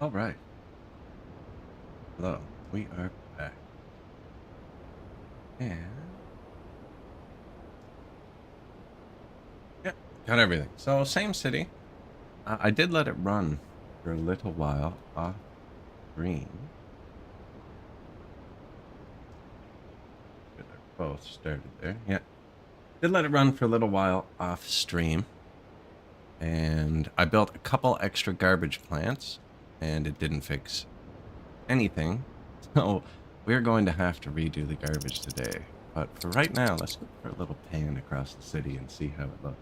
All right. Hello. We are back. And yeah, got everything. So same city. I did let it run for a little while off screen. Good, they're both started there. Yeah. Did let it run for a little while off stream. And I built a couple extra garbage plants and it didn't fix anything. So we're going to have to redo the garbage today. But for right now, let's go for a little pan across the city and see how it looks.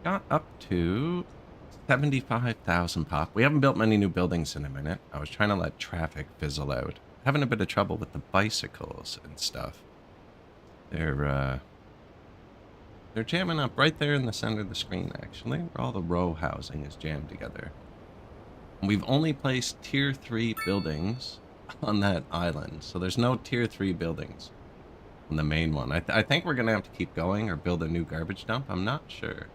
Got up to 75,000 pop. We haven't built many new buildings in a minute. I was trying to let traffic fizzle out. Having a bit of trouble with the bicycles and stuff. They're jamming up right there in the center of the screen, actually, where all the row housing is jammed together. We've only placed tier 3 buildings on that island, so there's no tier 3 buildings on the main one. I think we're going to have to keep going or build a new garbage dump. I'm not sure.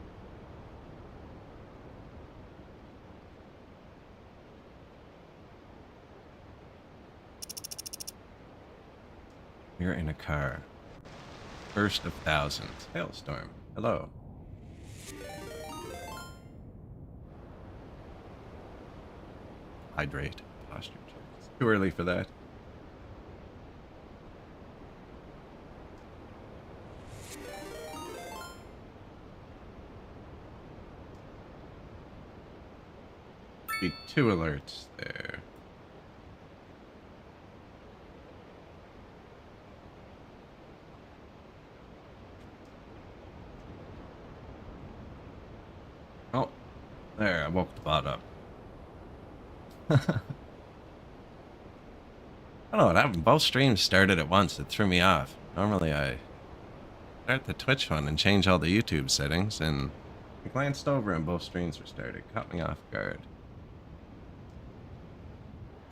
We're in a car. First of thousands. Hailstorm. Hello. Hydrate. Posture check. It's too early for that. Be 2 alerts there. Oh, there, I woke the bot up. I don't know what happened. Both streams started at once. It threw me off. Normally I start the Twitch one and change all the YouTube settings, and I glanced over and both streams were started. Caught me off guard.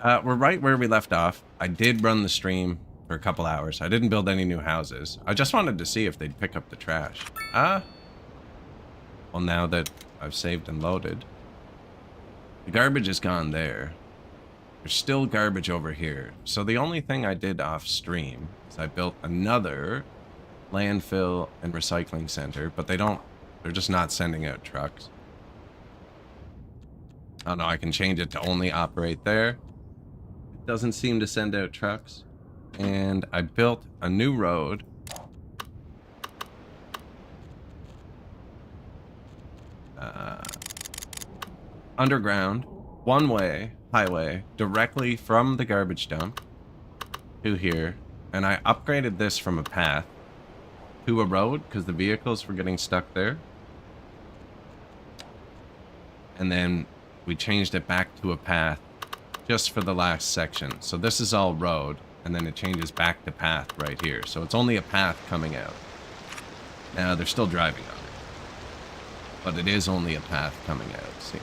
We're right where we left off. I did run the stream for a couple hours. I didn't build any new houses. I just wanted to see if they'd pick up the trash. Well, now that I've saved and loaded, the garbage is gone there. There's still garbage over here. So the only thing I did off stream is I built another landfill and recycling center, but they're just not sending out trucks. Oh no, I can change it to only operate there. It doesn't seem to send out trucks. And I built a new road. Underground, one-way highway, directly from the garbage dump to here. And I upgraded this from a path to a road because the vehicles were getting stuck there. And then we changed it back to a path just for the last section. So this is all road, and then it changes back to path right here. So it's only a path coming out. Now they're still driving on it, but it is only a path coming out, see?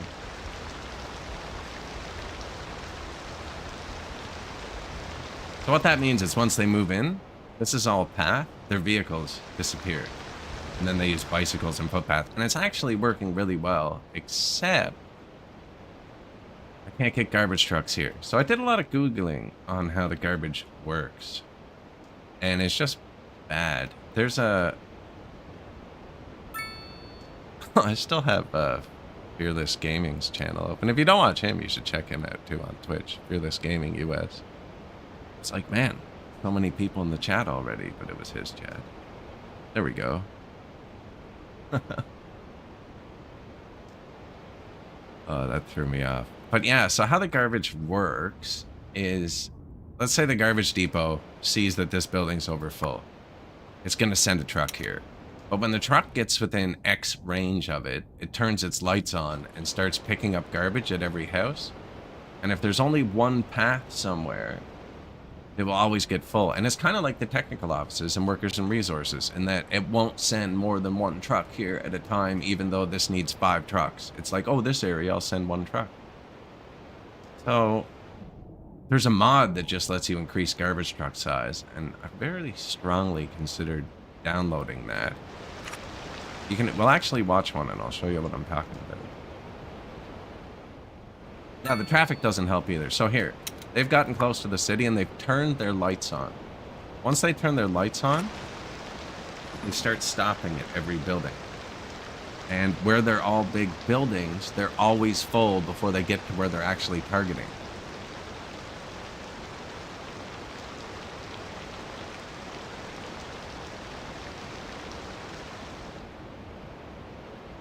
So what that means is once they move in, this is all path, their vehicles disappear. And then they use bicycles and footpaths. And it's actually working really well, except I can't get garbage trucks here. So I did a lot of Googling on how the garbage works. And it's just bad. There's a... I still have Fearless Gaming's channel open. If you don't watch him, you should check him out too on Twitch. Fearless Gaming US. It's like, man, so many people in the chat already, but it was his chat. There we go. Oh, that threw me off. But yeah, so how the garbage works is, let's say the garbage depot sees that this building's over full. It's going to send a truck here. But when the truck gets within X range of it, it turns its lights on and starts picking up garbage at every house. And if there's only one path somewhere, it will always get full. And it's kind of like the technical offices and workers and resources in that it won't send more than one truck here at a time, even though this needs 5 trucks. It's like, oh, this area, I'll send 1 truck. So there's a mod that just lets you increase garbage truck size, and I very strongly considered downloading that. You can, we'll actually watch one and I'll show you what I'm talking about. Yeah, the traffic doesn't help either. So here, they've gotten close to the city and they've turned their lights on. Once they turn their lights on, they start stopping at every building. And where they're all big buildings, they're always full before they get to where they're actually targeting.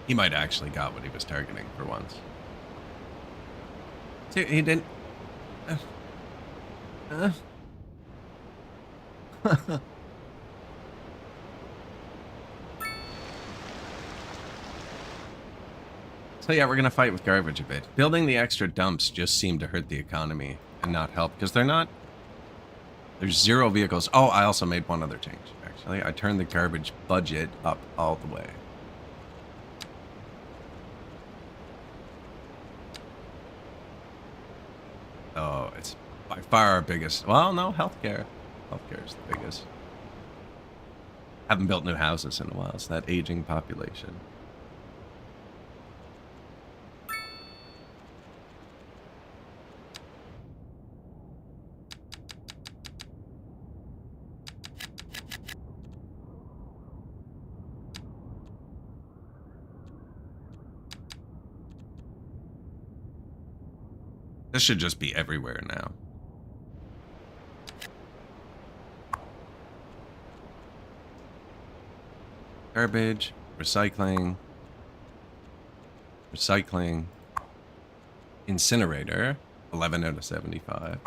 He might have actually got what he was targeting for once. See, he didn't... So yeah, we're gonna fight with garbage a bit. Building the extra dumps just seemed to hurt the economy and not help, because they're not... There's 0 vehicles. Oh, I also made one other change, actually. I turned the garbage budget up all the way. Oh, it's by far our biggest... Well, no, healthcare. Healthcare is the biggest. Haven't built new houses in a while. It's that aging population. This should just be everywhere now. Garbage, recycling, incinerator, 11 out of 75.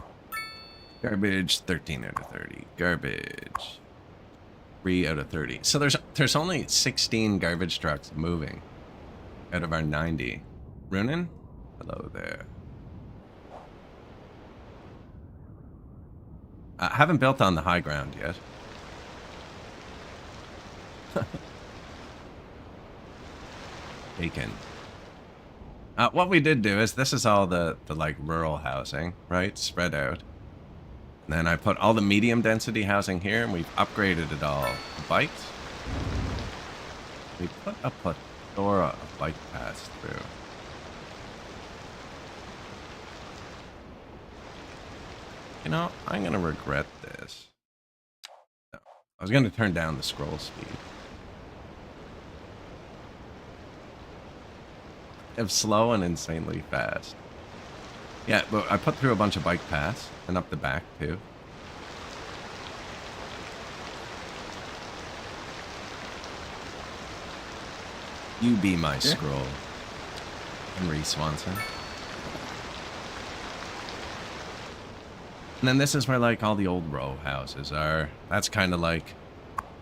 Garbage, 13 out of 30. Garbage, 3 out of 30. So there's only 16 garbage trucks moving out of our 90. Runin? Hello there. I haven't built on the high ground yet. Taken. What we did do is, this is all the like rural housing, right? Spread out. And then I put all the medium density housing here, and we've upgraded it all. Bikes. We put a plethora of bike paths through. You know, I'm gonna regret this. No, I was gonna turn down the scroll speed. It's slow and insanely fast. Yeah, but I put through a bunch of bike paths and up the back too. You be my scroll, Henry Swanson. And then this is where like all the old row houses are. That's kind of like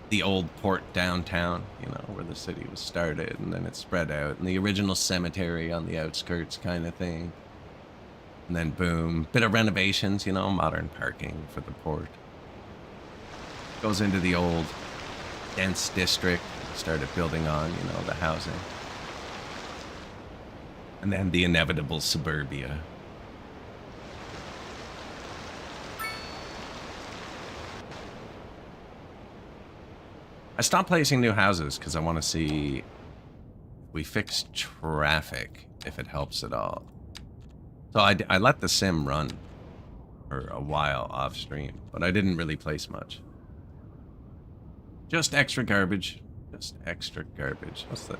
the old port downtown, you know, where the city was started, and then it spread out, and the original cemetery on the outskirts kind of thing. And then boom, bit of renovations, you know, modern parking for the port. Goes into the old dense district, started building on, you know, the housing. And then the inevitable suburbia. I stopped placing new houses because I want to see if we fix traffic, if it helps at all. So I let the sim run for a while off stream, but I didn't really place much. Just extra garbage. Just extra garbage. What's this?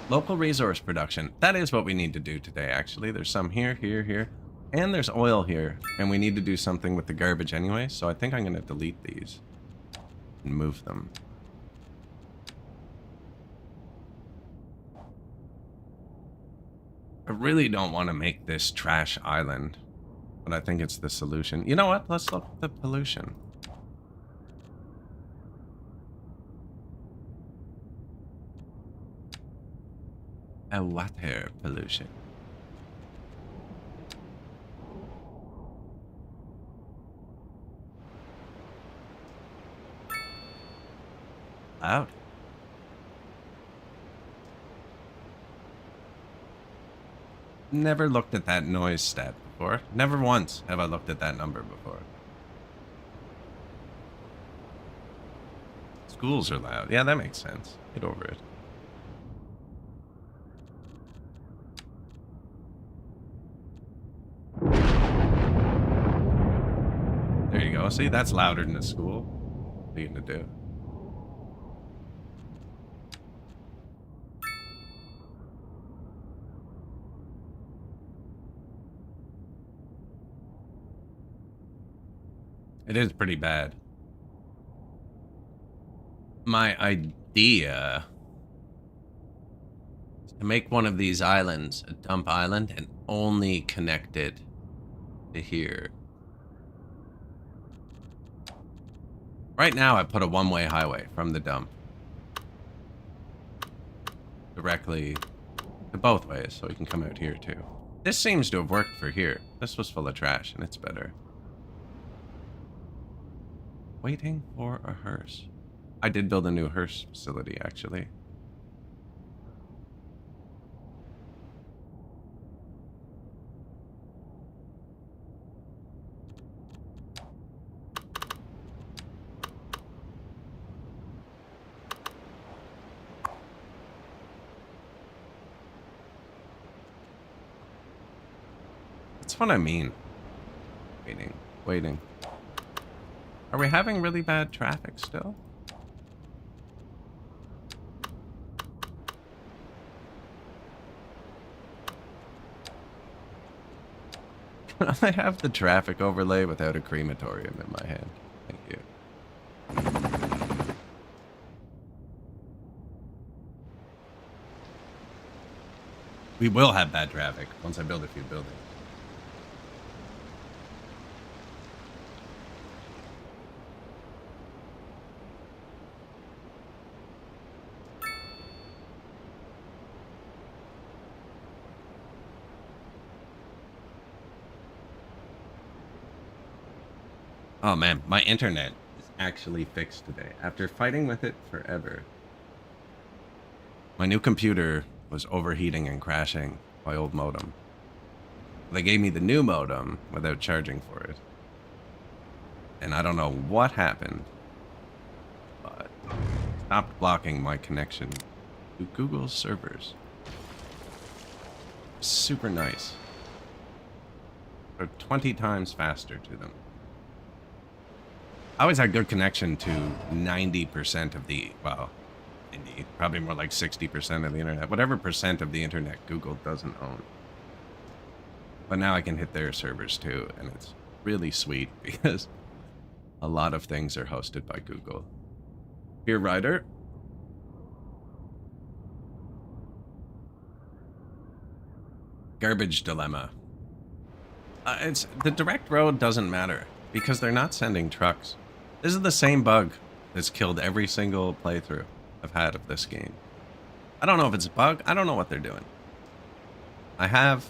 Local resource production. That is what we need to do today, actually. There's some here, here, here. And there's oil here, and we need to do something with the garbage anyway, so I think I'm going to delete these and move them. I really don't want to make this trash island, but I think it's the solution. You know what? Let's look at the pollution. Water pollution. Loud. Never looked at that noise stat before. Never once have I looked at that number before. Schools are loud. Yeah, that makes sense. Get over it. There you go. See, that's louder than a school. What are you gonna do? It is pretty bad. My idea is to make one of these islands a dump island and only connect it to here. Right now, I put a one-way highway from the dump directly to both ways, so we can come out here too. This seems to have worked for here. This was full of trash, and it's better. Waiting for a hearse. I did build a new hearse facility, actually. That's what I mean. Waiting. Are we having really bad traffic still? Can I have the traffic overlay without a crematorium in my hand? Thank you. We will have bad traffic once I build a few buildings. Oh man, my internet is actually fixed today after fighting with it forever. My new computer was overheating and crashing my old modem. They gave me the new modem without charging for it. And I don't know what happened, but it stopped blocking my connection to Google's servers. Super nice. They're 20 times faster to them. I always had good connection to 90% of the, well, indeed, probably more like 60% of the internet. Whatever percent of the internet Google doesn't own. But now I can hit their servers too, and it's really sweet because a lot of things are hosted by Google. Here, Ryder. Garbage dilemma. It's the direct road doesn't matter because they're not sending trucks. This is the same bug that's killed every single playthrough I've had of this game. I don't know if it's a bug. I don't know what they're doing. I have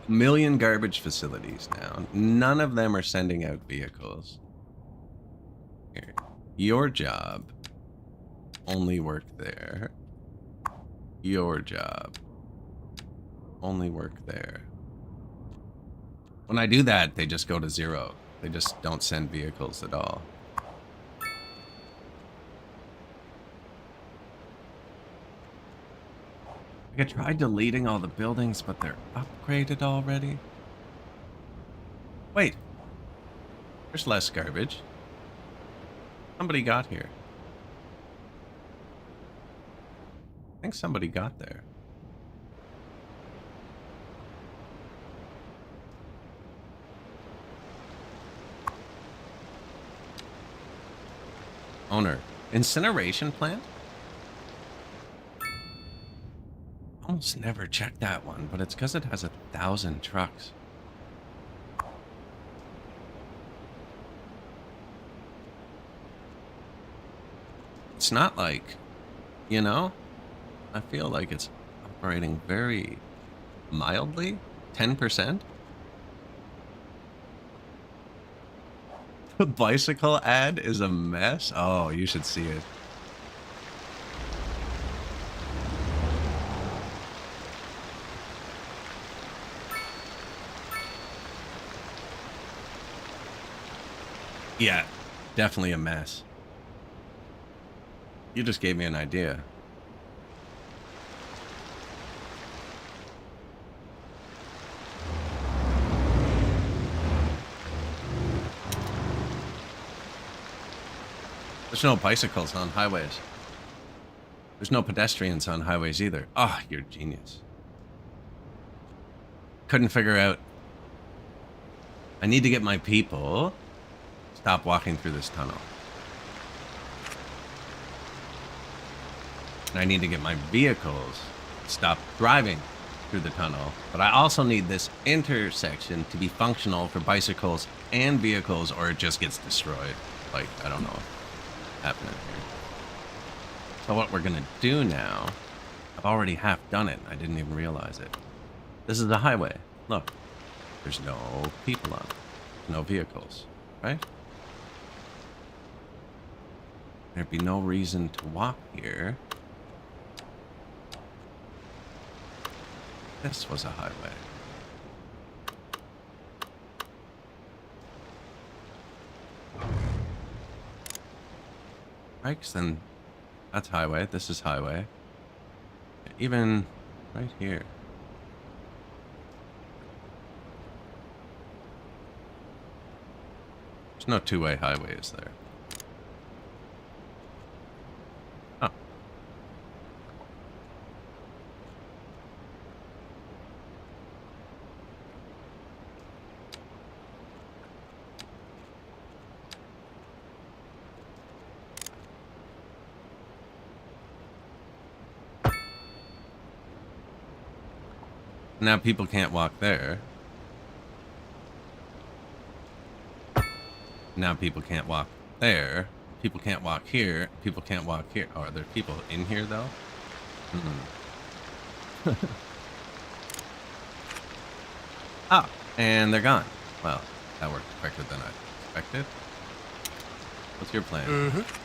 a million garbage facilities now. None of them are sending out vehicles. Here. Your job. Only work there. Your job. Only work there. When I do that, they just go to 0. They just don't send vehicles at all. I tried deleting all the buildings, but they're upgraded already. Wait. There's less garbage. Somebody got here. I think somebody got there. Owner. Incineration plant? Almost never check that one, but it's because it has 1,000 trucks. It's not like, you know, I feel like it's operating very mildly. 10%? The bicycle ad is a mess? Oh, you should see it. Yeah, definitely a mess. You just gave me an idea. There's no bicycles on highways. There's no pedestrians on highways either. Oh, you're a genius. Couldn't figure out. I need to get my people stop walking through this tunnel. And I need to get my vehicles stop driving through the tunnel. But I also need this intersection to be functional for bicycles and vehicles, or it just gets destroyed. Like, I don't know what's happening here. So what we're gonna do now, I've already half done it. I didn't even realize it. This is the highway. Look, there's no people on it, no vehicles, right? There'd be no reason to walk here. This was a highway. Right, 'cause then that's highway. This is highway. Even right here. There's no two-way highway, is there? Oh. Now people can't walk there. Now people can't walk there. People can't walk here. People can't walk here. Oh, are there people in here, though? Oh, and they're gone. Well, that worked quicker than I expected. What's your plan? Mm-hmm.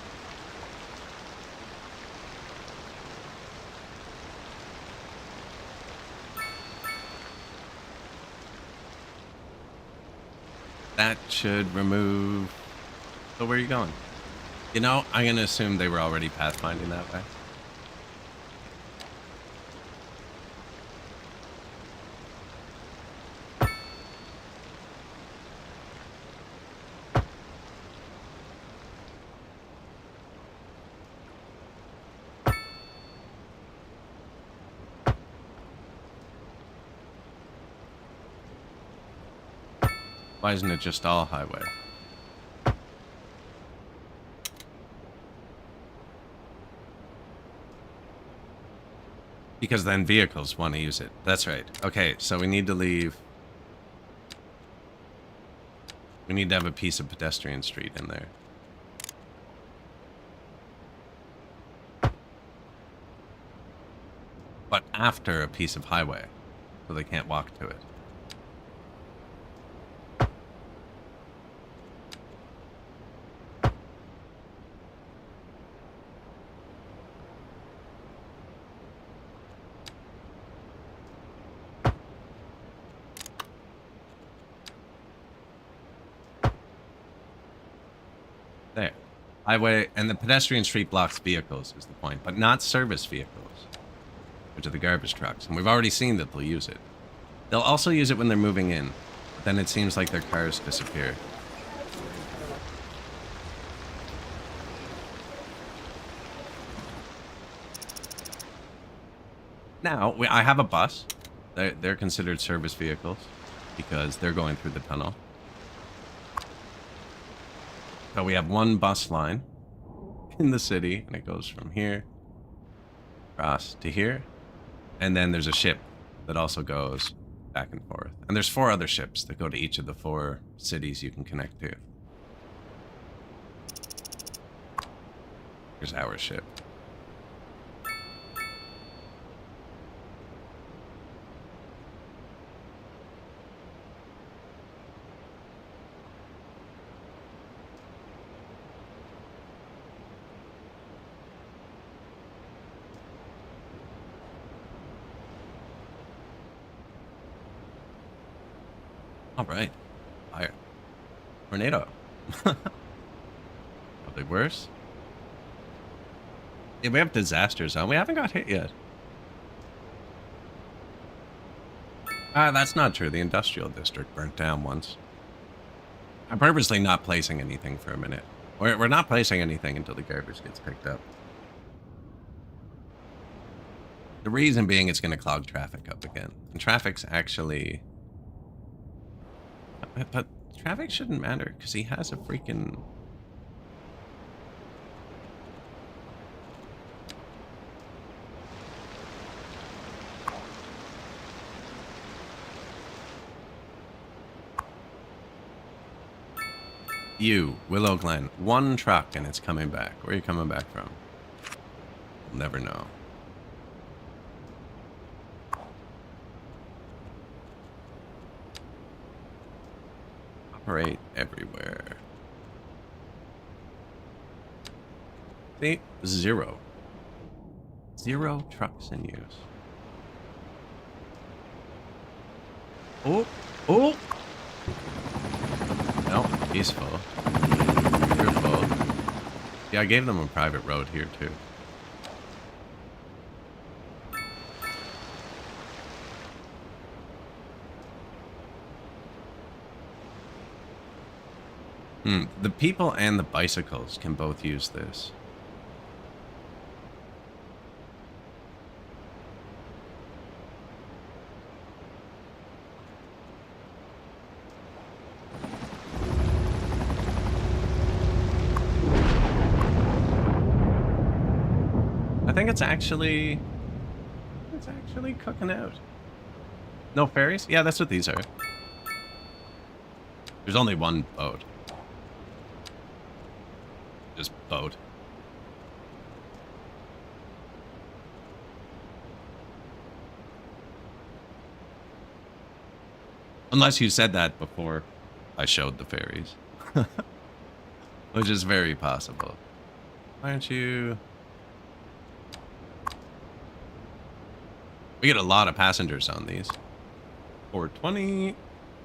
That should remove... So where are you going? You know, I'm going to assume they were already pathfinding that way. Why isn't it just all highway? Because then vehicles want to use it. That's right. Okay, so we need to leave... We need to have a piece of pedestrian street in there. But after a piece of highway, so they can't walk to it. There. Highway, and the pedestrian street blocks vehicles is the point, but not service vehicles, which are the garbage trucks. And we've already seen that they'll use it. They'll also use it when they're moving in, but then it seems like their cars disappear. Now, I have a bus. They're considered service vehicles because they're going through the tunnel. So we have one bus line in the city, and it goes from here across to here. And then there's a ship that also goes back and forth. And there's 4 other ships that go to each of the 4 cities you can connect to. Here's our ship. All right. Fire. Tornado. Probably worse. Yeah, we have disaster zone. We haven't got hit yet. That's not true. The industrial district burnt down once. I'm purposely not placing anything for a minute. We're not placing anything until the garbage gets picked up. The reason being it's going to clog traffic up again. And traffic's actually... But traffic shouldn't matter because he has a freaking... You, Willow Glen, one truck and it's coming back. Where are you coming back from? We'll never know. Operate everywhere. See? Zero. Zero trucks in use. Oh! Oh! No, he's full. You're full. Yeah, I gave them a private road here, too. The people and the bicycles can both use this. I think it's actually cooking out. No ferries? Yeah, that's what these are. There's only one boat. Just boat. Unless you said that before I showed the ferries. Which is very possible. Why aren't you... We get a lot of passengers on these. 420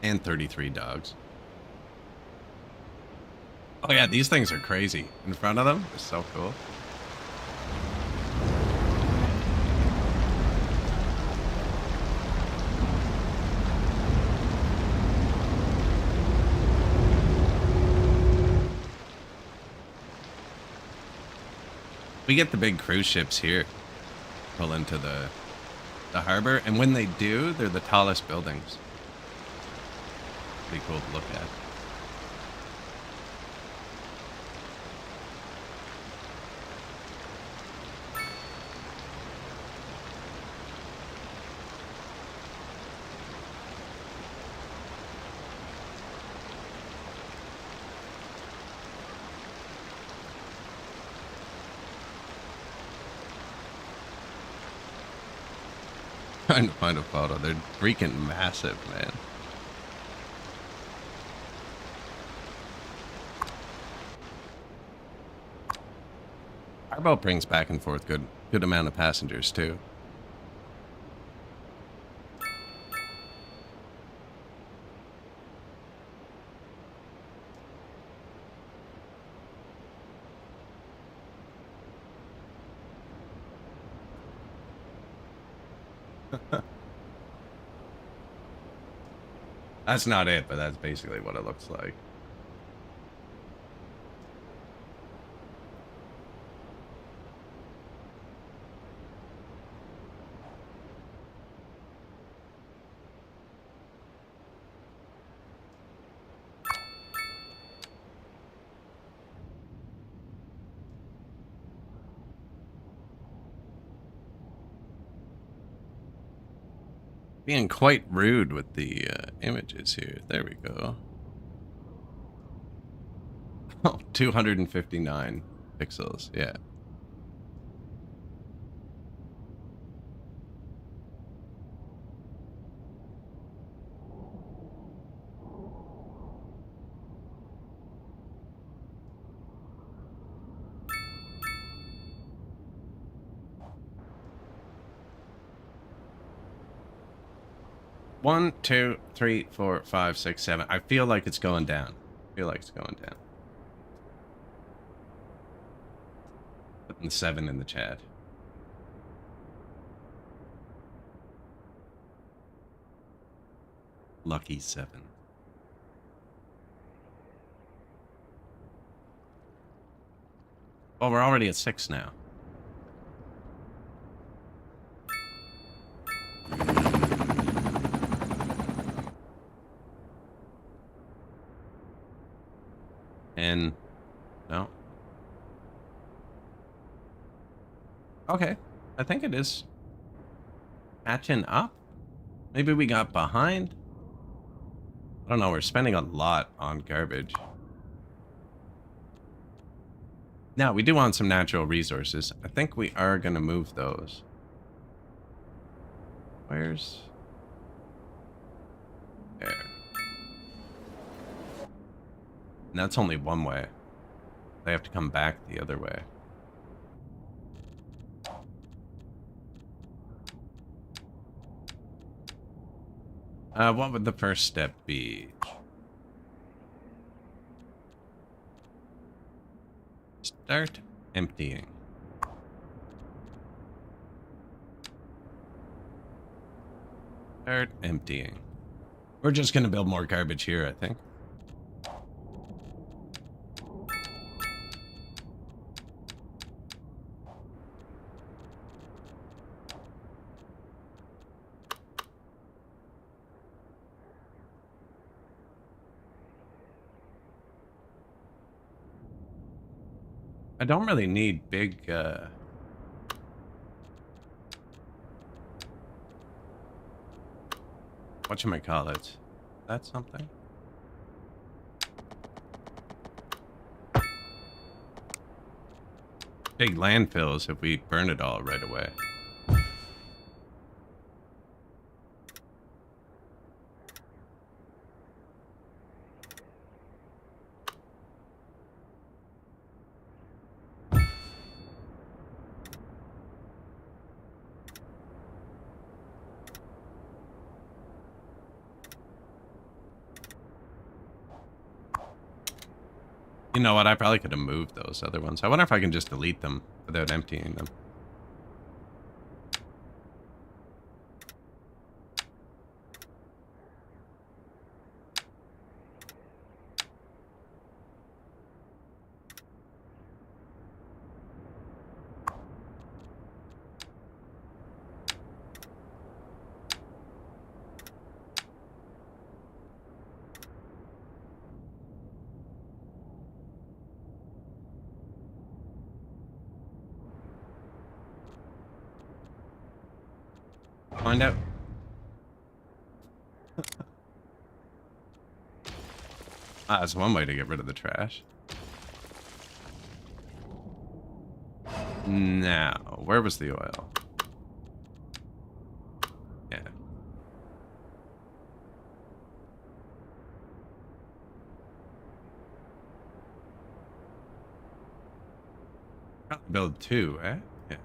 and 33 dogs. Oh yeah, these things are crazy. In front of them, it's so cool. We get the big cruise ships here. Pull into the harbor, and when they do, they're the tallest buildings. Pretty cool to look at. Trying to find a photo. They're freaking massive, man. Our boat brings back and forth good amount of passengers too. That's not it, but that's basically what it looks like. Being quite rude with the images here. There we go. Oh, 259 pixels. Yeah. One, two, three, four, five, six, seven. I feel like it's going down. I feel like it's going down. And 7 in the chat. Lucky 7. Well, we're already at 6 now. And no. Okay. I think it is catching up. Maybe we got behind. I don't know. We're spending a lot on garbage. Now, we do want some natural resources. I think we are going to move those. Where's... there. And that's only one way. They have to come back the other way. What would the first step be? Start emptying. Start emptying. We're just going to build more garbage here, I think. I don't really need big, whatchamacallit? That's something? Big landfills if we burn it all right away. You know what? I probably could have moved those other ones. I wonder if I can just delete them without emptying them. Find out. That's one way to get rid of the trash. Now, where was the oil? Yeah. Probably build 2, eh? Yeah.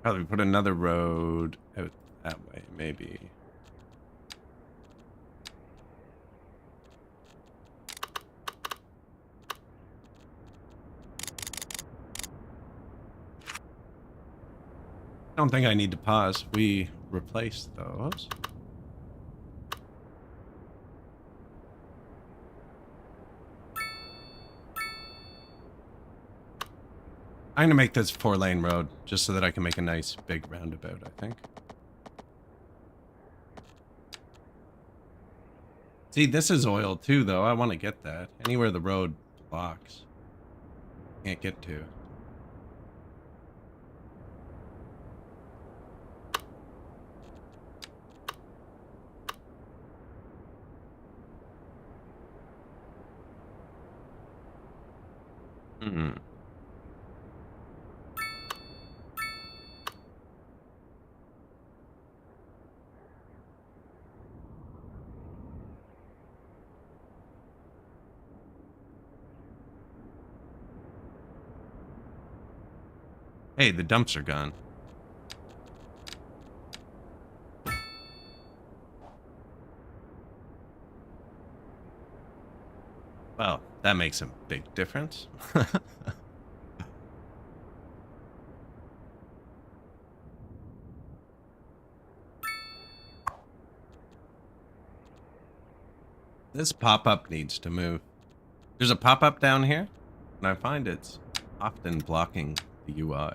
Probably put another road out that way, maybe. I don't think I need to pause. We replaced those. I'm gonna make this 4-lane road just so that I can make a nice big roundabout, I think. See, this is oil too, though. I want to get that. Anywhere the road blocks. Can't get to. Hmm. Hey, the dumps are gone. Well, that makes a big difference. This pop-up needs to move. There's a pop-up down here, and I find it's often blocking the UI.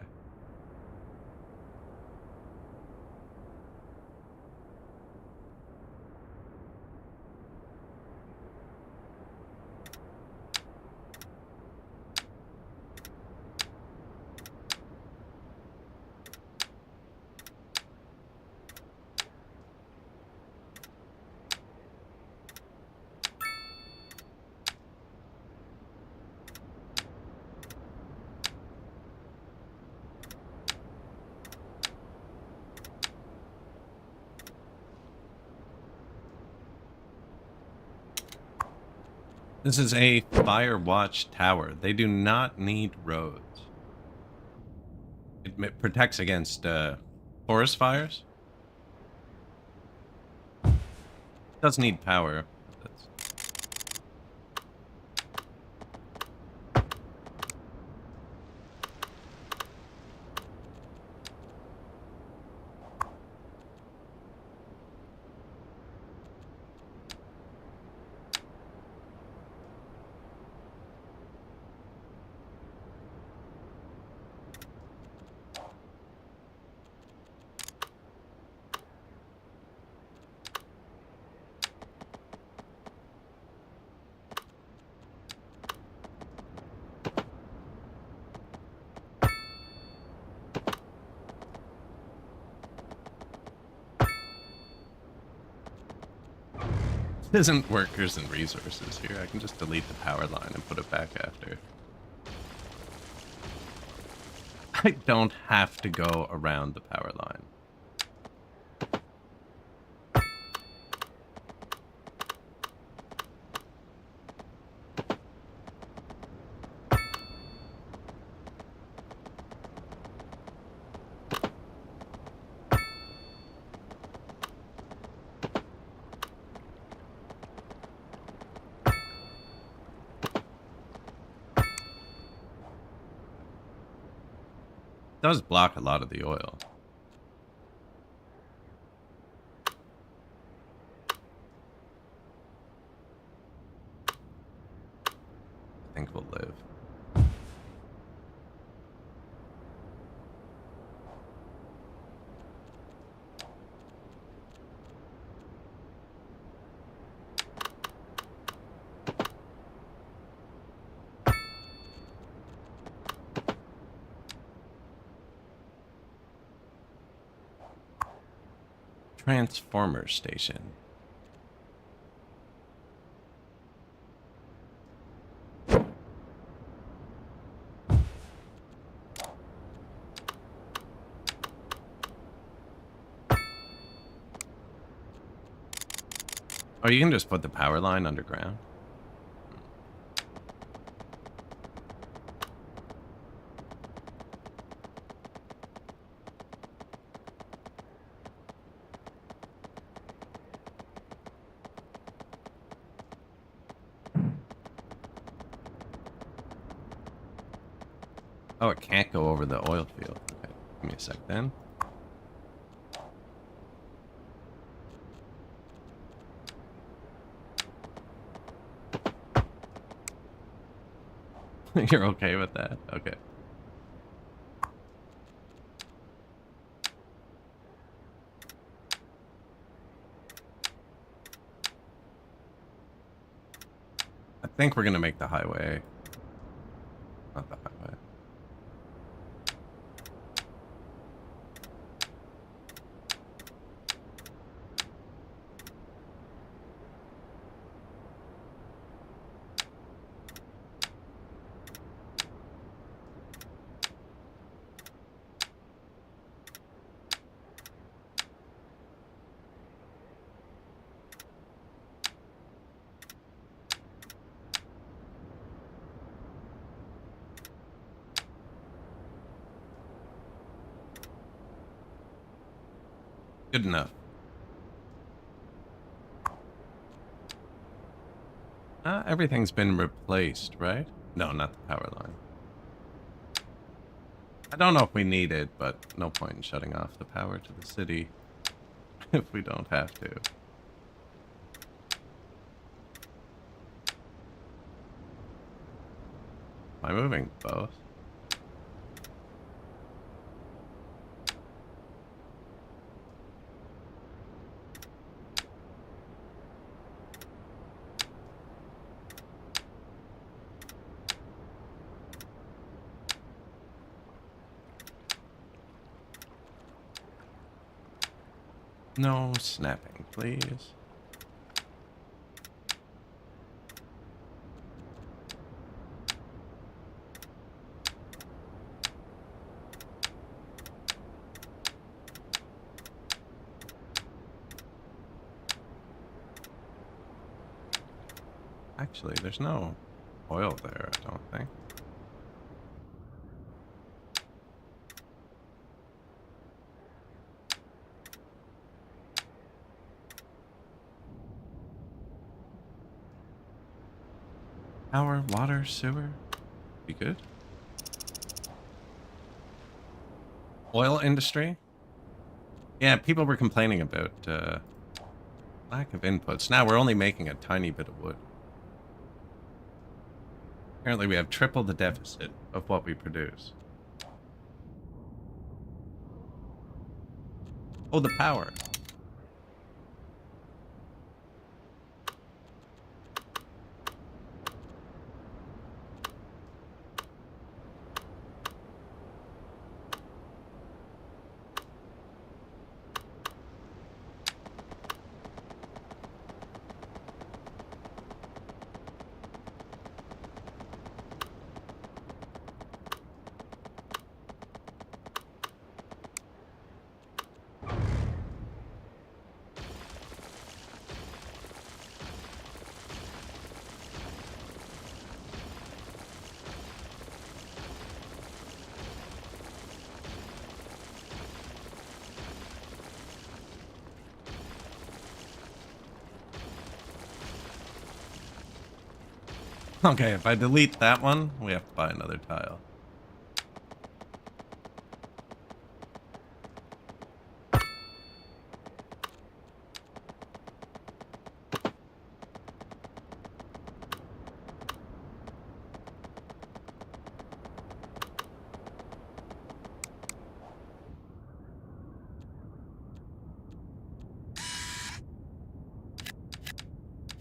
This is a fire watch tower. They do not need roads. It protects against forest fires. Does need power. Isn't workers and resources here. I can just delete the power line and put it back after. I don't have to go around the power line. Does block a lot of the oil. I think we'll live. Transformer station. Oh, you can just put the power line underground. Oh, it can't go over the oil field. Okay, give me a sec then. You're okay with that? Okay. I think we're gonna make the highway. Not the highway. Good enough. Everything's been replaced, right? No, not the power line. I don't know if we need it, but no point in shutting off the power to the city if we don't have to. Am I moving both? No snapping, please. Actually, there's no oil there, I don't think. Power, water, sewer. Be good. Oil industry. Yeah, people were complaining about lack of inputs. Now we're only making a tiny bit of wood. Apparently we have triple the deficit of what we produce. Oh, the power. Okay, if I delete that one, we have to buy another tile.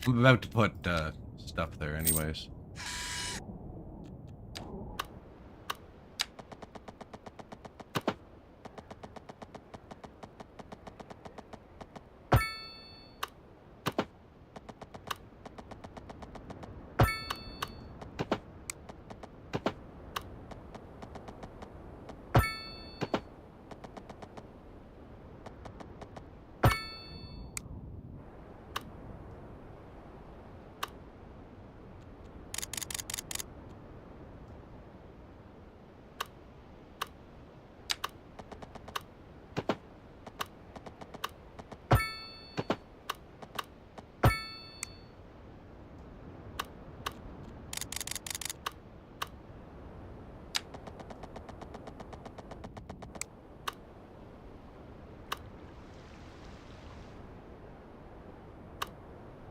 I'm about to put stuff there anyways.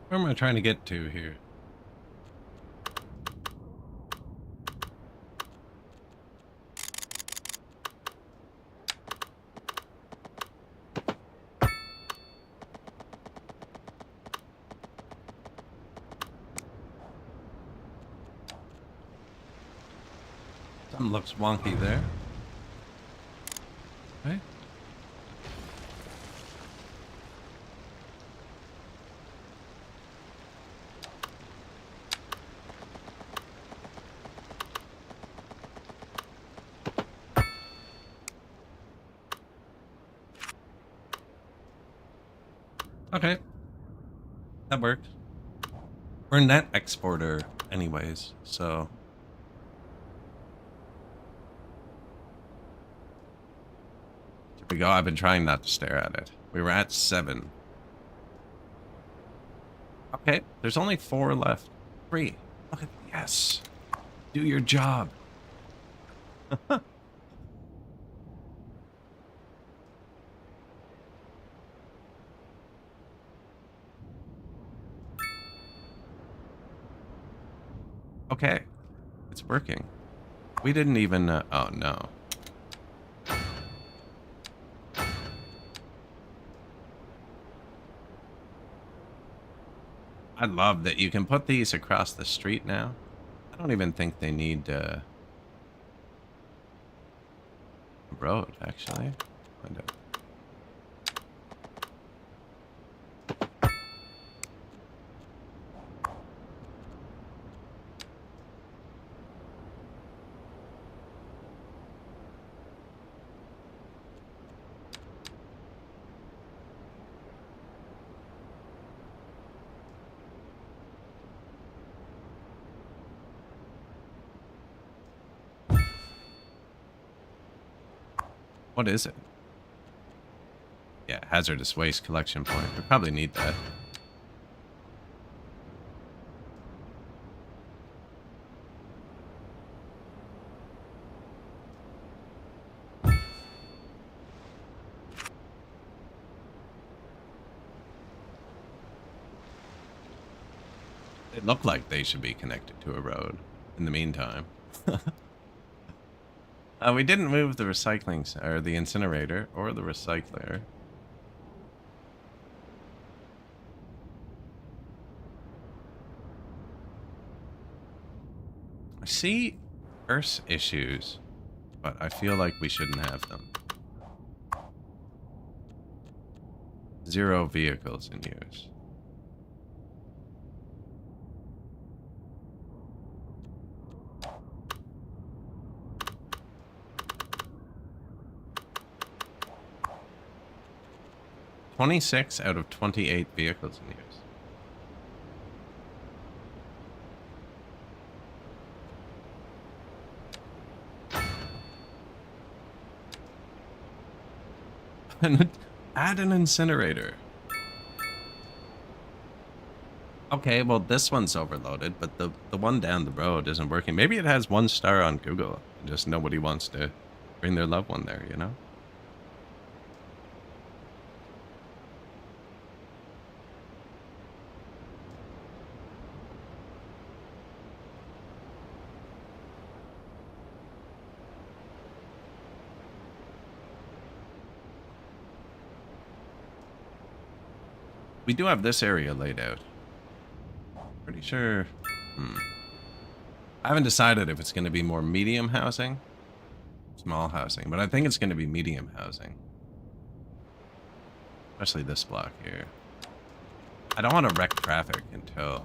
Where am I trying to get to here? Something looks wonky there. Right? Okay. That worked. We're a net exporter anyways, so... we go. I've been trying not to stare at it. We were at 7. Okay, there's only 4 left. 3. Look at yes. Do your job. Okay, it's working. We didn't even. Oh no. I love that you can put these across the street now. I don't even think they need a road, actually. Find out. What is it? Yeah, hazardous waste collection point. We probably need that. They look like they should be connected to a road in the meantime. We didn't move the recycling or the incinerator or the recycler. I see Earth issues, but I feel like we shouldn't have them. 0 vehicles in use. "26 out of 28 vehicles in use." And add an incinerator. Okay, well this one's overloaded, but the one down the road isn't working. Maybe it has 1 star on Google. Just nobody wants to bring their loved one there, you know? We do have this area laid out. Pretty sure. I haven't decided if it's going to be more medium housing, small housing, but I think it's going to be medium housing. Especially this block here. I don't want to wreck traffic until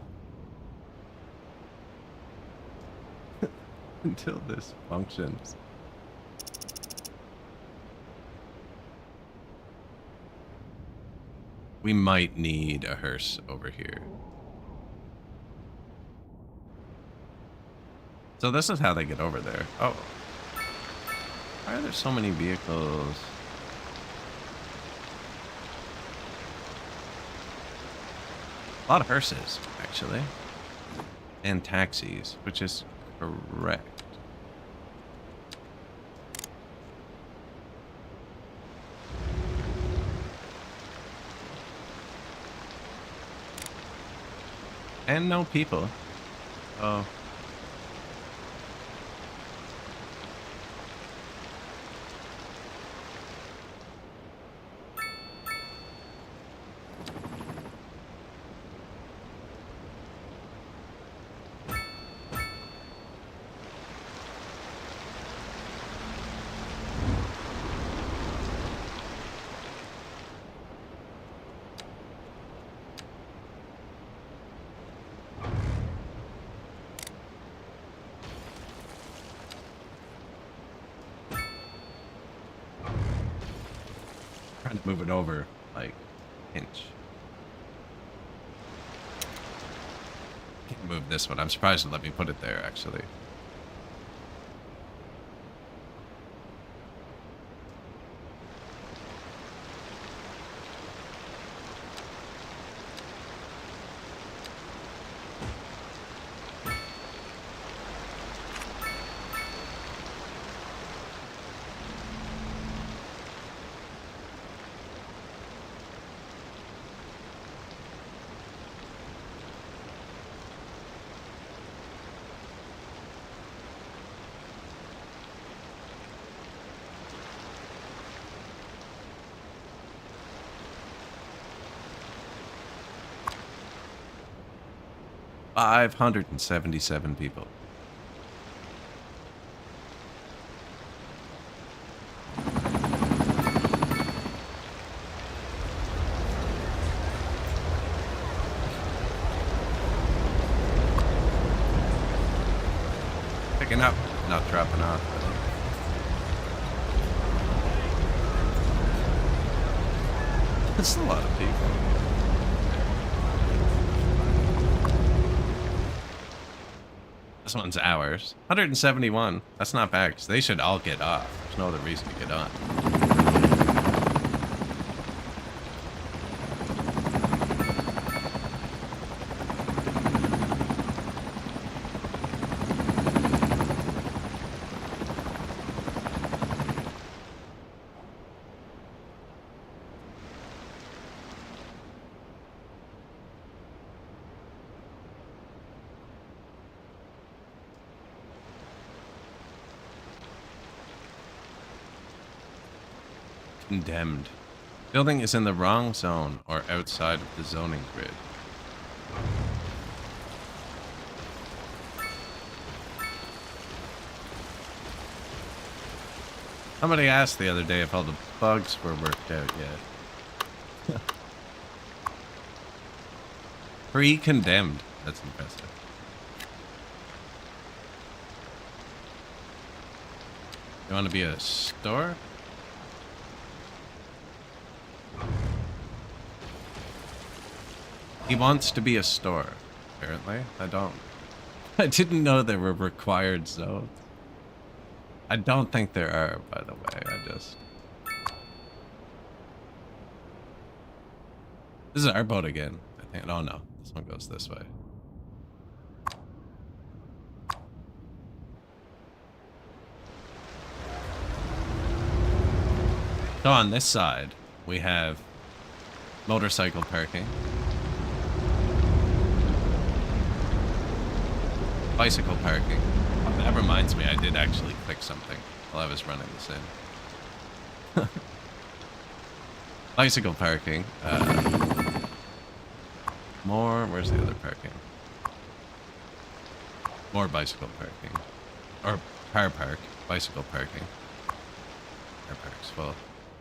until this functions. We might need a hearse over here. So this is how they get over there. Oh. Why are there so many vehicles? A lot of hearses, actually. And taxis, which is correct. And no people. Oh. Trying to move it over like inch. Can't move this one. I'm surprised it let me put it there actually. 577 people. Picking up, not dropping off. That's a lot of people. This one's ours. 171. That's not bad, because they should all get off. There's no other reason to get on. Condemned. Building is in the wrong zone or outside of the zoning grid. Somebody asked the other day if all the bugs were worked out yet. Pre-condemned. That's impressive. You want to be a store? He wants to be a store, apparently. I didn't know there were required zones. I don't think there are, by the way. This is our boat again, I think. Oh no, this one goes this way. So on this side, we have motorcycle parking. Bicycle parking. Oh, that reminds me, I did actually click something while I was running this in. Bicycle parking. Where's the other parking? More bicycle parking. Or car park. Bicycle parking. Car park's full.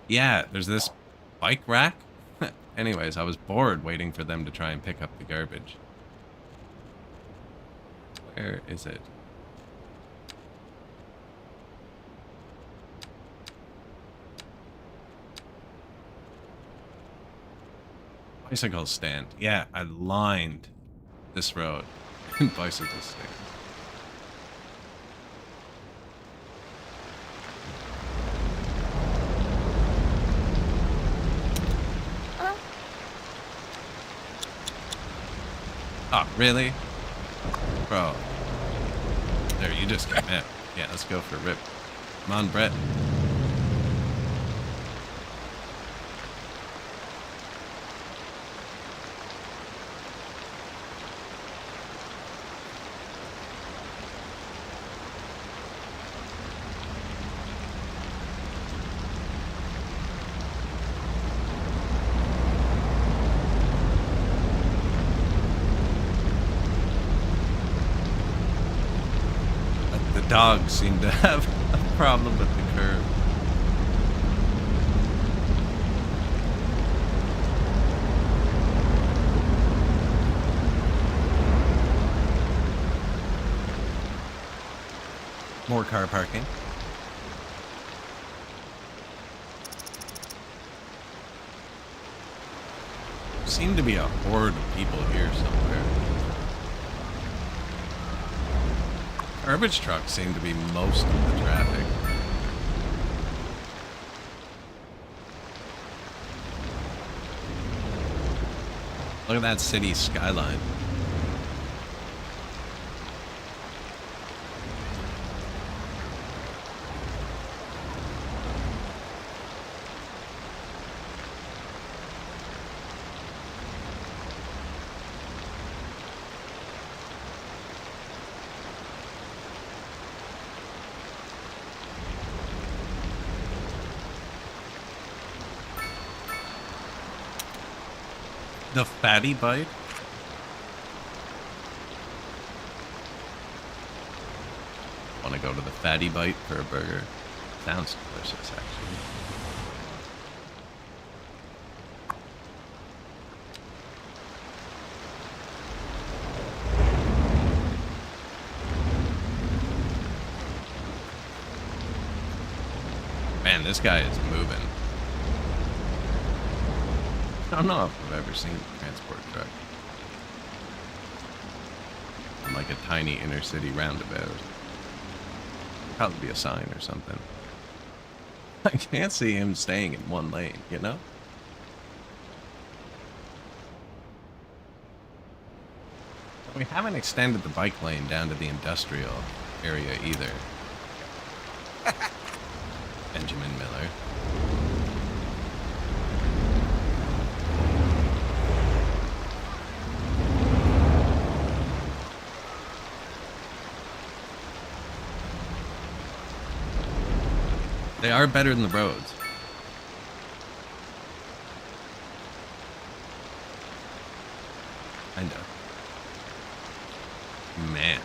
Yeah, there's this bike rack. Anyways, I was bored waiting for them to try and pick up the garbage. Where is it? Bicycle stand. Yeah, I lined this road in bicycle stand. Oh, really? Bro. There, you just came out. Yeah, let's go for a rip. Come on, Brett. Dogs seem to have a problem with the curve. More car parking. Seem to be a horde of people here somewhere. Garbage trucks seem to be most of the traffic. Look at that city skyline. The fatty bite? Want to go to the Fatty Bite for a burger? Sounds delicious, actually. Man, this guy is moving. I don't know if I've ever seen a transport truck on like a tiny inner city roundabout. Probably be a sign or something. I can't see him staying in one lane, you know? We haven't extended the bike lane down to the industrial area either. Benjamin Miller. They are better than the roads. Kinda. Man.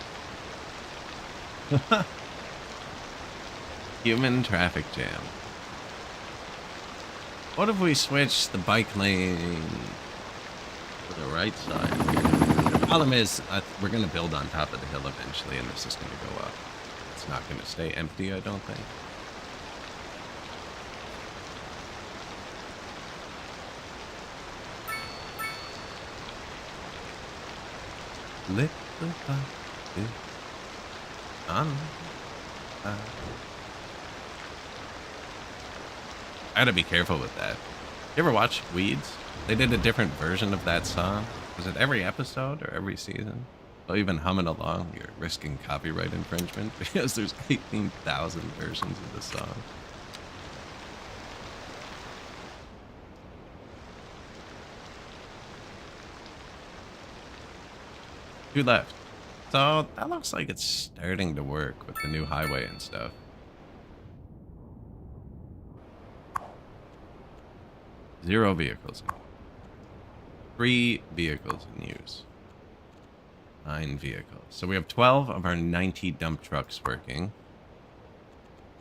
Human traffic jam. What if we switch the bike lane to the right side? The problem is, we're going to build on top of the hill eventually, and this is going to go up. It's not going to stay empty, I don't think. Little on. I gotta be careful with that. You ever watch Weeds? They did a different version of that song. Was it every episode or every season? Well, even humming along, you're risking copyright infringement because there's 18,000 versions of the song. Two left. So that looks like it's starting to work with the new highway and stuff. Zero vehicles. 3 vehicles in use. 9 vehicles. So we have 12 of our 90 dump trucks working.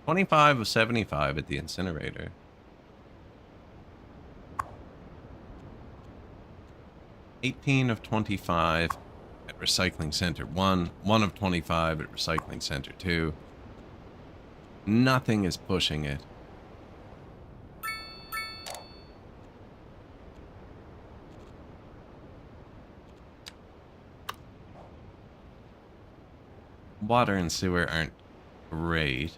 25 of 75 at the incinerator. 18 of 25 at Recycling Center 1. 1 of 25 at Recycling Center 2. Nothing is pushing it. Water and sewer aren't great.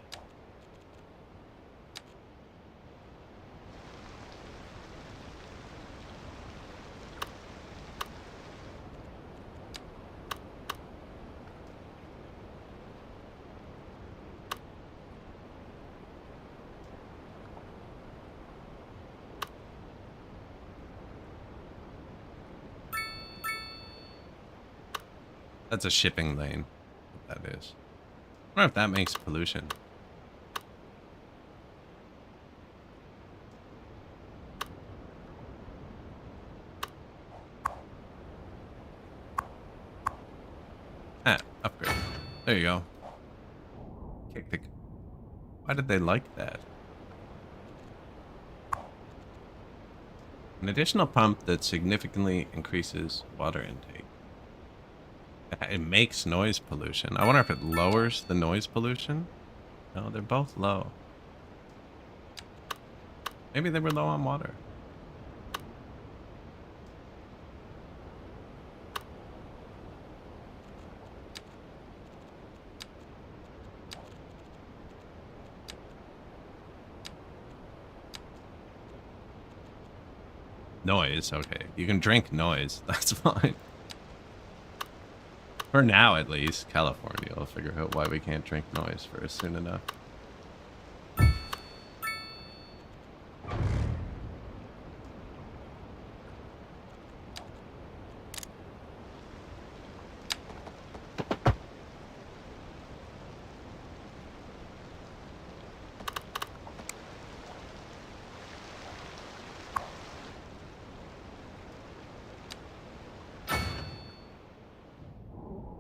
That's a shipping lane. That is. I wonder if that makes pollution. Ah, upgrade. There you go. Kick. Why did they like that? An additional pump that significantly increases water intake. It makes noise pollution. I wonder if it lowers the noise pollution. No, they're both low. Maybe they were low on water. Noise, okay. You can drink noise. That's fine. For now, at least, California will figure out why we can't drink noise for us soon enough.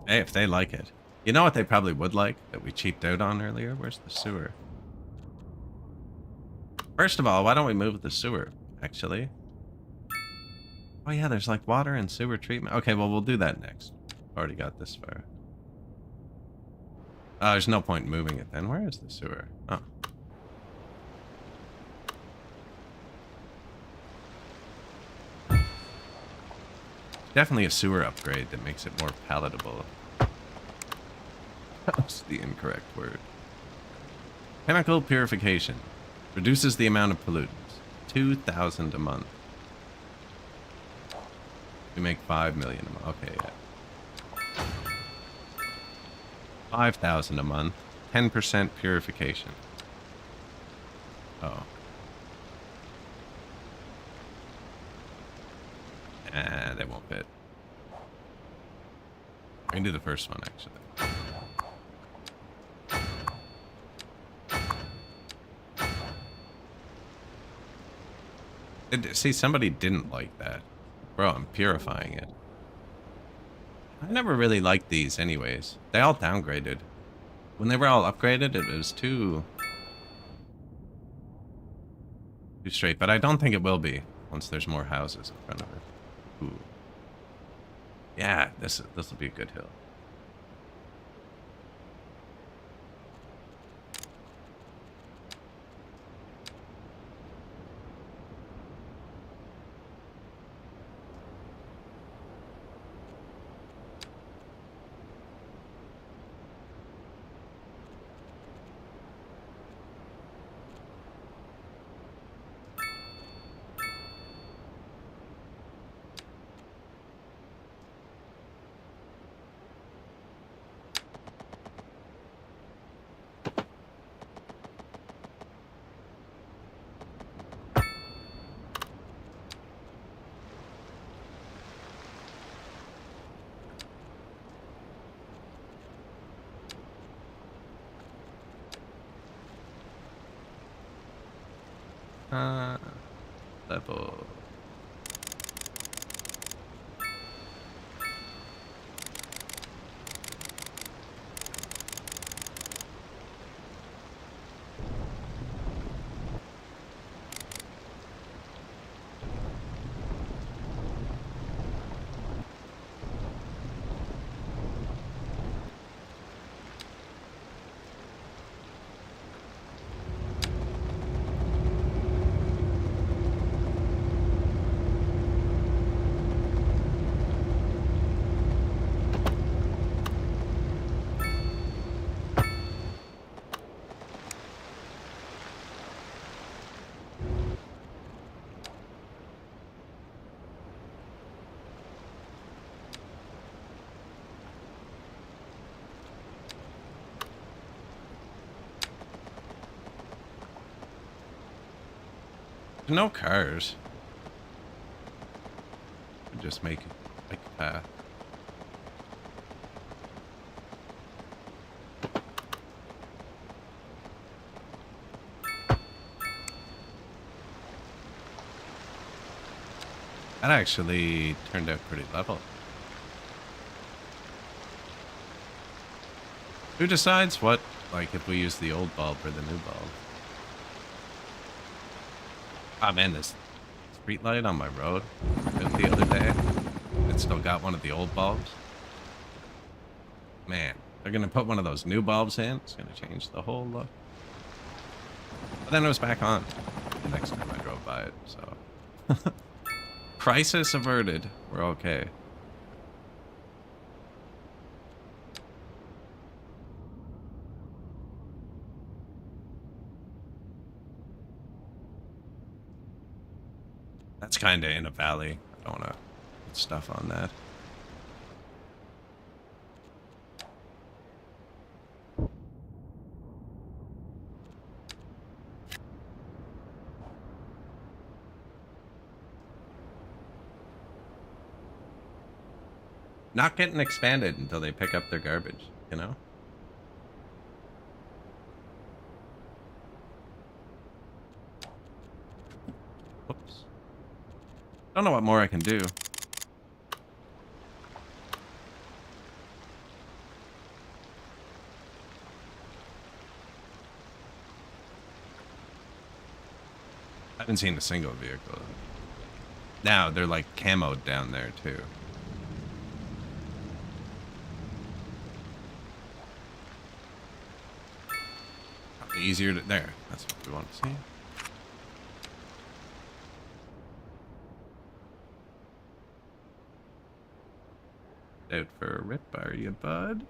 Hey, if they like it. You know what they probably would like that we cheaped out on earlier? Where's the sewer? First of all, why don't we move the sewer, actually? Oh yeah, there's like water and sewer treatment. Okay, well, we'll do that next. Already got this far. There's no point in moving it then. Where is the sewer? Oh. Definitely a sewer upgrade that makes it more palatable. That was the incorrect word. Chemical purification. Reduces the amount of pollutants. 2,000 a month. We make 5 million a month. Okay, yeah. 5,000 a month. 10% purification. Oh. That won't fit. I can do the first one, actually. See, somebody didn't like that. Bro, I'm purifying it. I never really liked these anyways. They all downgraded. When they were all upgraded, it was too straight. But I don't think it will be once there's more houses in front of it. Ooh. Yeah, this will be a good hill. Level. No cars. Just make a path. That actually turned out pretty level. Who decides what, like, if we use the old bulb or the new bulb? Ah, man, this street light on my road the other day, it still got one of the old bulbs. Man, they're gonna put one of those new bulbs in. It's gonna change the whole look. But then it was back on the next time I drove by it, so. Crisis averted. We're okay. That's kind of in a valley. I don't want to put stuff on that. Not getting expanded until they pick up their garbage, you know? Whoops. Don't know what more I can do. Haven't seen a single vehicle. Now they're like camoed down there too. Probably easier to there. That's what we want to see. Out for a rip, are you, bud?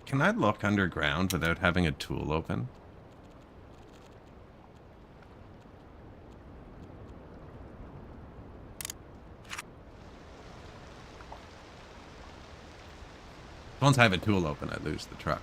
Can I look underground without having a tool open? Once I have a tool open, I lose the truck.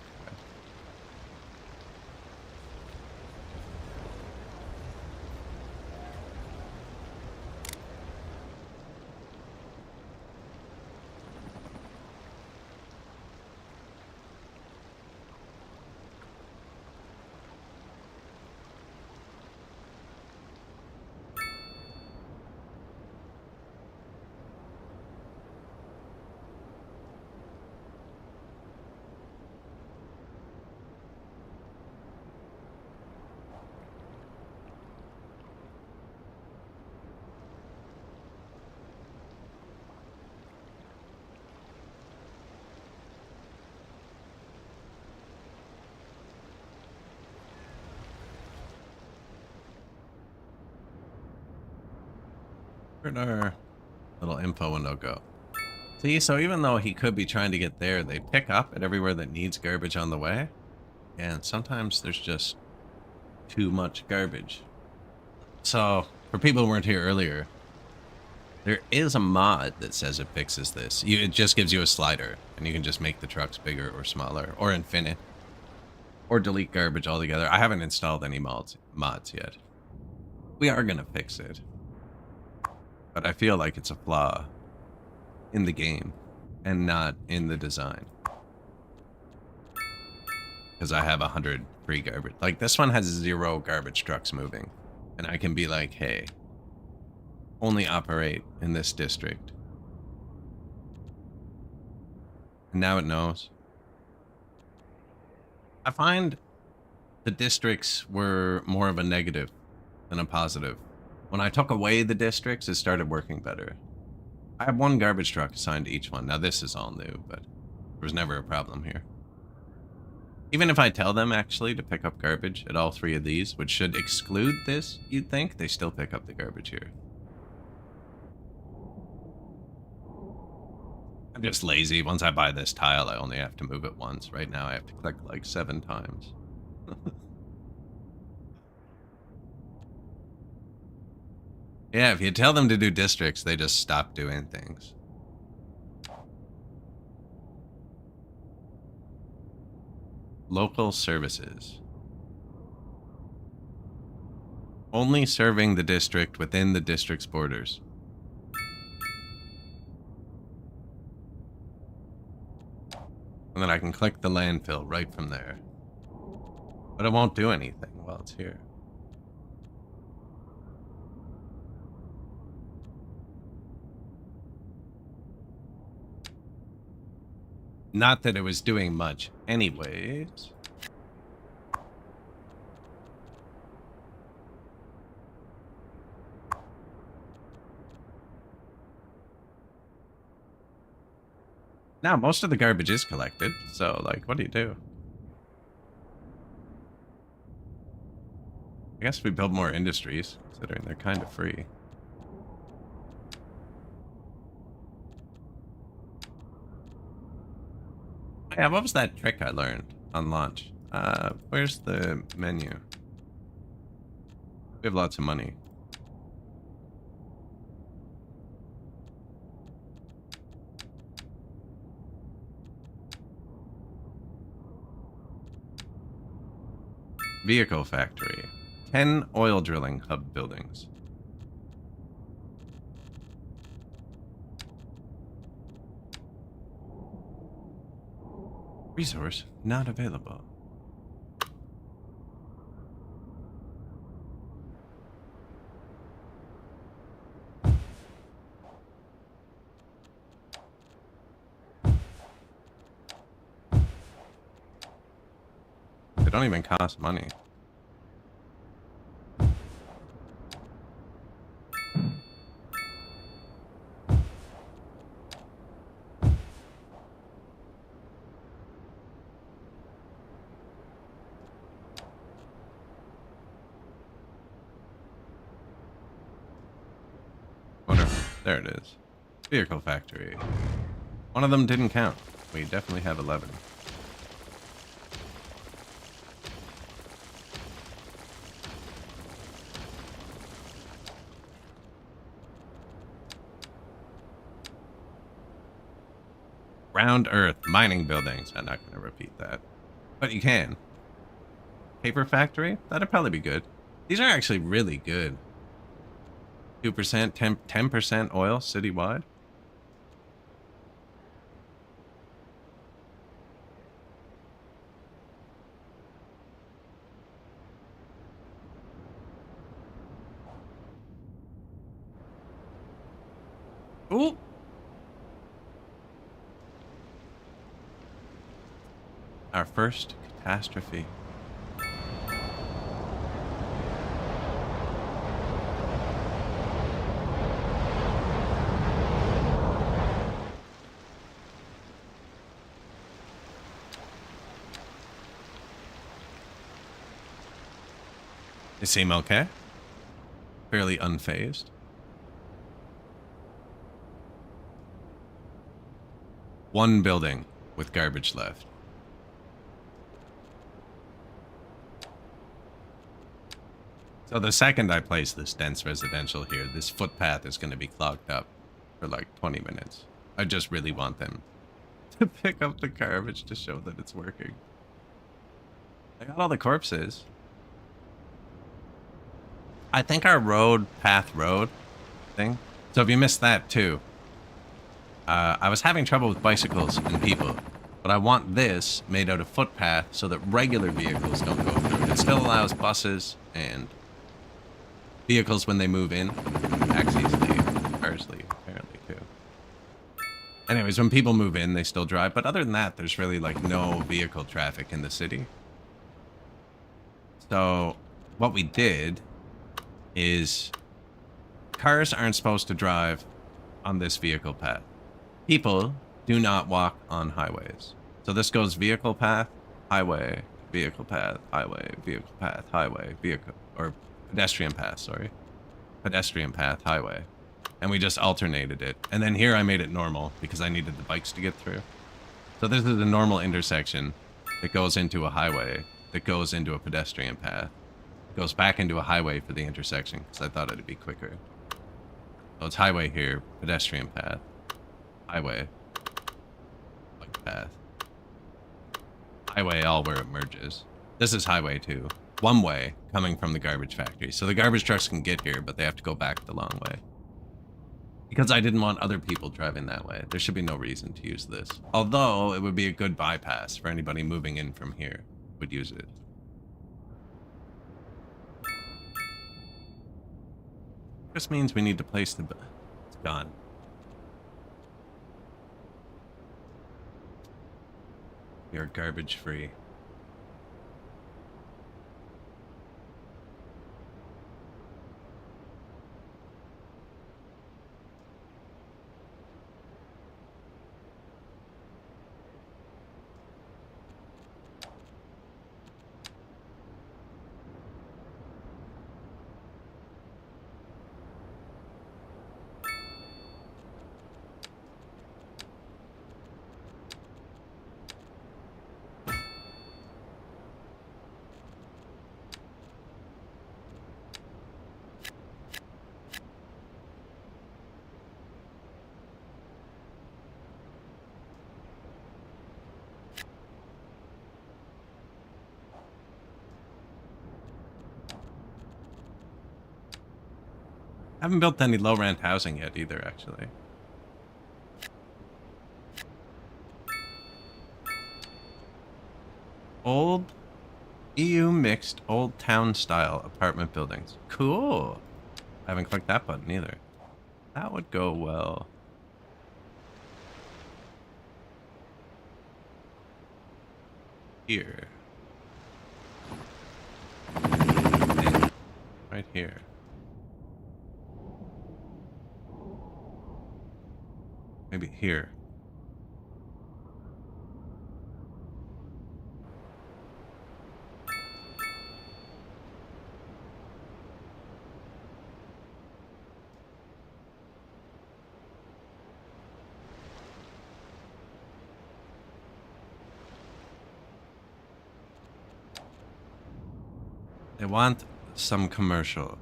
Where'd our little info window go? See, so even though he could be trying to get there, they pick up at everywhere that needs garbage on the way. And sometimes there's just too much garbage. So, for people who weren't here earlier, there is a mod that says it fixes this. It just gives you a slider, and you can just make the trucks bigger or smaller, or infinite, or delete garbage altogether. I haven't installed any mods yet. We are going to fix it. But I feel like it's a flaw in the game and not in the design. Because I have 100 free garbage. Like, this one has 0 garbage trucks moving. And I can be like, hey, only operate in this district. And now it knows. I find the districts were more of a negative than a positive. When I took away the districts, it started working better. I have 1 garbage truck assigned to each one. Now, this is all new, but there was never a problem here. Even if I tell them, actually, to pick up garbage at all 3 of these, which should exclude this, you'd think, they still pick up the garbage here. I'm just lazy. Once I buy this tile, I only have to move it once. Right now, I have to click like 7 times. Yeah, if you tell them to do districts, they just stop doing things. Local services. Only serving the district within the district's borders. And then I can click the landfill right from there. But it won't do anything while it's here. Not that it was doing much anyways. Now, most of the garbage is collected, so, like, what do you do? I guess we build more industries, considering they're kind of free. Yeah, what was that trick I learned on launch? Where's the menu? We have lots of money. Vehicle factory. 10 oil drilling hub buildings. Resource not available. They don't even cost money. There it is. Vehicle factory. One of them didn't count. We definitely have 11. Round earth mining buildings. I'm not going to repeat that. But you can. Paper factory? That'd probably be good. These are actually really good. 2%, 10% oil citywide. Ooh. Our first catastrophe. They seem okay. Fairly unfazed. One building with garbage left. So the second I place this dense residential here, this footpath is going to be clogged up for like 20 minutes. I just really want them to pick up the garbage to show that it's working. I got all the corpses. I think our path road thing. So if you missed that too, I was having trouble with bicycles and people, but I want this made out of footpath so that regular vehicles don't go through. It still allows buses and vehicles when they move in. Taxis leave, cars leave, apparently too. Anyways, when people move in, they still drive, but other than that, there's really like no vehicle traffic in the city. So what we did is cars aren't supposed to drive on this vehicle path. People do not walk on highways. So this goes vehicle path, highway, vehicle path, highway, vehicle path, highway, vehicle, or pedestrian path, sorry. Pedestrian path, highway. And we just alternated it. And then here I made it normal because I needed the bikes to get through. So this is a normal intersection that goes into a highway, that goes into a pedestrian path. Goes back into a highway for the intersection because I thought it'd be quicker. So it's highway here, pedestrian path, highway, bike path, highway all where it merges. This is highway 2, one way coming from the garbage factory. So the garbage trucks can get here, but they have to go back the long way. Because I didn't want other people driving that way. There should be no reason to use this. Although it would be a good bypass for anybody moving in from here would use it. This means we need to place the... It's gone. We are garbage free. I haven't built any low rent housing yet either, actually. Old EU mixed old town style apartment buildings. Cool. I haven't clicked that button either. That would go well. Here. And right here. Maybe here. They want some commercial.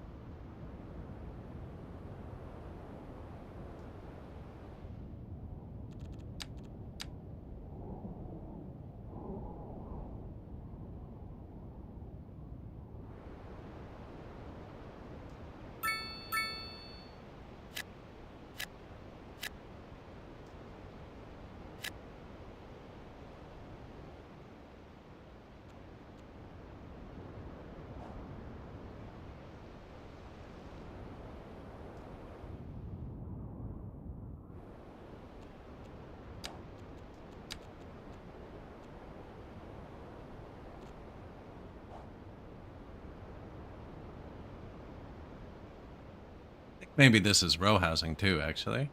Maybe this is row housing too, actually.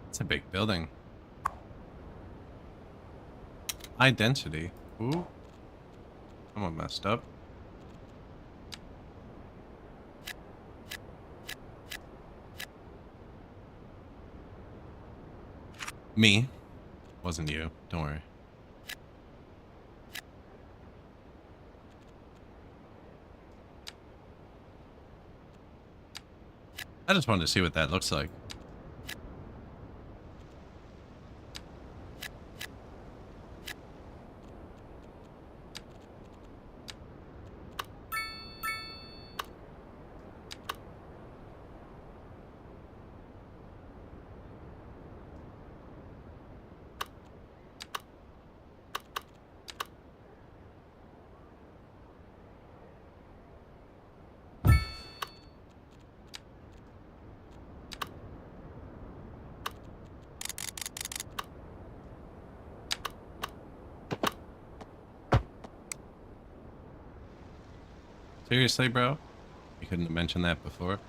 It's a big building. High density. Ooh. Someone messed up. Me. Wasn't you. Don't worry. I just wanted to see what that looks like. Seriously, bro? You couldn't have mentioned that before?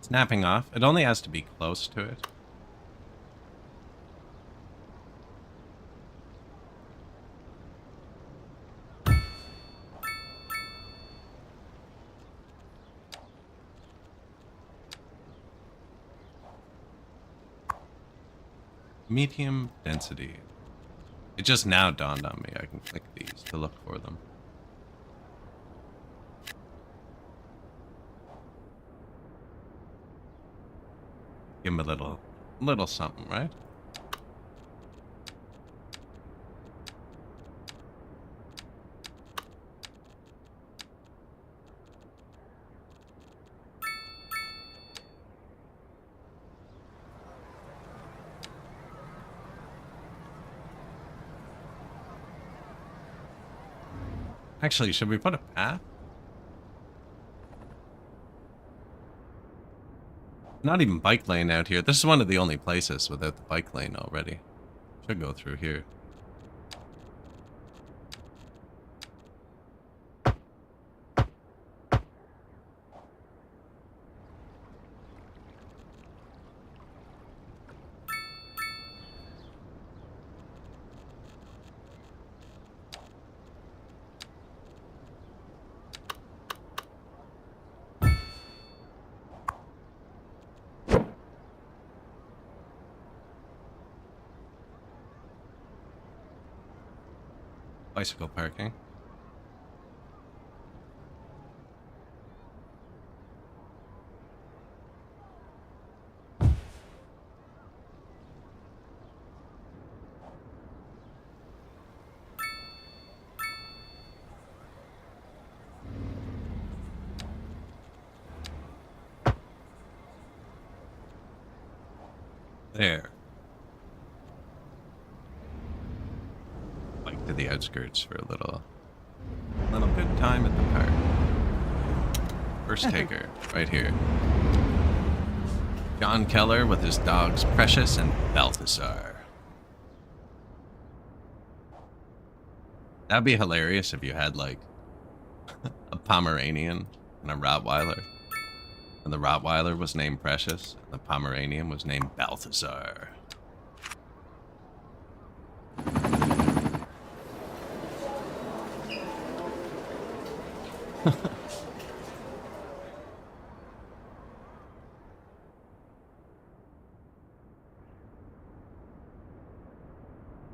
Snapping off. It only has to be close to it. Medium density. It just now dawned on me. I can click these to look for them. Give him a little something, right? Actually, should we put a path? Not even bike lane out here. This is one of the only places without the bike lane already. Should go through here. Bicycle parking. There. Like to the outskirts for a little good time at the park. First taker, right here. John Keller with his dogs Precious and Balthazar. That'd be hilarious if you had like a Pomeranian and a Rottweiler. And the Rottweiler was named Precious, and the Pomeranian was named Balthazar.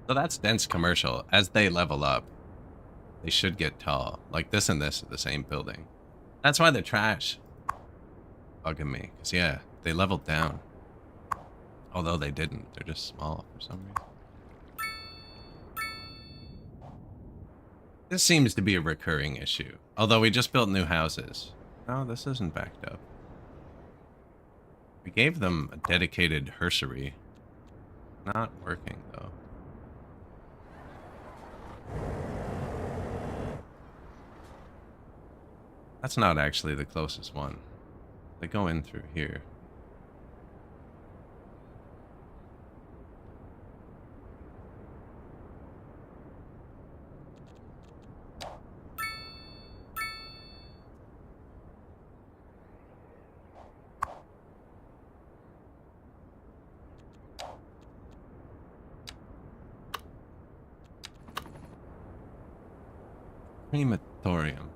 So that's dense commercial. As they level up, they should get tall. Like this and this are the same building. That's why they're trash. Bugging me. Because, yeah, they leveled down. Although they didn't. They're just small for some reason. This seems to be a recurring issue. Although we just built new houses. No, this isn't backed up. We gave them a dedicated hersery. Not working, though. That's not actually the closest one. They go in through here. Crematorium.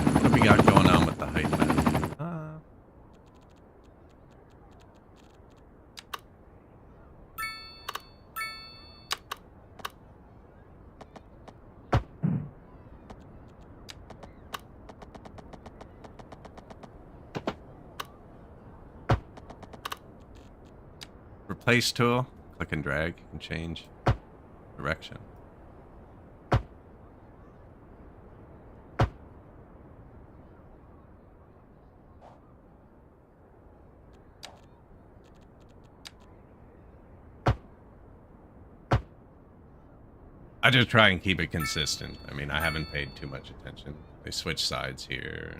What do we got going on with the height map? Replace tool. Click and drag. You can change direction. I just try and keep it consistent. I mean, I haven't paid too much attention. They switch sides here.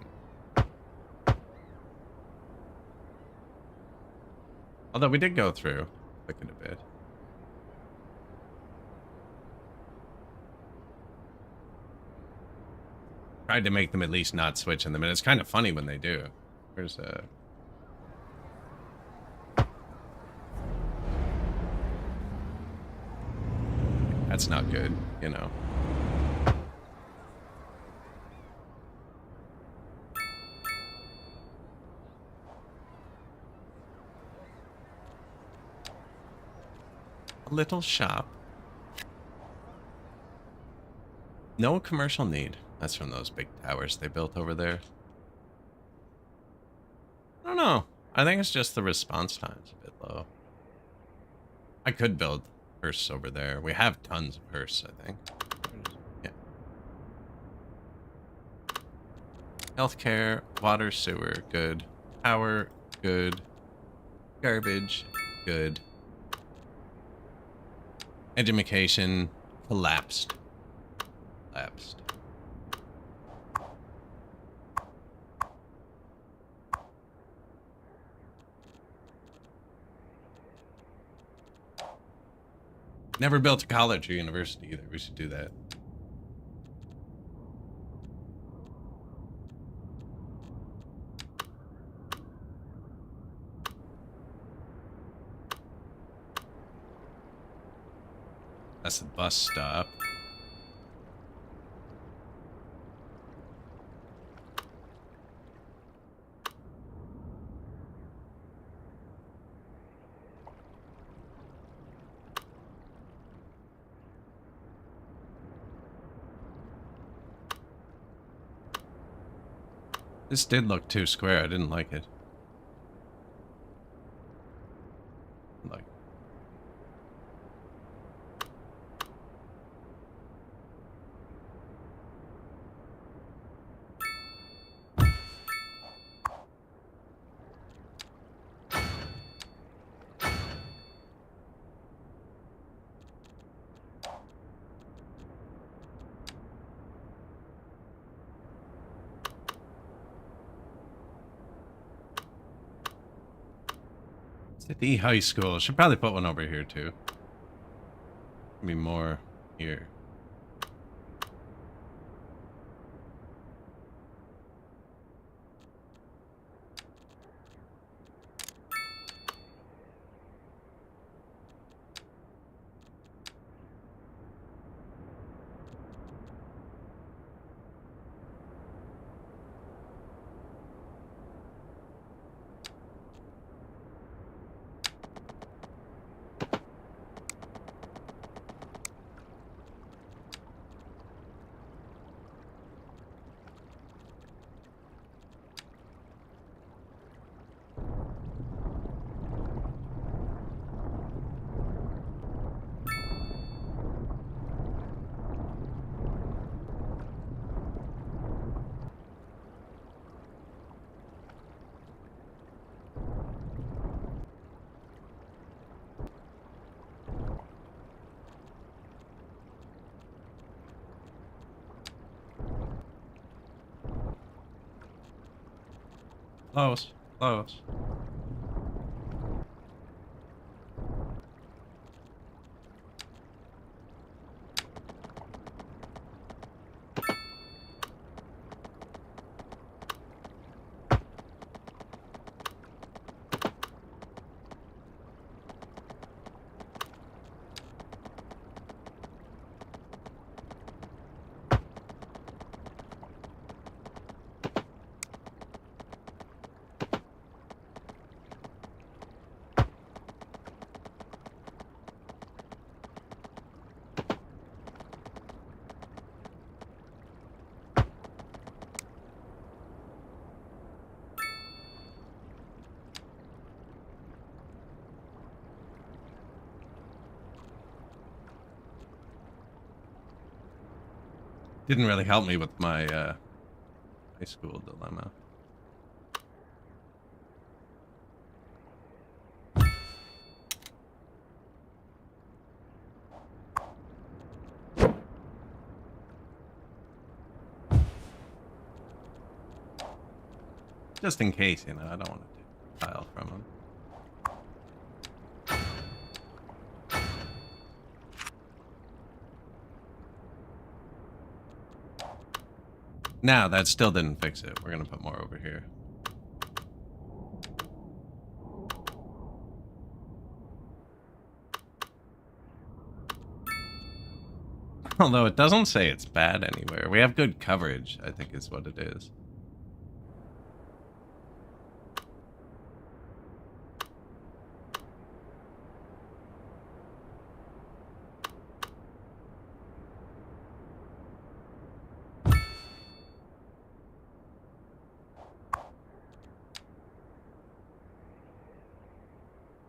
Although we did go through. Click it a bit. Tried to make them at least not switch in them, and it's kind of funny when they do. Where's That's not good, you know. A little shop. No commercial need. That's from those big towers they built over there. I don't know. I think it's just the response time's a bit low. I could build hearse over there. We have tons of hearse, I think. Yeah. Healthcare, water, sewer, good. Power, good. Garbage, good. Education, collapsed. Collapsed. Never built a college or university either. We should do that. That's the bus stop. This did look too square. I didn't like it. Like, City High School. Should probably put one over here too. Maybe more here. Close. Close. Didn't really help me with my high school dilemma. Just in case, you know, I don't want to take a tile from him. Now, that still didn't fix it. We're going to put more over here. Although it doesn't say it's bad anywhere. We have good coverage, I think is what it is.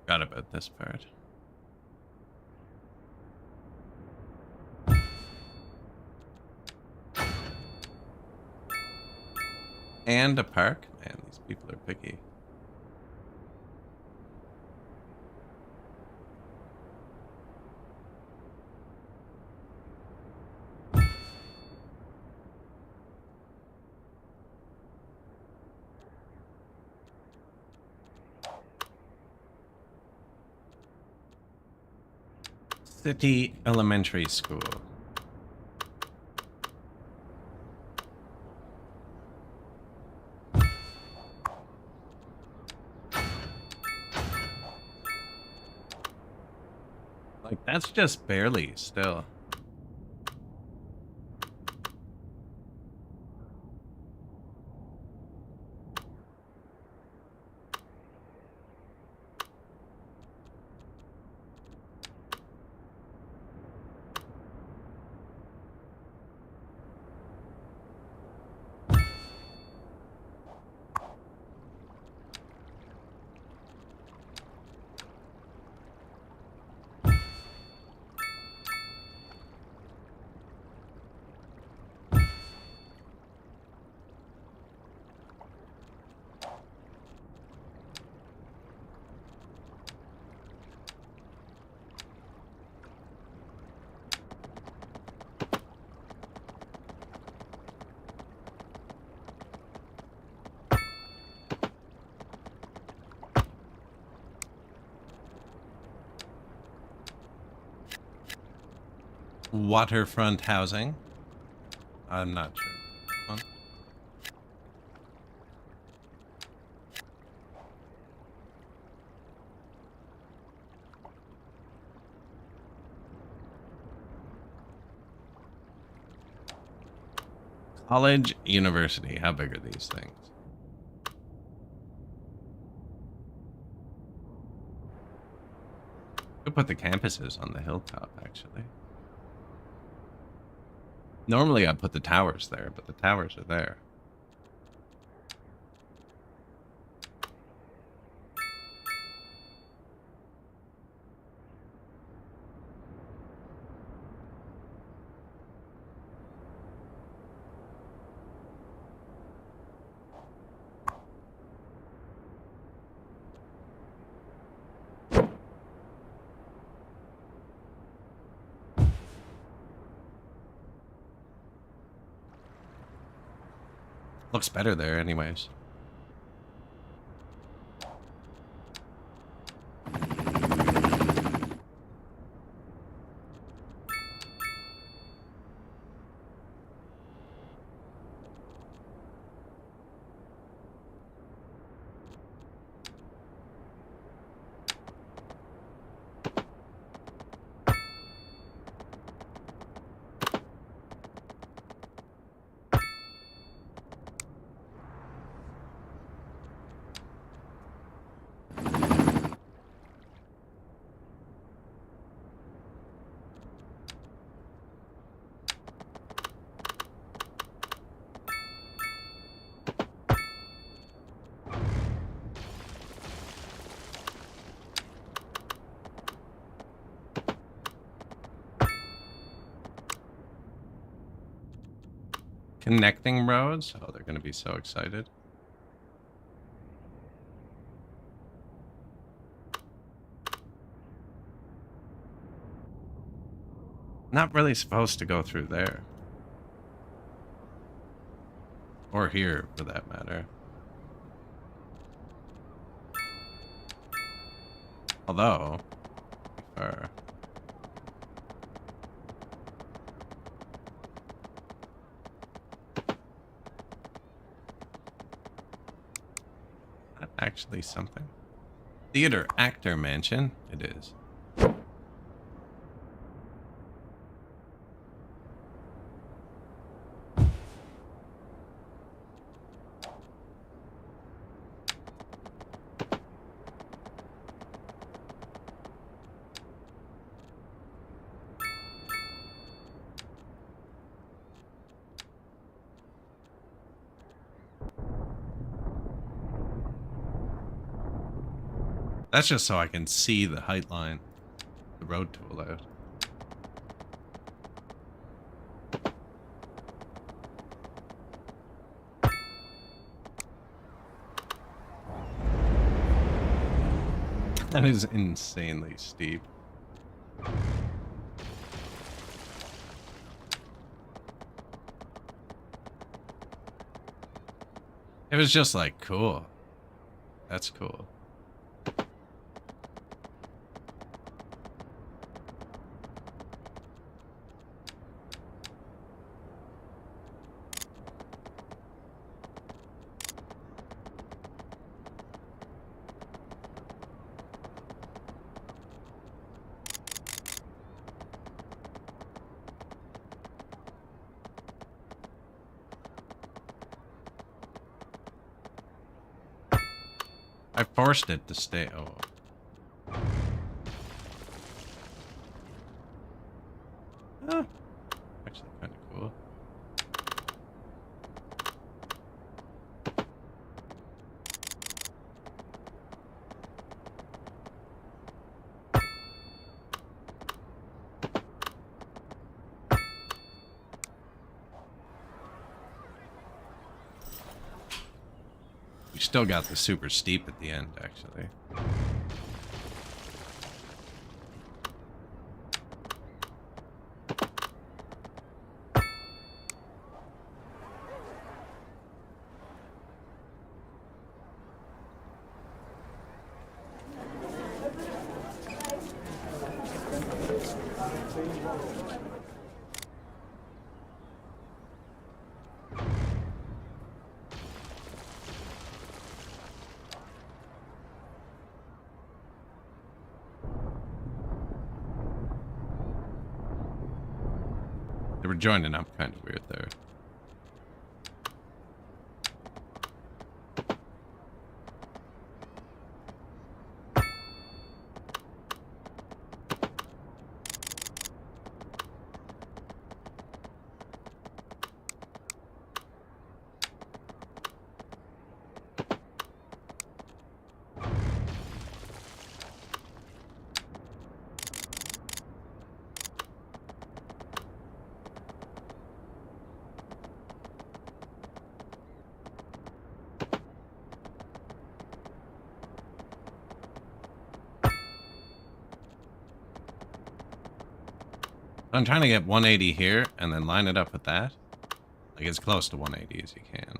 Forgot about this part. And a park? Man, these people are picky. City Elementary School. Like, that's just barely still. waterfront housing. I'm not sure. One. College, university. How big are these things? Could put the campuses on the hilltop, actually. Normally I'd put the towers there, but the towers are there. Looks better there anyways. Connecting roads? Oh, they're going to be so excited. Not really supposed to go through there. Or here, for that matter. Although, actually something. Theater actor mansion. It is. That's just so I can see the height line, the road tool out. That is insanely steep. It was just like, cool. That's cool. I forced it to stay. Oh. Oh. Actually kind of cool. We still got the super steep at the end, actually. They were joining up kind of weird there. I'm trying to get 180 here and then line it up with that. Like as close to 180 as you can.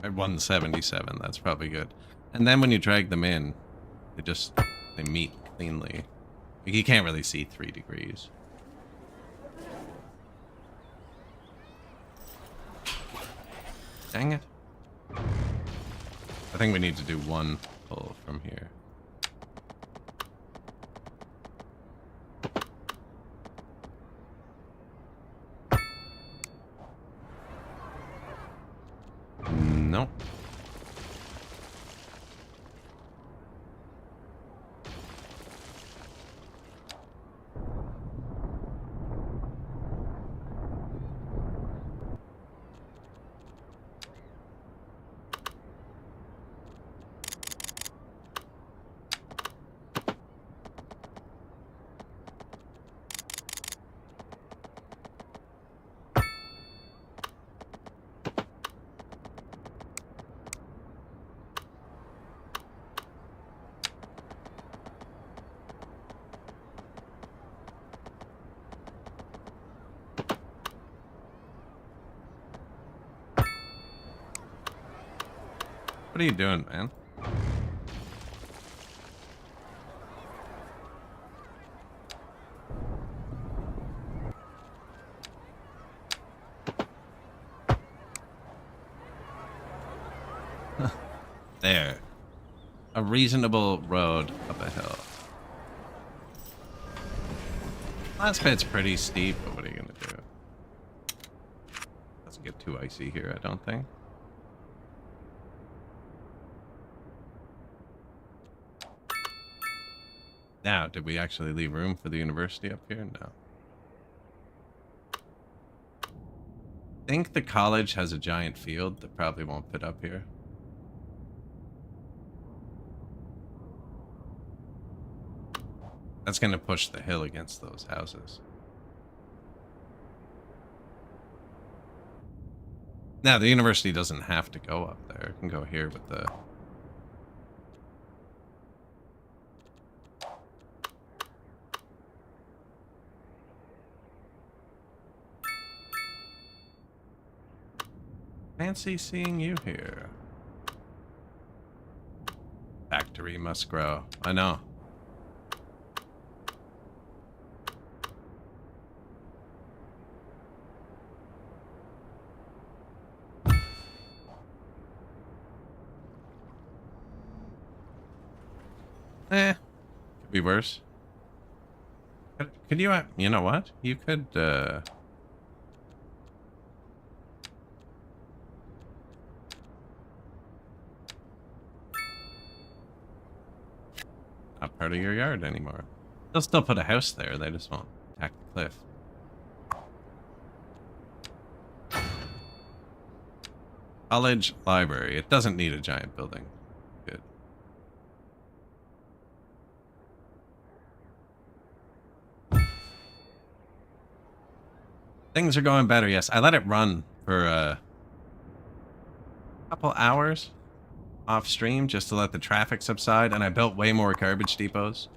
At 177, that's probably good. And then when you drag them in, they meet cleanly. Like you can't really see 3 degrees. Dang it. I think we need to do one pull from here. Nope. What are you doing, man? There. A reasonable road up a hill. Last bit's pretty steep, but what are you gonna do? Doesn't get too icy here, I don't think. Now, did we actually leave room for the university up here? No. I think the college has a giant field that probably won't fit up here. That's going to push the hill against those houses. Now, the university doesn't have to go up there. It can go here with the... Fancy seeing you here. Factory must grow. I know. Could be worse. Could you, you know what? You could, not part of your yard anymore. They'll still put a house there, they just won't attack the cliff. College library. It doesn't need a giant building. Good. Things are going better, yes. I let it run for a couple hours off stream just to let the traffic subside, and I built way more garbage depots,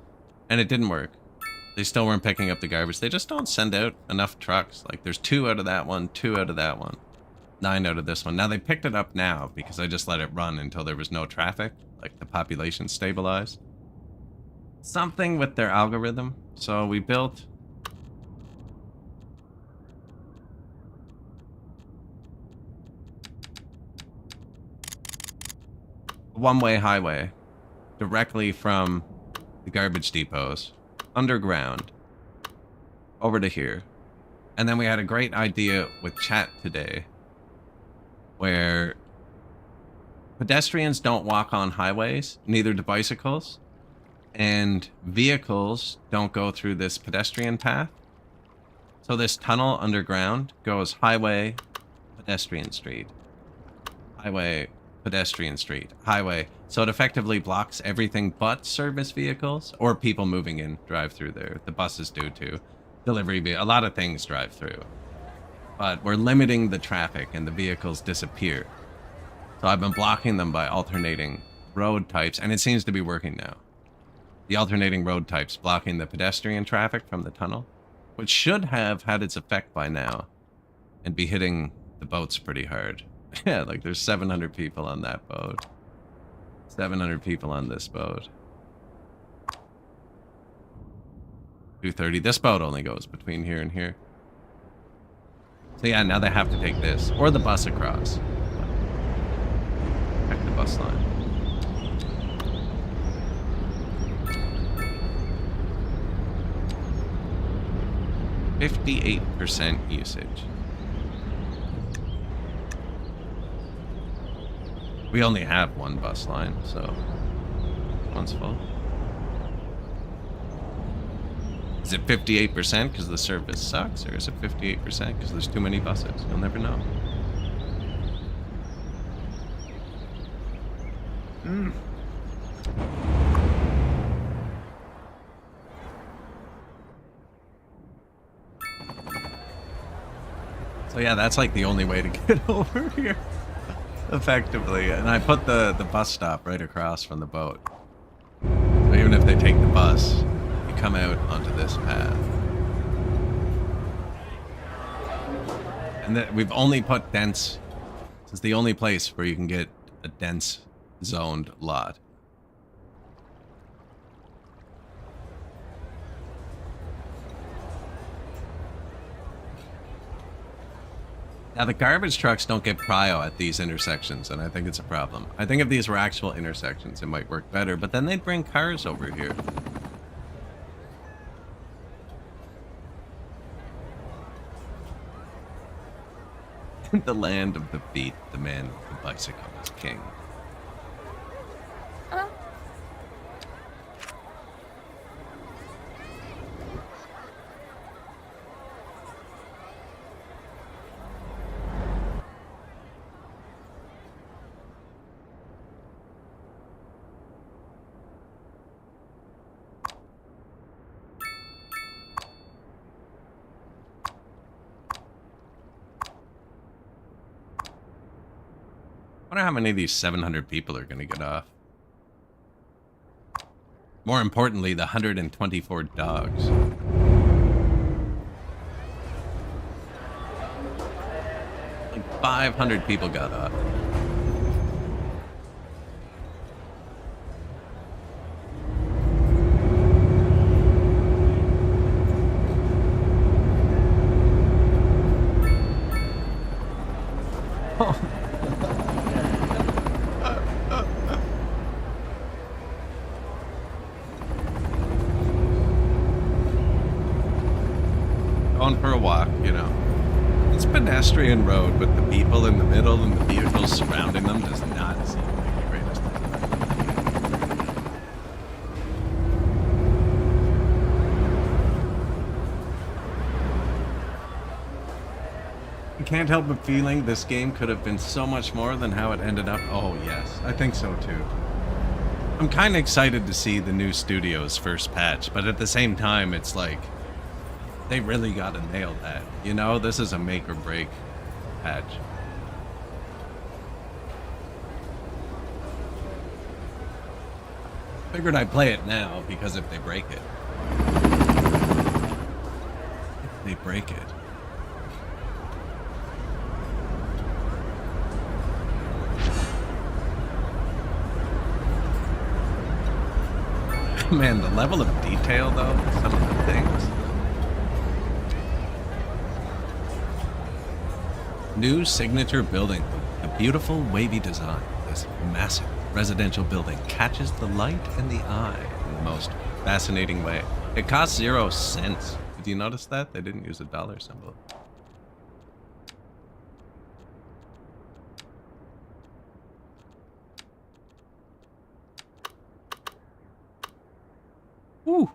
and it didn't work. They still weren't picking up the garbage. They just don't send out enough trucks. Like, there's 2 out of that one, 2 out of that one, 9 out of this one. Now, they picked it up now because I just let it run until there was no traffic. Like, the population stabilized. Something with their algorithm. So we built... one-way highway directly from the garbage depots underground over to here. And then we had a great idea with chat today where pedestrians don't walk on highways, neither do bicycles, and vehicles don't go through this pedestrian path. So this tunnel underground goes highway, pedestrian street, highway, pedestrian street, highway. So it effectively blocks everything but service vehicles or people moving in drive through there. The buses do too. Delivery, a lot of things drive through. But we're limiting the traffic and the vehicles disappear. So I've been blocking them by alternating road types, and it seems to be working now. The alternating road types blocking the pedestrian traffic from the tunnel, which should have had its effect by now and be hitting the boats pretty hard. Yeah, like there's 700 people on that boat. 700 people on this boat. 230. This boat only goes between here and here. So yeah, now they have to take this or the bus across. Check the bus line. %58% usage. We only have one bus line, so one's full. Is it 58% because the service sucks, or is it 58% because there's too many buses? You'll never know. So yeah, that's like the only way to get over here, effectively. And I put the bus stop right across from the boat. So even if they take the bus, you come out onto this path. And we've only put dense. This is the only place where you can get a dense zoned lot. Now, the garbage trucks don't get prio at these intersections, and I think it's a problem. I think if these were actual intersections, it might work better, but then they'd bring cars over here. The land of the beat, the man with the bicycle is king. I wonder how many of these 700 people are going to get off. More importantly, the 124 dogs. Like 500 people got off. Going for a walk, you know. It's a pedestrian road, but the people in the middle and the vehicles surrounding them does not seem like the greatest thing. I can't help but feeling this game could have been so much more than how it ended up. Oh yes, I think so too. I'm kind of excited to see the new studio's first patch, but at the same time, it's like, they really got to nail that. You know, this is a make or break patch. Figured I'd play it now because if they break it. If they break it. Man, the level of detail though, some of the things. New signature building. A beautiful wavy design. This massive residential building catches the light and the eye in the most fascinating way. It costs 0 cents. Did you notice that? They didn't use a dollar symbol. Woo!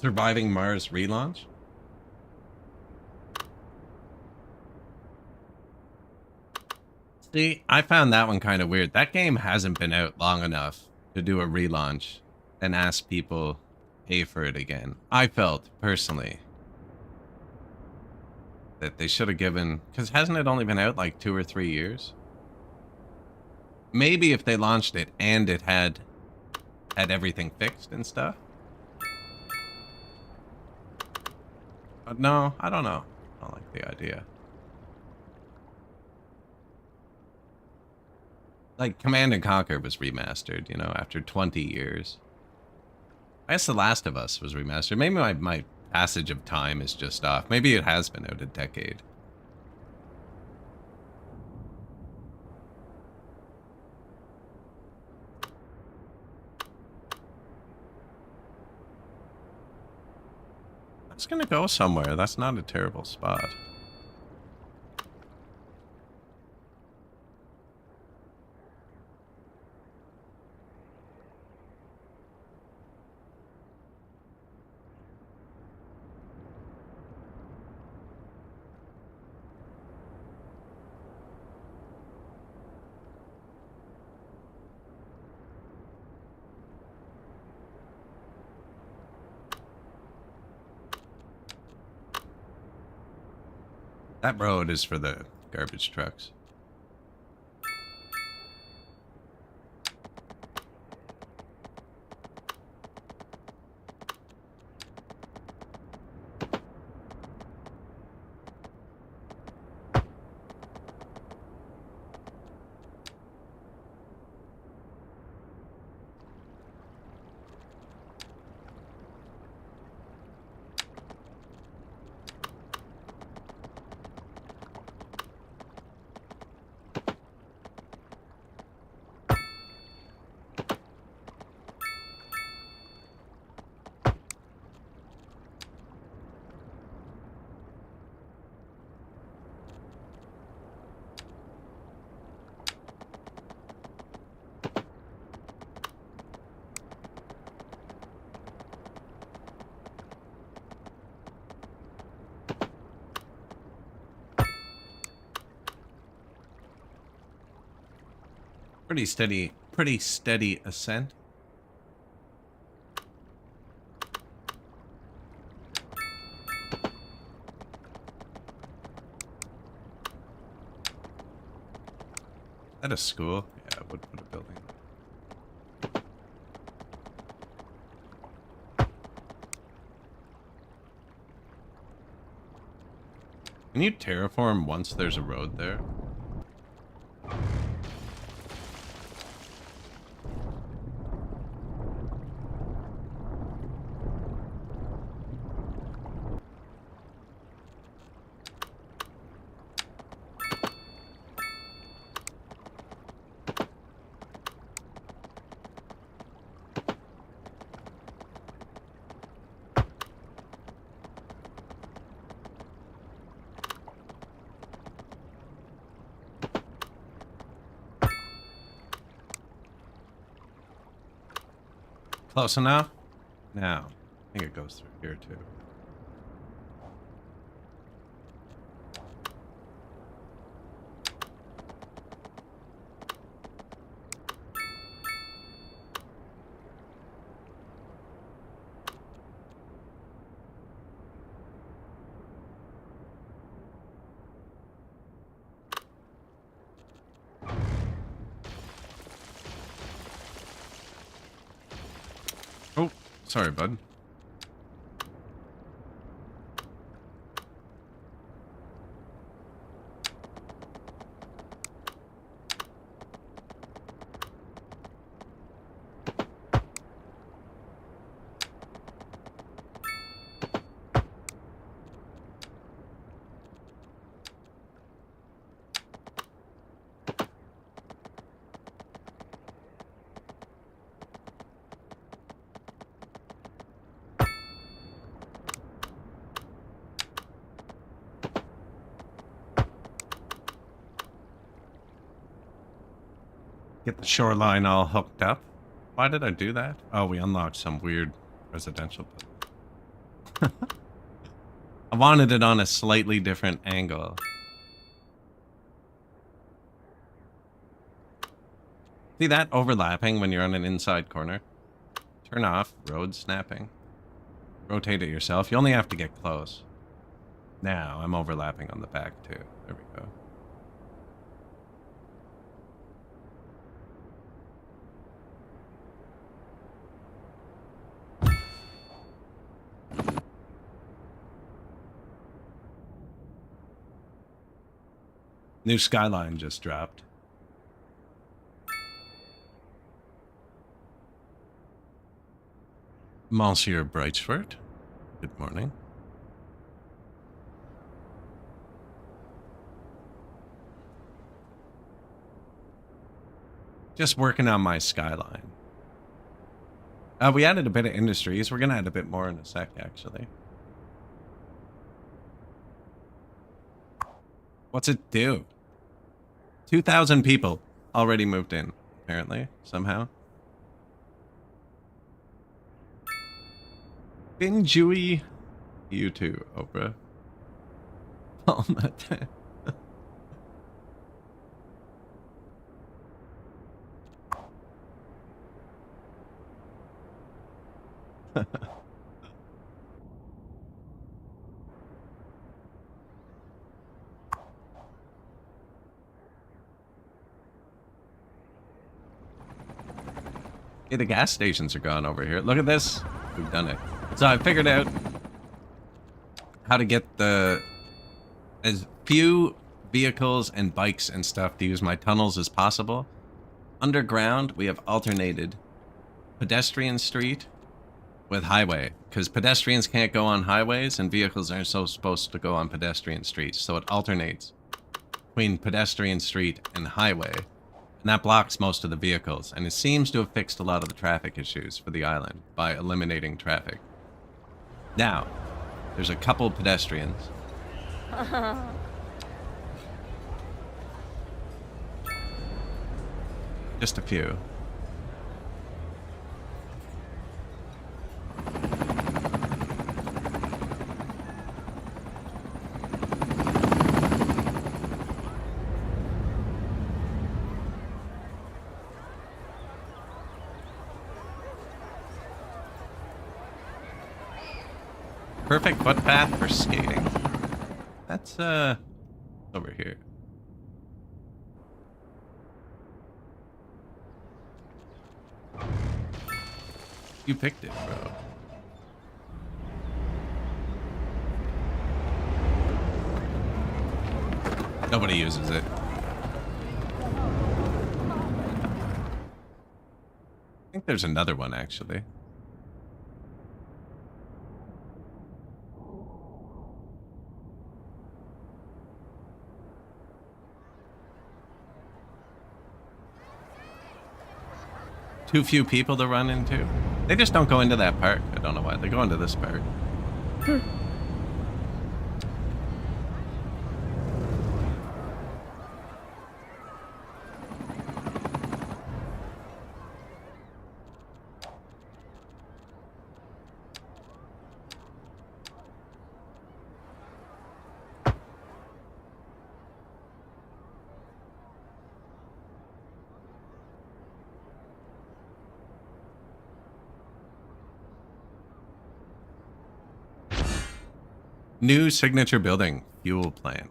Surviving Mars relaunch? See, I found that one kind of weird. That game hasn't been out long enough to do a relaunch and ask people pay for it again. I felt, personally, that they should have given... Because hasn't it only been out like 2 or 3 years? Maybe if they launched it and it had everything fixed and stuff. But no, I don't know. I don't like the idea. Like, Command and Conquer was remastered, you know, after 20 years. I guess The Last of Us was remastered. Maybe my passage of time is just off. Maybe it has been out a decade. That's gonna go somewhere. That's not a terrible spot. That road is for the garbage trucks. Pretty steady ascent. Is that a school? Yeah, I would put a building. Can you terraform once there's a road there? Close enough? Now, I think it goes through here too. Oh, sorry, bud. Get the shoreline all hooked up. Why did I do that? Oh, we unlocked some weird residential building. I wanted it on a slightly different angle. See that overlapping when you're on an inside corner? Turn off road snapping. Rotate it yourself. You only have to get close. Now I'm overlapping on the back too. There we go. New Skyline just dropped. Monsieur Brightsford, good morning. Just working on my Skyline. We added a bit of industries. We're going to add a bit more in a sec, actually. What's it do? 2,000 people already moved in, apparently, somehow. Binjui. You too, Oprah. Oh, my God. Hey, the gas stations are gone over here. Look at this. We've done it. So I figured out how to get as few vehicles and bikes and stuff to use my tunnels as possible. Underground, we have alternated pedestrian street with highway, because pedestrians can't go on highways and vehicles aren't supposed to go on pedestrian streets. So it alternates between pedestrian street and highway. And that blocks most of the vehicles, and it seems to have fixed a lot of the traffic issues for the island by eliminating traffic. Now, there's a couple pedestrians. Just a few. Perfect footpath for skating. That's, over here. You picked it, bro. Nobody uses it. I think there's another one, actually. Too few people to run into. They just don't go into that park. I don't know why. They go into this park. New signature building, fuel plant.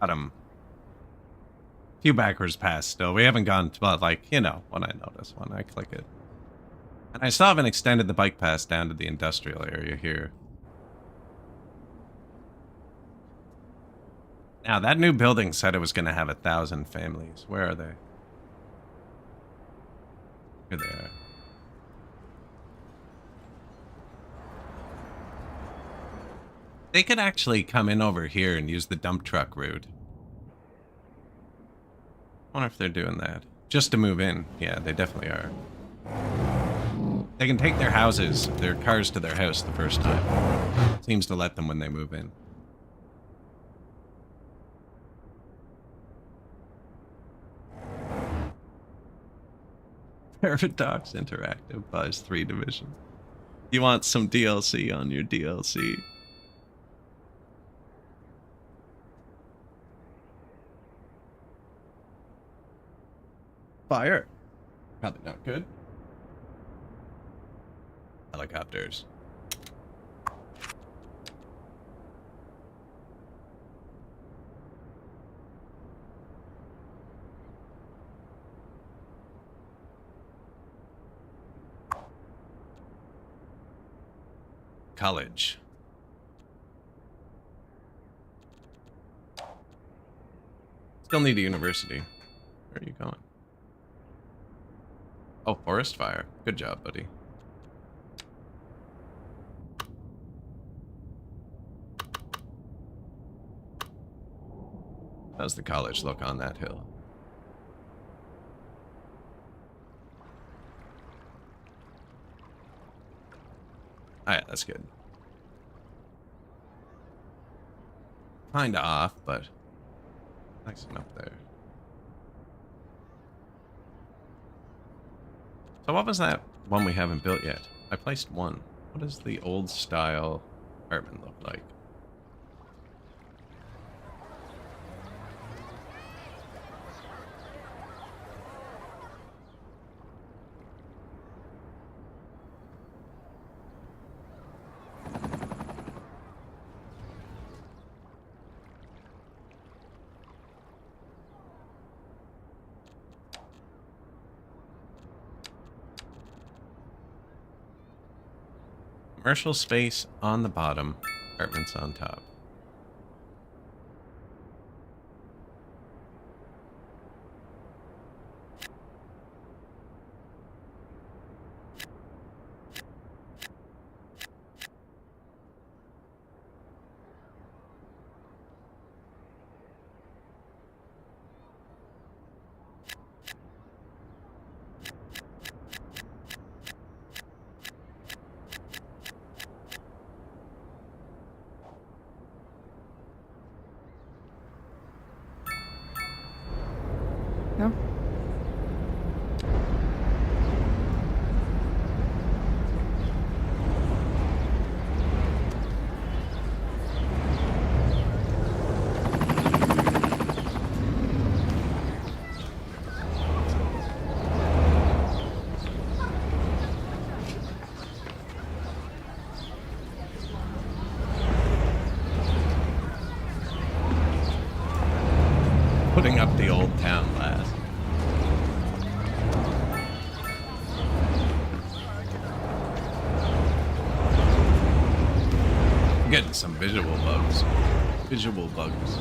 Got him. Few backwards pass still. We haven't gone to, well, like, you know, when I notice, when I click it. And I still haven't extended the bike path down to the industrial area here. Now, that new building said it was going to have 1,000 families. Where are they? Here they are. They could actually come in over here and use the dump truck route. I wonder if they're doing that. Just to move in. Yeah, they definitely are. They can take their houses, their cars to their house the first time. Seems to let them when they move in. Paradox Interactive buys 3 divisions. You want some DLC on your DLC? Fire. Probably not good. Helicopters. College. Still need a university. Where are you going? Oh, forest fire. Good job, buddy. How's the college look on that hill? Oh, yeah, that's good. Kinda off, but nice enough there. So what was that one we haven't built yet? I placed one. What does the old style apartment look like? Commercial space on the bottom, apartments on top. No? Putting up the old town last. I'm getting some visual bugs. Visual bugs.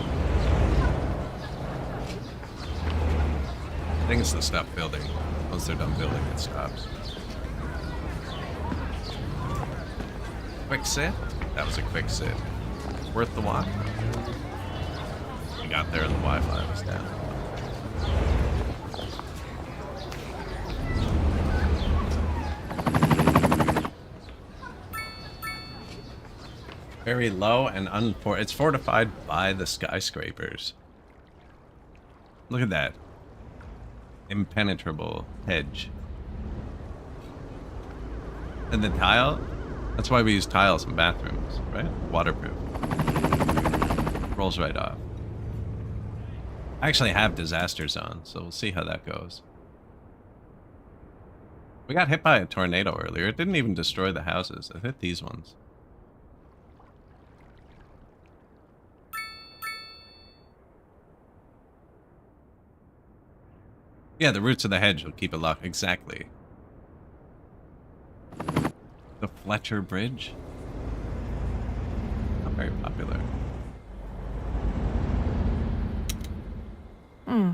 I think it's the stop building. Once they're done building, it stops. Quick sit? That was a quick sit. Worth the walk? We got there and the Wi-Fi was down. Very low and it's fortified by the skyscrapers. Look at that. Impenetrable hedge. And the tile? That's why we use tiles in bathrooms, right? Waterproof. Rolls right off. I actually have disasters on, so we'll see how that goes. We got hit by a tornado earlier. It didn't even destroy the houses. It hit these ones. Yeah, the roots of the hedge will keep it locked. Exactly. The Fletcher Bridge? Not very popular. Hmm.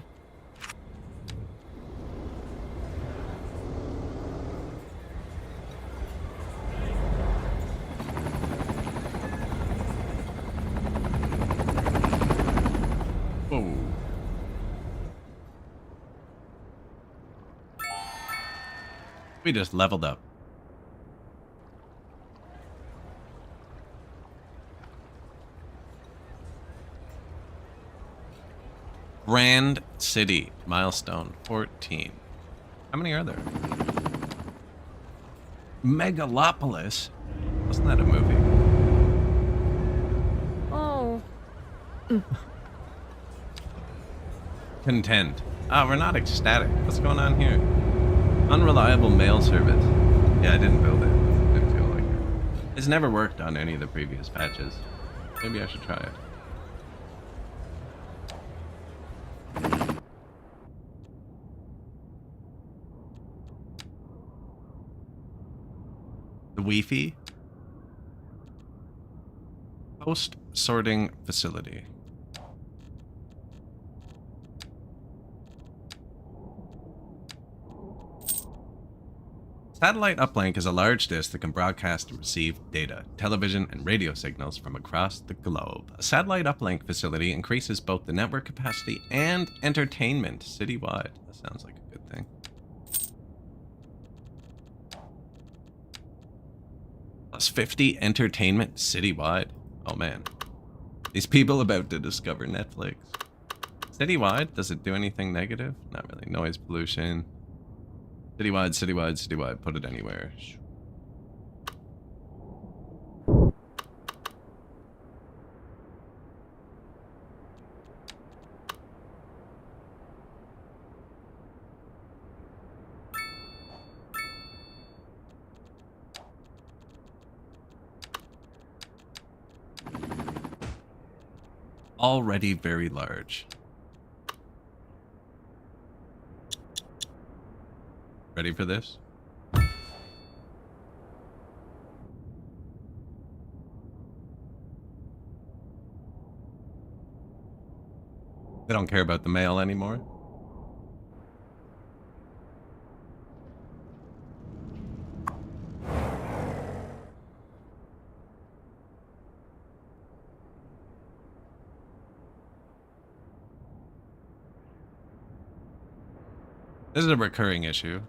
Whoa. We just leveled up. Grand City, milestone 14. How many are there? Megalopolis? Wasn't that a movie? Oh. Content. Ah, we're not ecstatic. What's going on here? Unreliable mail service. Yeah, I didn't build it. Didn't feel like it. It's never worked on any of the previous patches. Maybe I should try it. The Wi-Fi. Post sorting facility. Satellite uplink is a large dish that can broadcast and receive data, television, and radio signals from across the globe. A satellite uplink facility increases both the network capacity and entertainment citywide. That sounds like a good thing. Plus 50 entertainment citywide. Oh man. These people about to discover Netflix. Citywide? Does it do anything negative? Not really. Noise pollution. Citywide, citywide, citywide. Put it anywhere. Already very large. Ready for this? They don't care about the mail anymore. This is a recurring issue.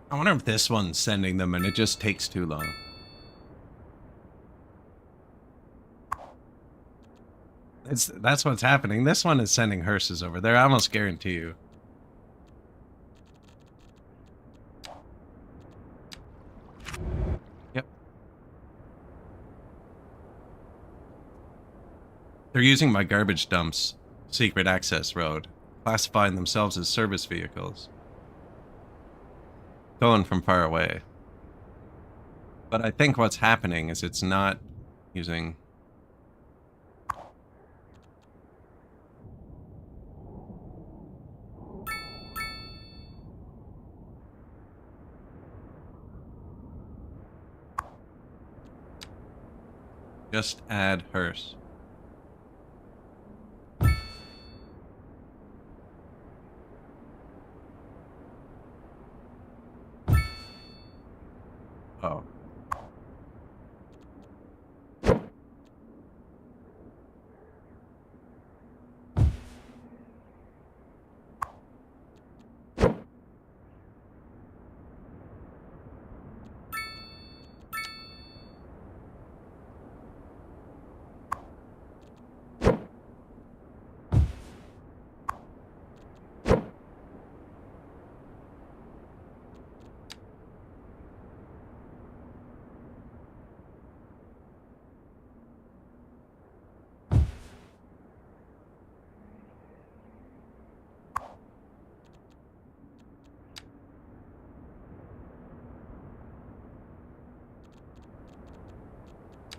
I wonder if this one's sending them and it just takes too long. That's what's happening. This one is sending hearses over there. I almost guarantee you. Yep. They're using my garbage dumps secret access road, classifying themselves as service vehicles. Going from far away. But I think what's happening is it's not using... Just add hearse. Oh.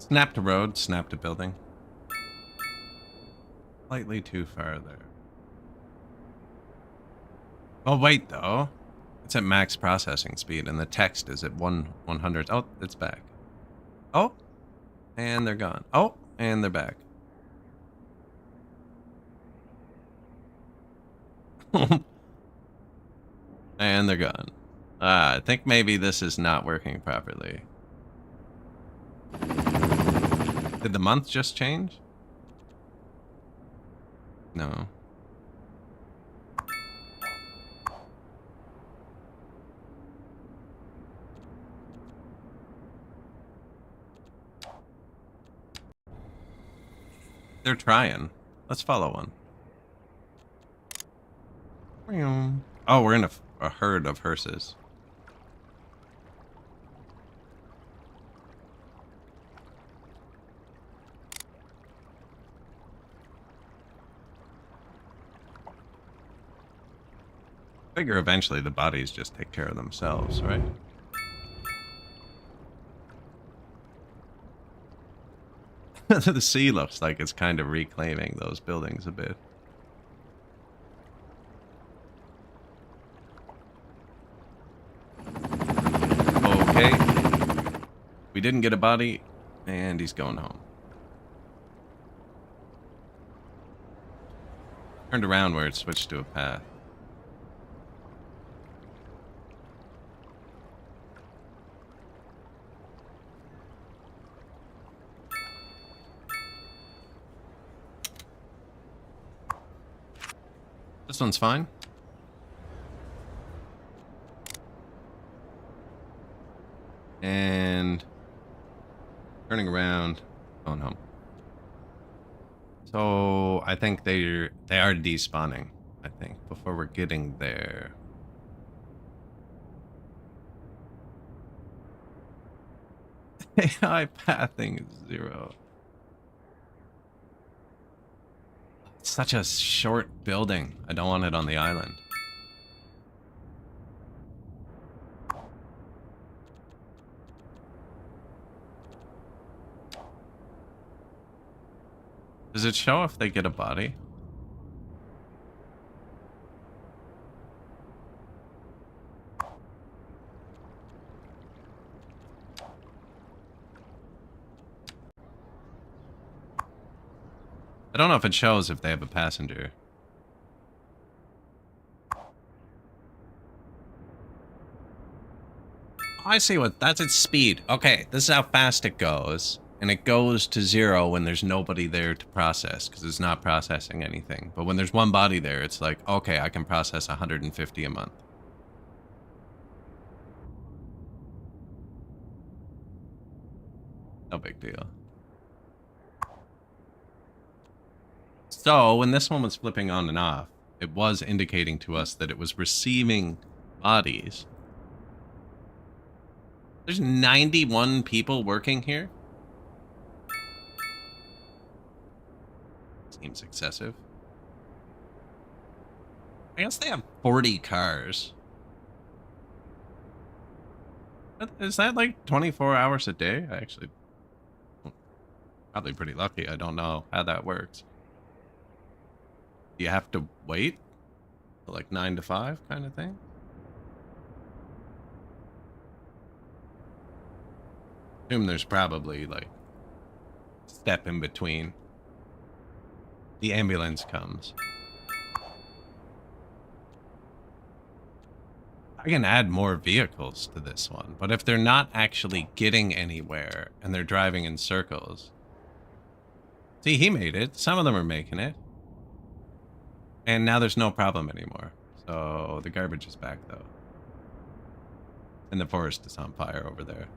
Snapped a road, snapped a building. Slightly too far there. Oh, wait, though. It's at max processing speed, and the text is at 100. Oh, it's back. Oh, and they're gone. Oh, and they're back. And they're gone. I think maybe this is not working properly. Did the month just change? No. They're trying. Let's follow one. Oh, we're in a herd of hearses. Figure eventually the bodies just take care of themselves, right? The sea looks like it's kind of reclaiming those buildings a bit. Okay. We didn't get a body, and he's going home. Turned around where it switched to a path. This one's fine. And turning around, going home. So I think they are despawning, I think, before we're getting there. AI pathing is 0. It's such a short building. I don't want it on the island. Does it show if they get a body? I don't know if it shows if they have a passenger. I see what, that's its speed. Okay, this is how fast it goes. And it goes to 0 when there's nobody there to process, because it's not processing anything. But when there's one body there, it's like, okay, I can process 150 a month. No big deal. So, when this one was flipping on and off, it was indicating to us that it was receiving bodies. There's 91 people working here? Seems excessive. I guess they have 40 cars. Is that like 24 hours a day? I actually... Probably pretty lucky. I don't know how that works. Do you have to wait? Like 9 to 5 kind of thing? Assume there's probably like step in between. The ambulance comes. I can add more vehicles to this one, but if they're not actually getting anywhere and they're driving in circles. See, he made it. Some of them are making it. And now there's no problem anymore. So the garbage is back though. And the forest is on fire over there.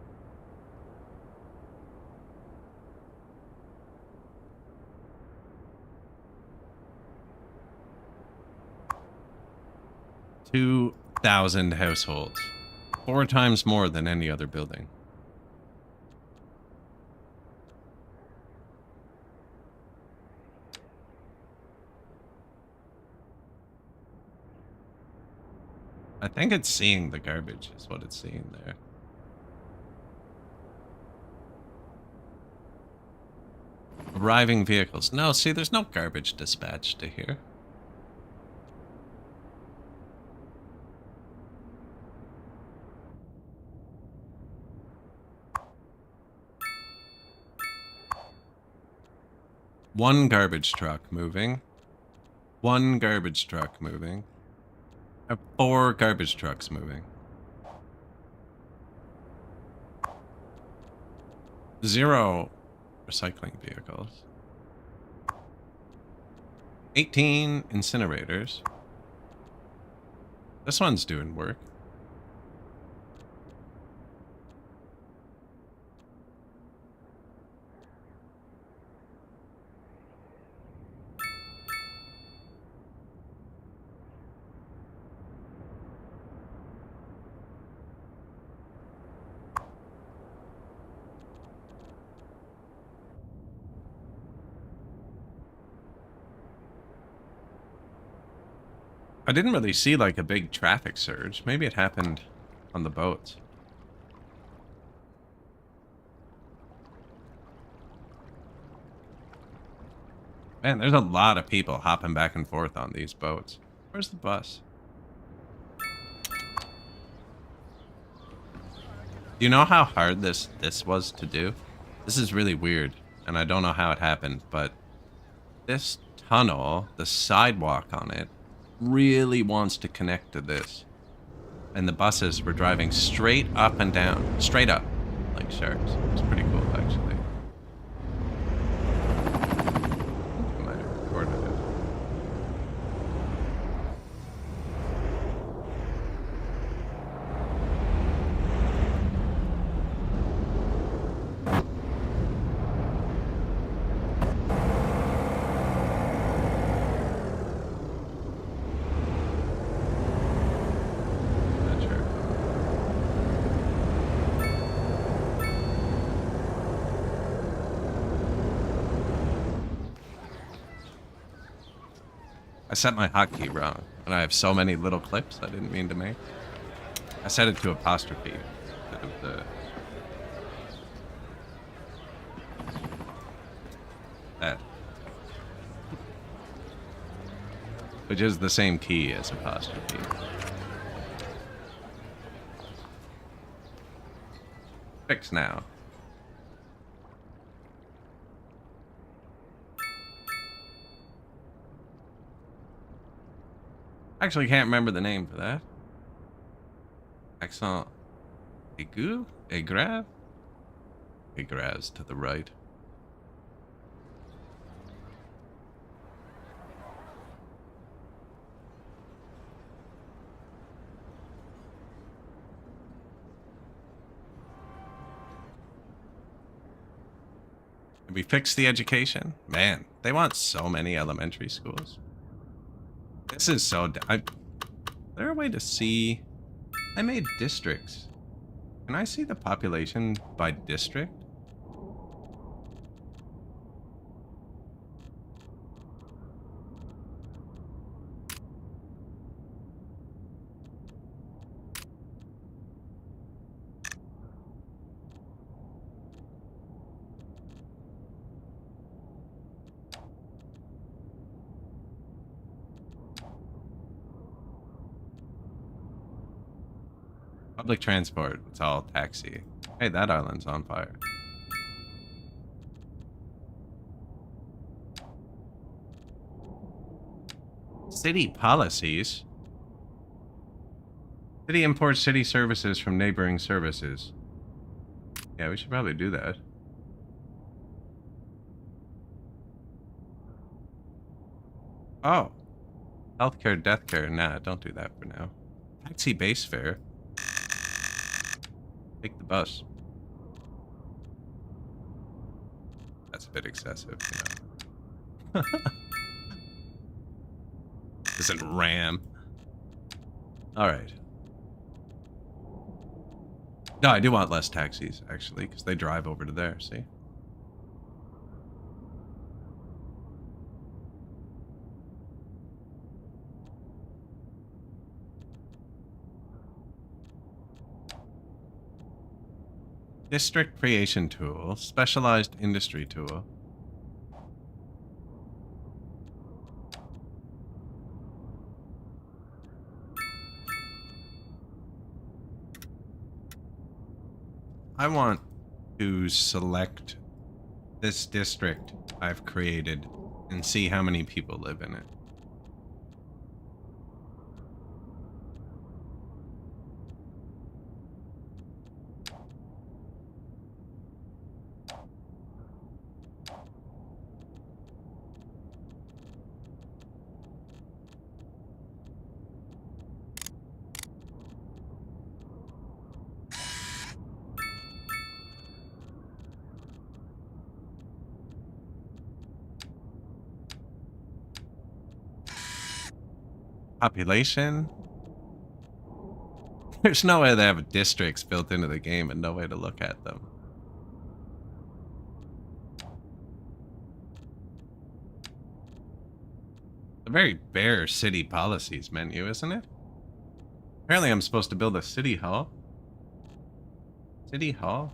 $2,000 households. 4 times more than any other building. I think it's seeing the garbage is what it's seeing there. Arriving vehicles. No, see, there's no garbage dispatched to here. One garbage truck moving. One garbage truck moving. I have 4 garbage trucks moving. 0 recycling vehicles. 18 incinerators. This one's doing work. I didn't really see like a big traffic surge. Maybe it happened on the boats. Man, there's a lot of people hopping back and forth on these boats. Where's the bus? Do you know how hard this was to do? This is really weird, and I don't know how it happened, but this tunnel, the sidewalk on it, really wants to connect to this. And the buses were driving straight up and down. Straight up. Like sharks. It's pretty cool, actually. I might have recorded it. Not sure. I set my hotkey wrong, and I have so many little clips I didn't mean to make. I set it to apostrophe instead of the... that. Which is the same key as apostrophe. Fix now. Actually, can't remember the name for that. Accent aigu? Aigrave? Aigraves to the right. Did we fix the education? Man, they want so many elementary schools. This is so... is there a way to see... I made districts. Can I see the population by district? Public transport, it's all taxi. Hey, that island's on fire. City policies. City imports city services from neighboring services. Yeah, we should probably do that. Oh. Healthcare, deathcare. Nah, don't do that for now. Taxi base fare. Take the bus. That's a bit excessive, you know. Isn't RAM. Alright. No, I do want less taxis, actually, because they drive over to there, see? District creation tool, specialized industry tool. I want to select this district I've created and see how many people live in it. Population? There's no way they have districts built into the game and no way to look at them. A very bare city policies menu, isn't it? Apparently I'm supposed to build a city hall. City hall?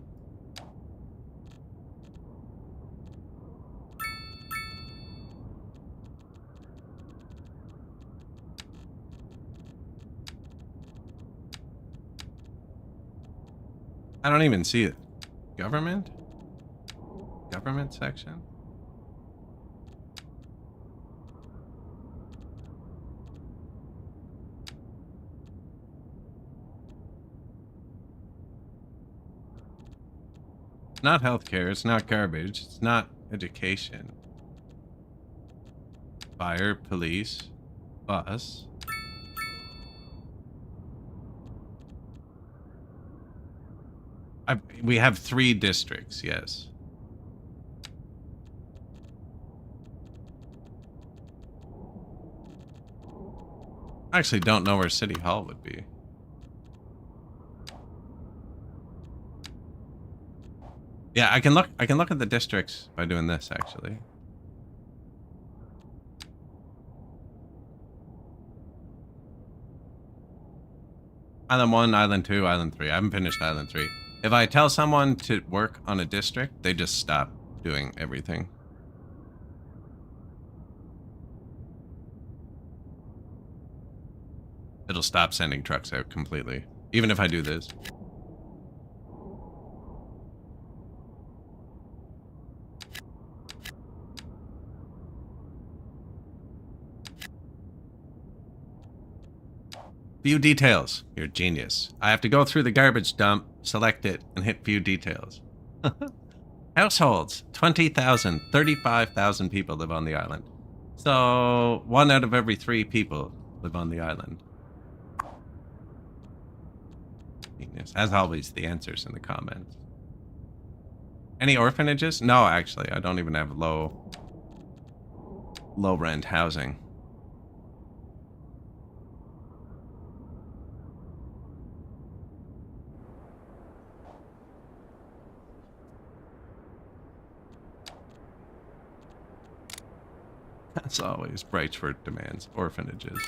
I don't even see it. Government? Government section? It's not healthcare, it's not garbage, it's not education. Fire, police, bus. We have 3 districts, yes. I actually don't know where City Hall would be. Yeah, I can look at the districts by doing this actually. Island 1, Island 2, Island 3. I haven't finished Island 3. If I tell someone to work on a district, they just stop doing everything. It'll stop sending trucks out completely, even if I do this. View details. You're a genius. I have to go through the garbage dump, select it, and hit view details. Households. 20,000. 35,000 people live on the island. So 1 out of every 3 people live on the island. Genius. As always, the answers in the comments. Any orphanages? No, actually. I don't even have low rent housing. As always, Brightsford demands orphanages.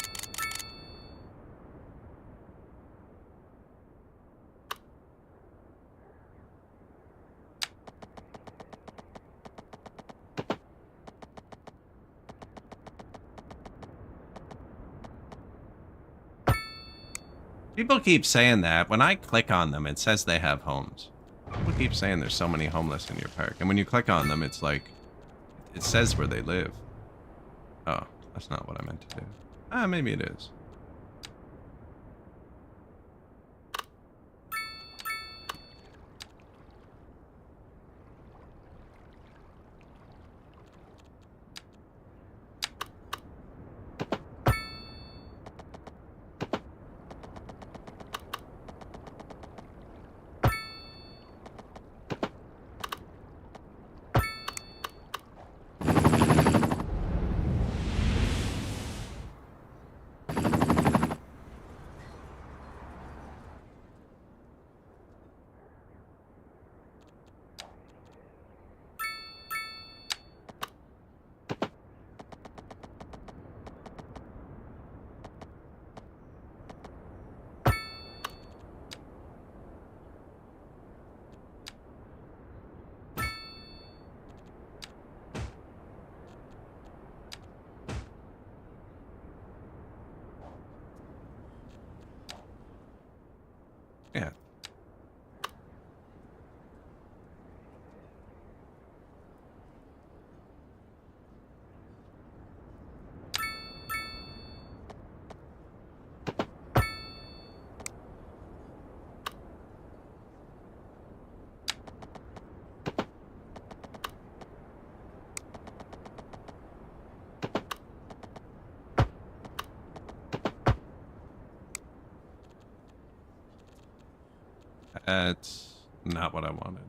People keep saying that. When I click on them, it says they have homes. People keep saying there's so many homeless in your park. And when you click on them, it's like, it says where they live. Oh, that's not what I meant to do. Ah, maybe it is. That's not what I wanted.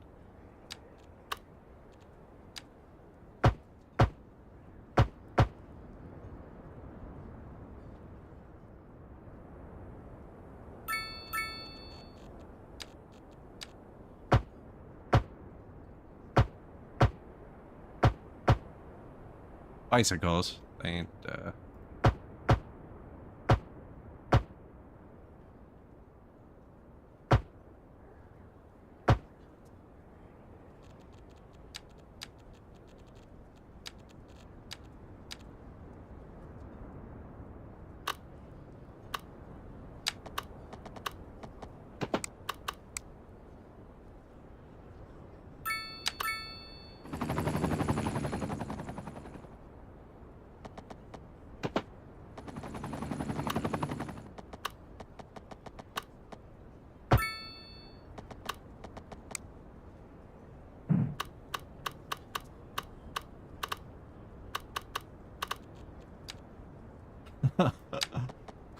Bicycles. They ain't,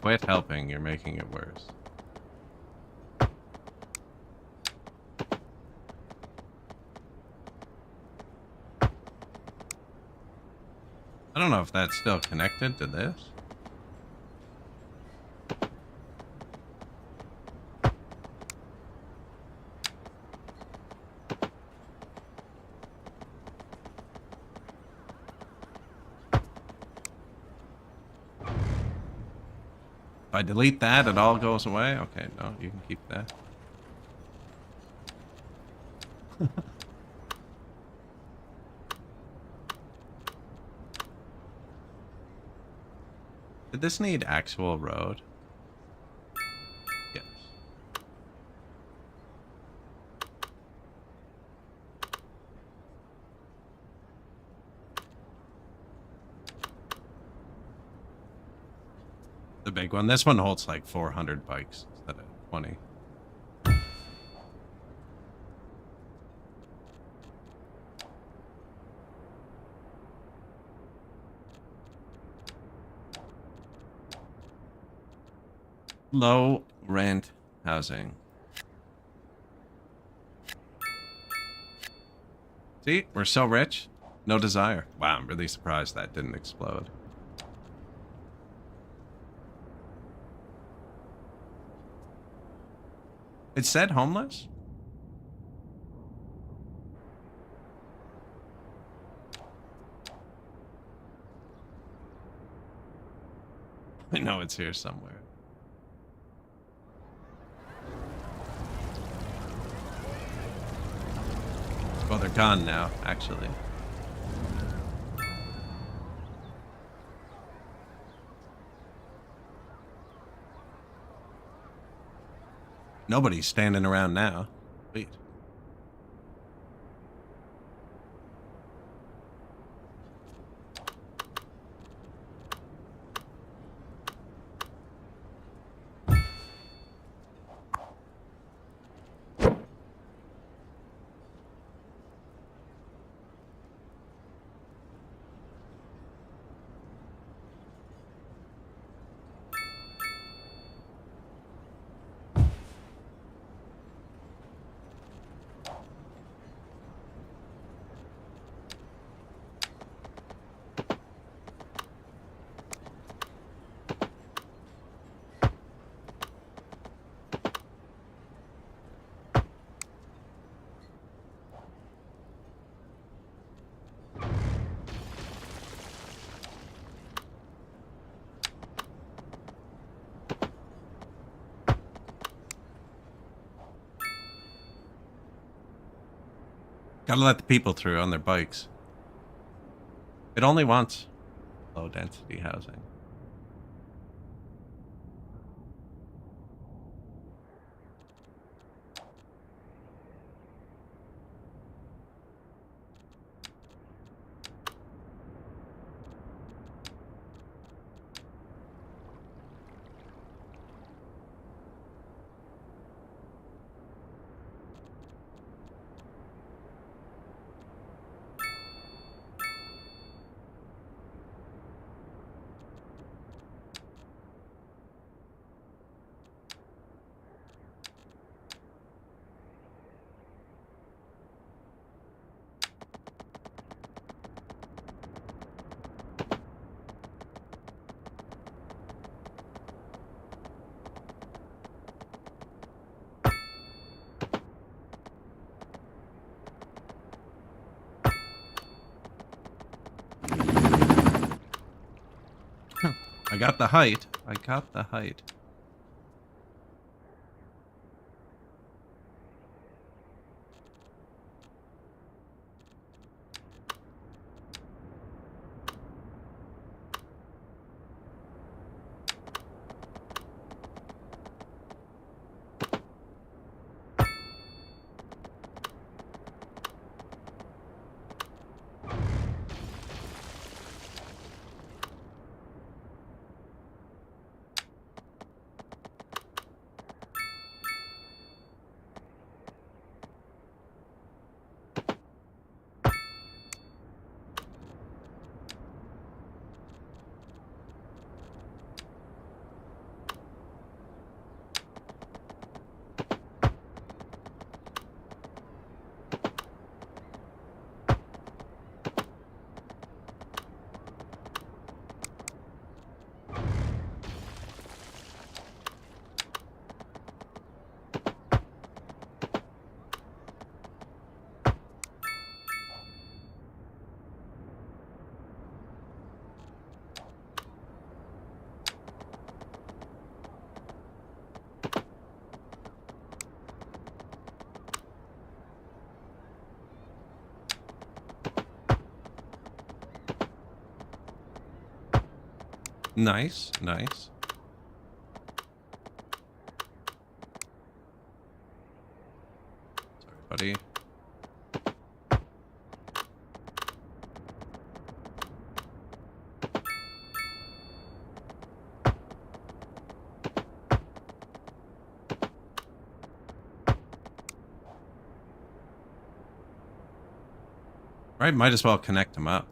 Quit helping, you're making it worse. I don't know if that's still connected to this. If I delete that, it all goes away? Okay, no, you can keep that. Did this need actual road? Yes. The big one. This one holds like 400 bikes instead of 20. Low rent housing. See, we're so rich. No desire. Wow, I'm really surprised that didn't explode. It said homeless? I know it's here somewhere. Well, they're gone now, actually. Nobody's standing around now. Wait. Gotta let the people through on their bikes. It only wants low density housing. I got the height. I got the height. Nice, nice. Sorry, buddy. Right, might as well connect them up.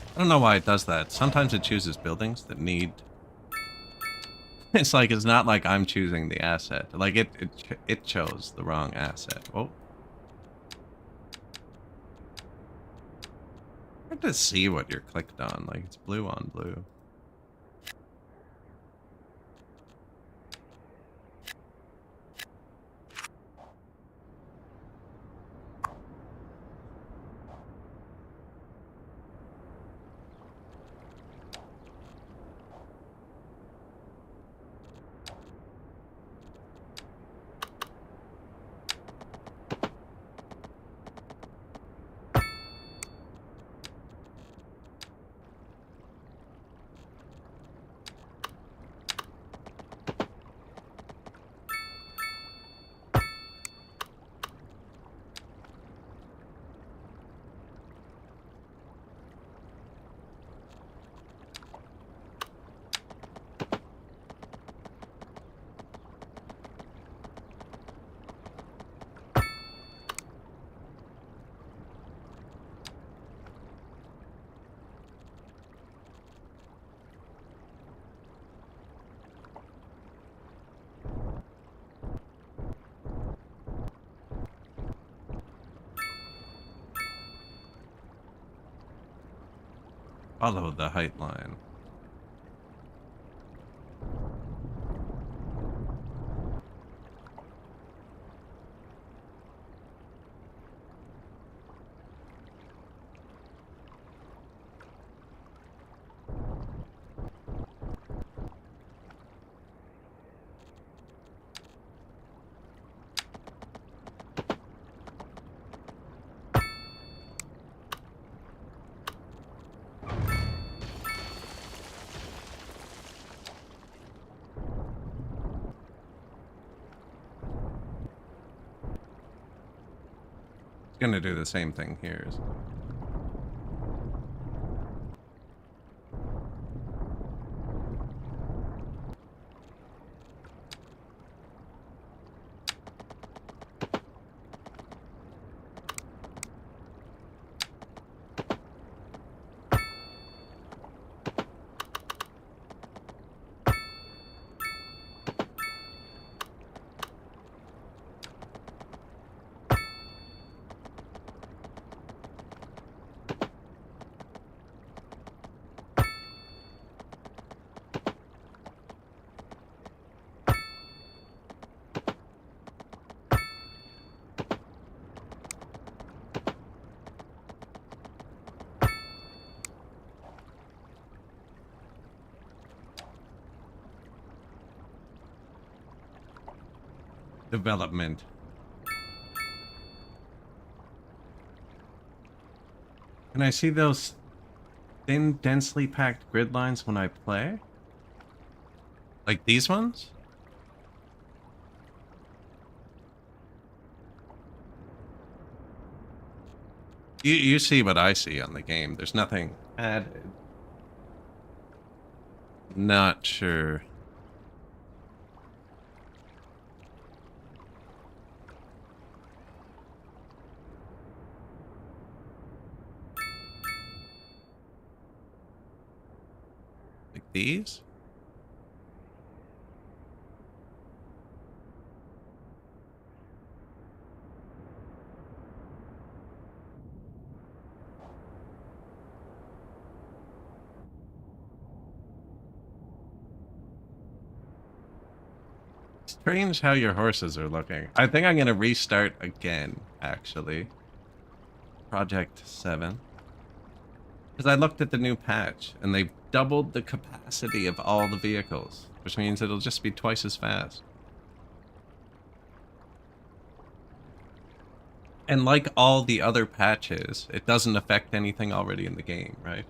I don't know why it does that. Sometimes it chooses buildings that need... It's like, it's not like I'm choosing the asset. Like, it chose the wrong asset. Oh. Hard to see what you're clicked on. Like, it's blue on blue. Follow the height line. It's gonna do the same thing here. Isn't it? development. Can I see those thin, densely packed grid lines when I play? Like these ones? You see what I see on the game. There's nothing added. Not sure. Like these? Strange how your horses are looking. I think I'm gonna restart again, actually. Project 7. Because I looked at the new patch, and they've doubled the capacity of all the vehicles, which means it'll just be twice as fast. And like all the other patches, it doesn't affect anything already in the game, right?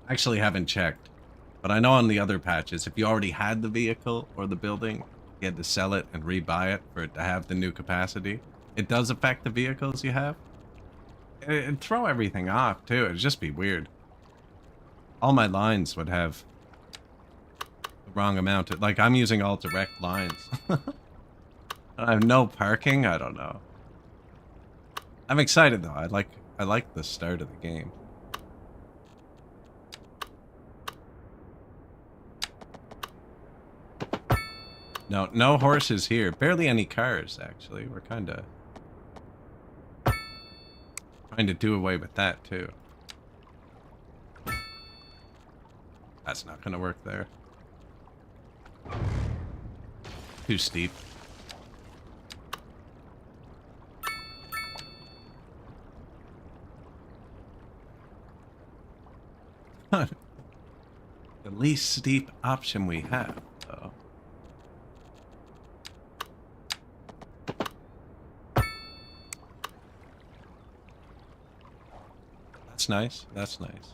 I actually haven't checked, but I know on the other patches, if you already had the vehicle or the building, you had to sell it and rebuy it for it to have the new capacity. It does affect the vehicles you have. It'd throw everything off, too. It'd just be weird. All my lines would have the wrong amount. Like, I'm using all direct lines. I have no parking? I don't know. I'm excited, though. I like the start of the game. No horses here. Barely any cars, actually. We're kind of trying to do away with that, too. That's not going to work there. Too steep. The least steep option we have, though. That's nice. That's nice.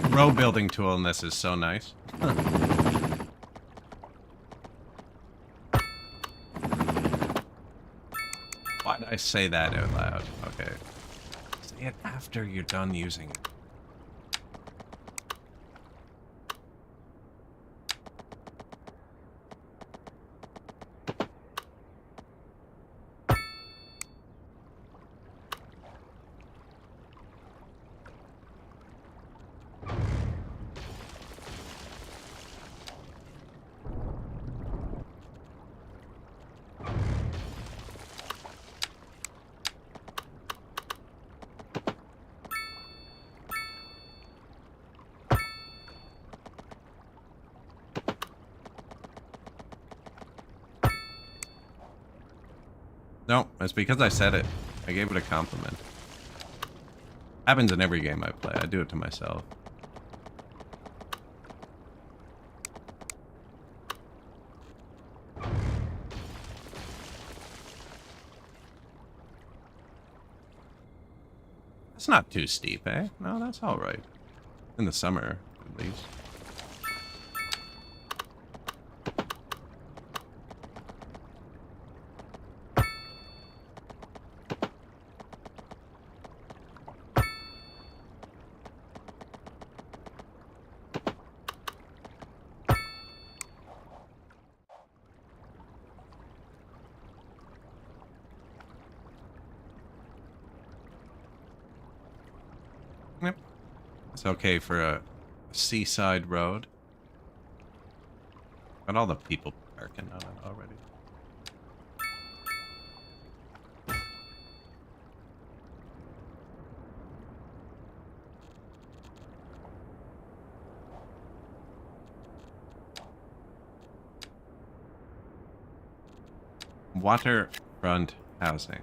Row building tool in this is so nice. Why did I say that out loud? Okay. Say it after you're done using it. No, it's because I said it. I gave it a compliment. Happens in every game I play. I do it to myself. It's not too steep, eh? No, that's all right. In the summer, at least. It's okay for a seaside road. Got all the people parking on it already. Waterfront housing.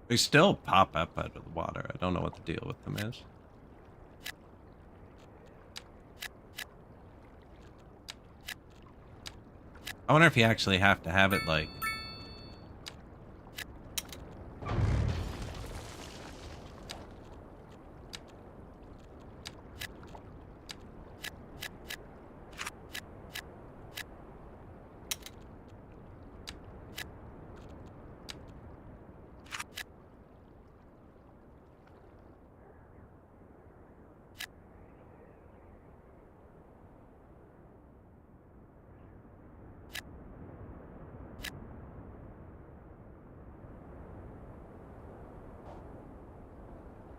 They still pop up out of the water. I don't know what the deal with them is. I wonder if you actually have to have it like...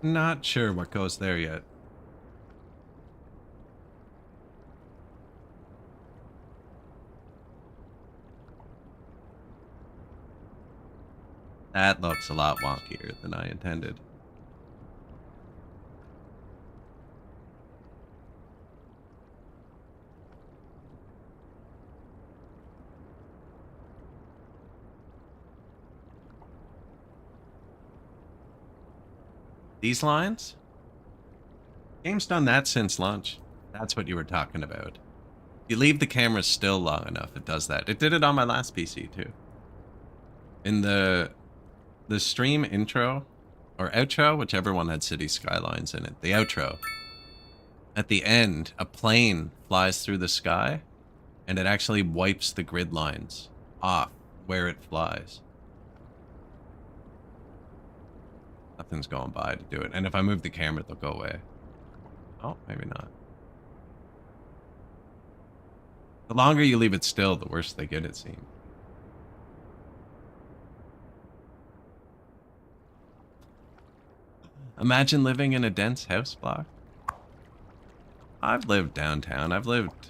Not sure what goes there yet. That looks a lot wonkier than I intended. These lines? Game's done that since launch. That's what you were talking about. You leave the camera still long enough, it does that. It did it on my last PC too. In the stream intro or outro, whichever one had City Skylines in it. The outro. At the end, a plane flies through the sky and it actually wipes the grid lines off where it flies. Nothing's going by to do it. And if I move the camera, they'll go away. Oh, maybe not. The longer you leave it still, the worse they get, it seems. Imagine living in a dense house block. I've lived downtown. I've lived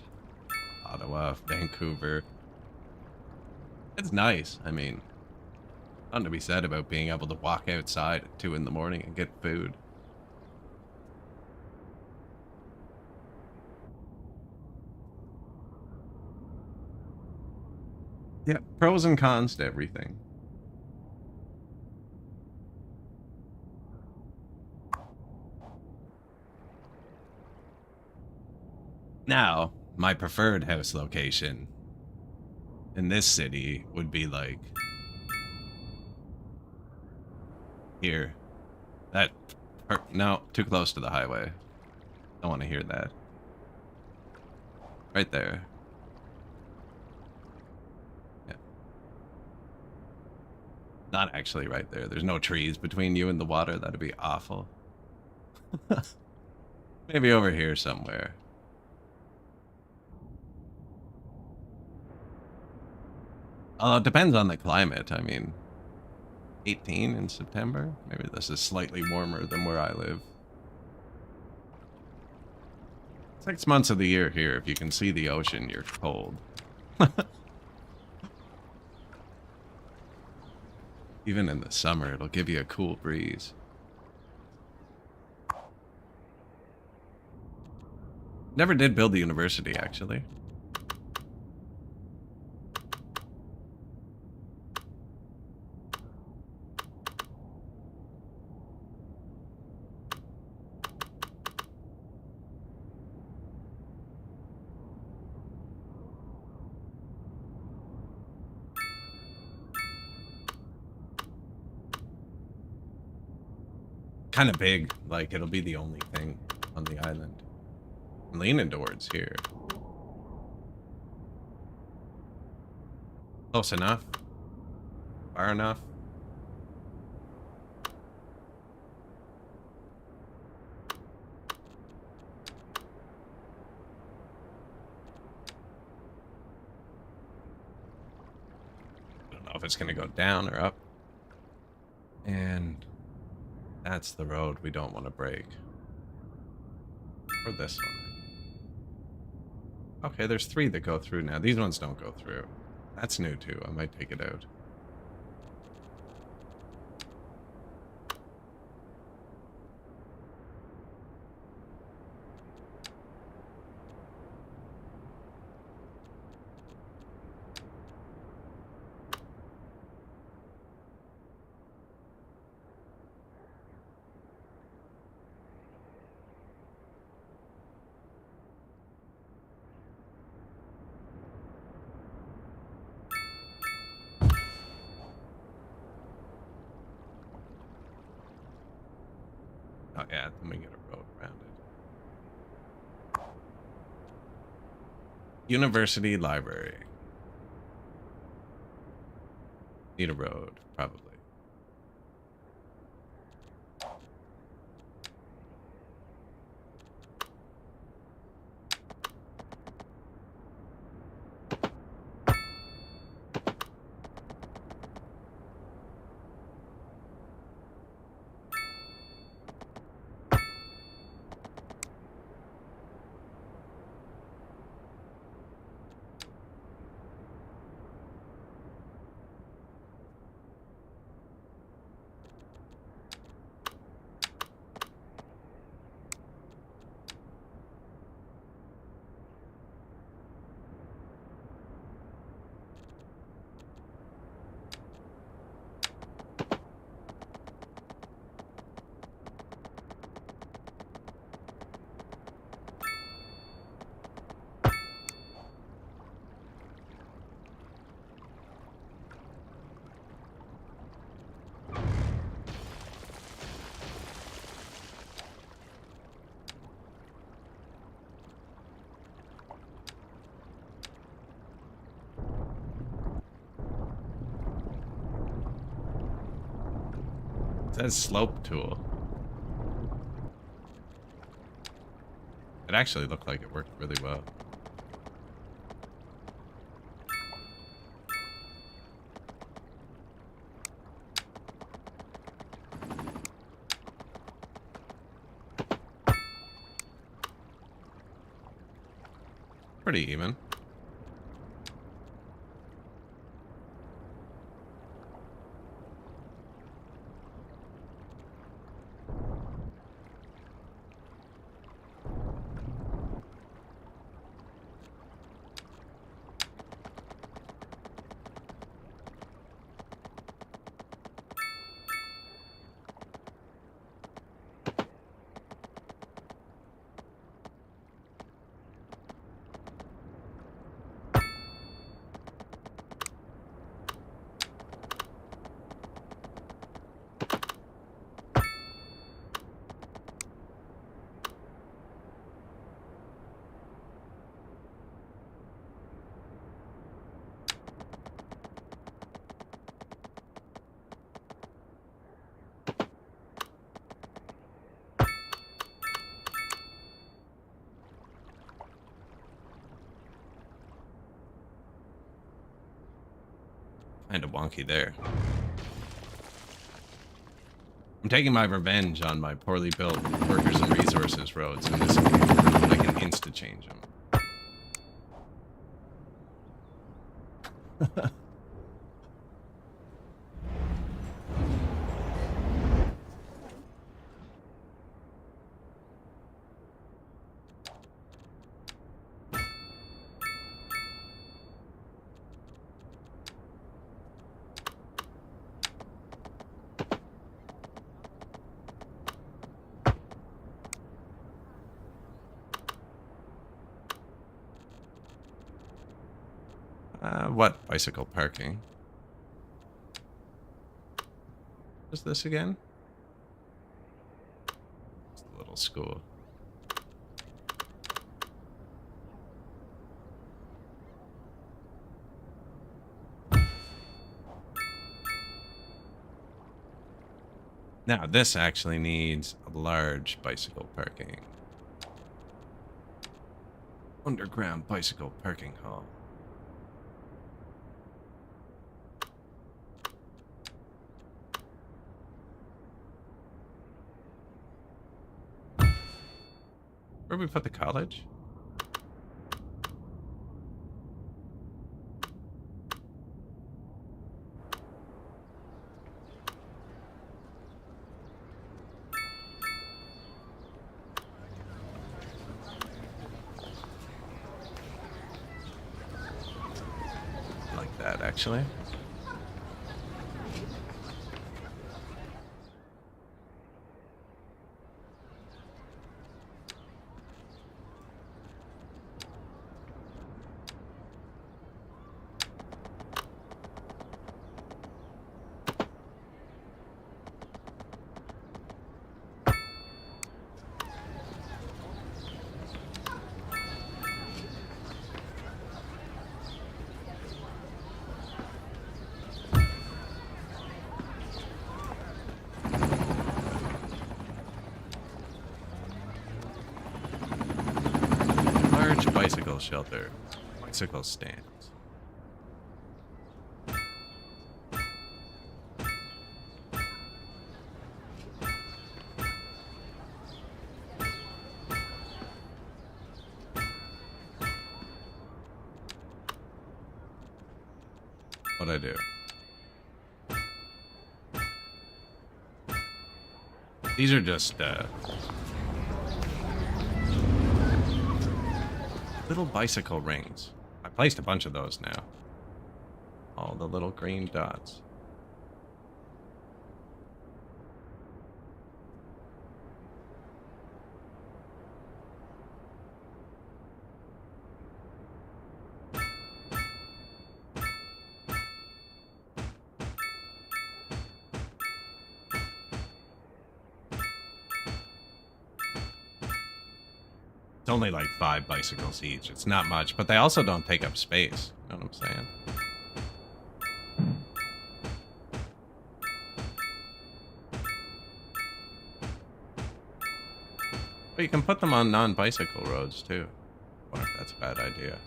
Ottawa, Vancouver. It's nice. I mean, nothing to be said about being able to walk outside at 2 in the morning and get food. Yeah, pros and cons to everything. Now, my preferred house location in this city would be like here. No, too close to the highway. Don't want to hear that. Right there. Yeah. Not actually right there. There's no trees between you and the water. That'd be awful. Maybe over here somewhere. Although it depends on the climate. I mean, 18 in September? Maybe this is slightly warmer than where I live. 6 months of the year here. If you can see the ocean, you're cold. Even in the summer, it'll give you a cool breeze. Never did build the university, actually. Kind of big, like it'll be the only thing on the island. I'm leaning towards here. Close enough. Far enough. I don't know if it's gonna go down or up. That's the road we don't want to break. Or this one. Okay, there's 3 that go through now. These ones don't go through. That's new too. I might take it out. Oh yeah, then we get a road around it. University Library. Need a road, probably. It says slope tool. It actually looked like it worked really well. Pretty even. Kind of wonky there. I'm taking my revenge on my poorly built workers and resources roads in this game. I can insta-change them. What? Bicycle parking. What's this again? It's a little school. Now, this actually needs a large bicycle parking. Underground bicycle parking hall. Where we put the college? Like that, actually. Large bicycle shelter. Bicycle stands. What'd I do? These are just, little bicycle rings. I placed a bunch of those now. All the little green dots. It's only like 5 bicycles each. It's not much, but they also don't take up space. You know what I'm saying? But you can put them on non-bicycle roads too. I wonder if that's a bad idea.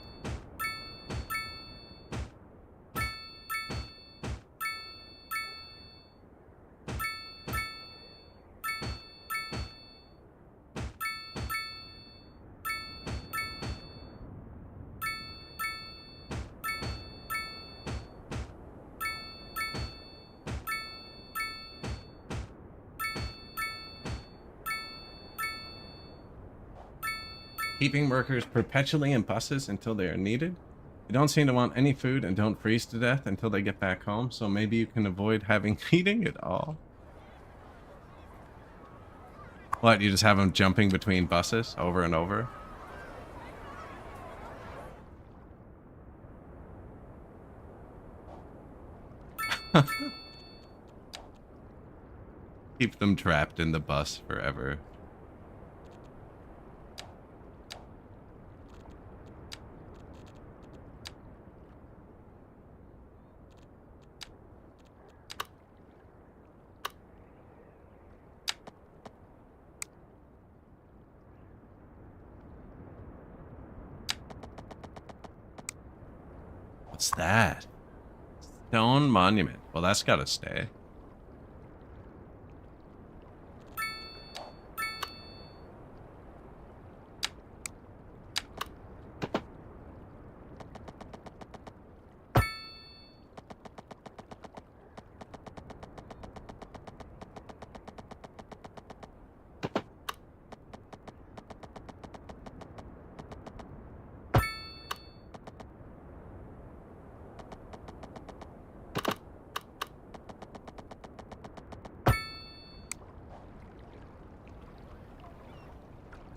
Keeping workers perpetually in buses until they are needed. You don't seem to want any food and don't freeze to death until they get back home, so maybe you can avoid having heating at all. What, you just have them jumping between buses over and over? Keep them trapped in the bus forever. What's that? Stone monument. Well, that's gotta stay.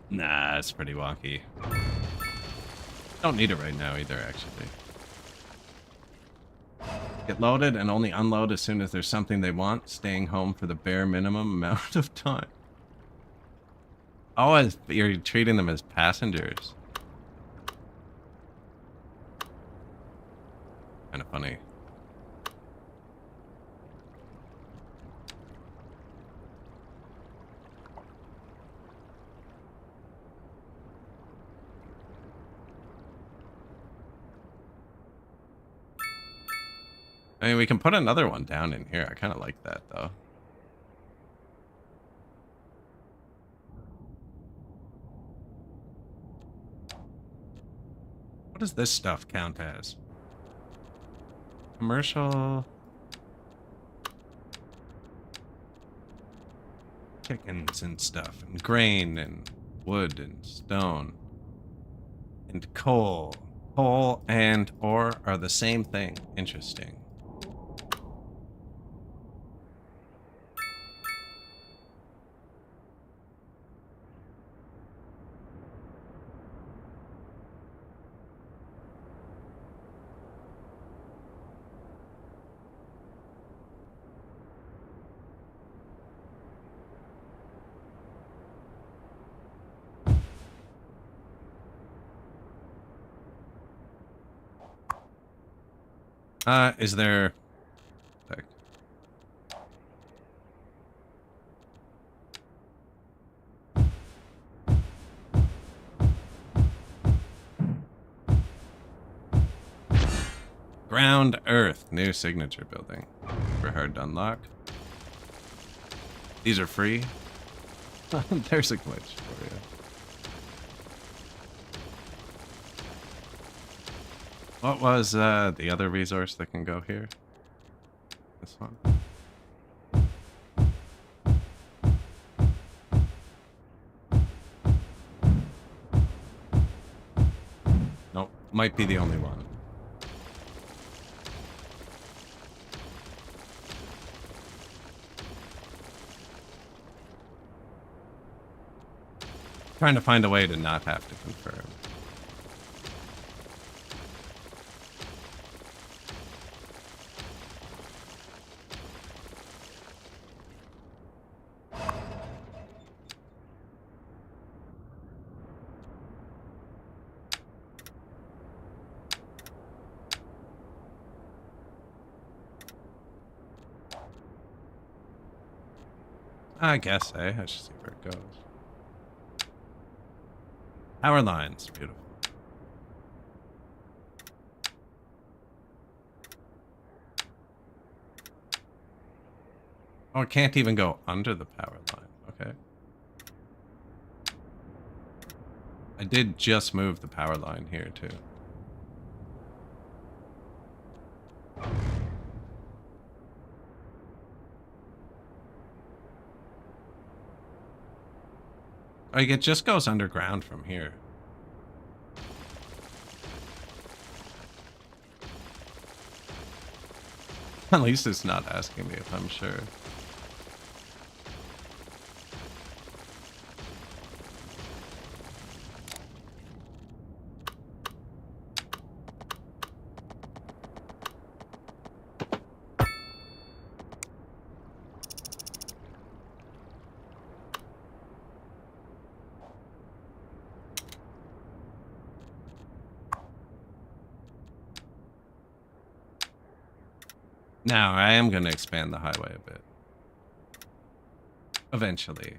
Nah, it's pretty wonky. Don't need it right now either, actually. Get loaded and only unload as soon as there's something they want, staying home for the bare minimum amount of time. Oh, you're treating them as passengers. Kind of funny. I mean, we can put another one down in here. I kind of like that, though. What does this stuff count as? Commercial. Chickens and stuff, and grain, and wood, and stone, and coal. Coal and ore are the same thing. Interesting. Is there... Like, ground earth, new signature building. For hard to unlock. These are free. There's a glitch for you. What was the other resource that can go here? This one. Nope, might be the only one. Trying to find a way to not have to confirm. I guess, I should see where it goes. Power lines, beautiful. Oh, it can't even go under the power line. Okay. I did just move the power line here, too. Like, it just goes underground from here. At least it's not asking me if I'm sure. Now, I am going to expand the highway a bit. Eventually.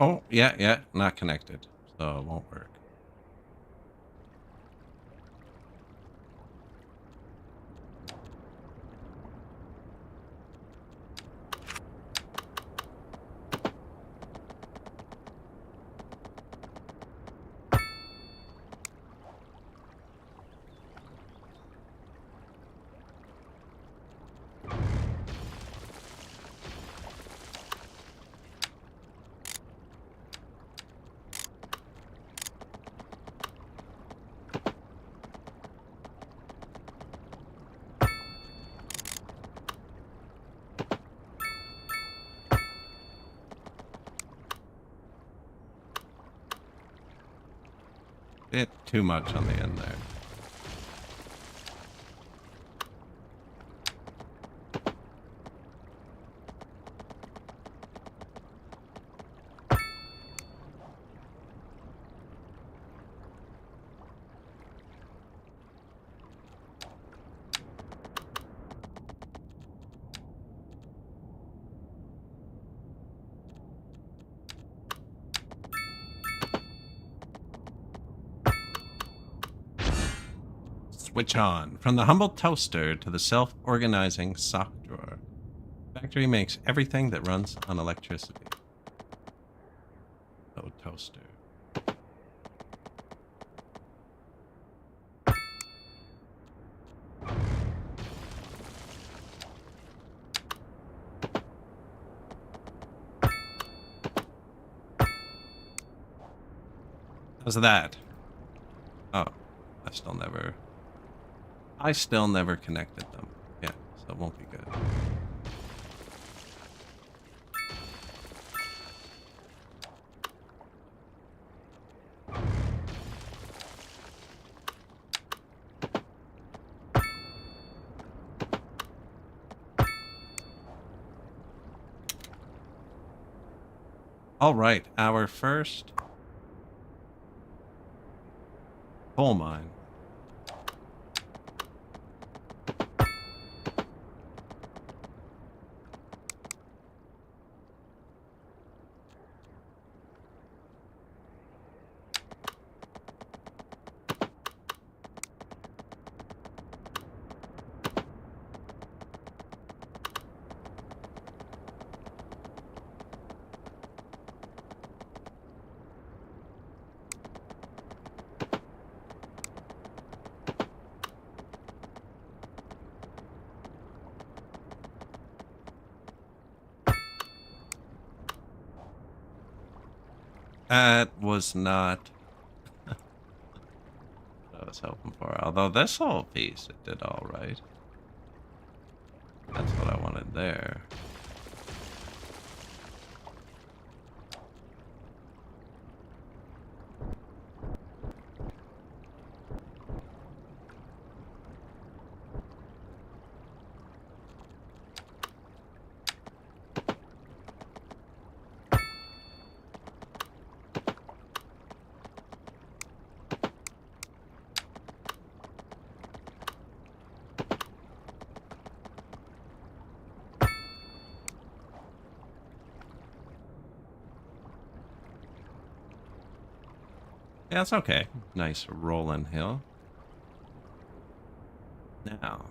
Oh, yeah, not connected, so it won't work. Bit too much on the end there. Switch on. From the humble toaster to the self-organizing sock drawer. Factory makes everything that runs on electricity. Oh, toaster. How's that? Oh, I still never connected them. Yeah, so it won't be good. All right, our first coal mine. That was not what I was hoping for. Although this whole piece, it did all right. That's what I wanted there. Yeah, it's okay. Nice rolling hill. Now.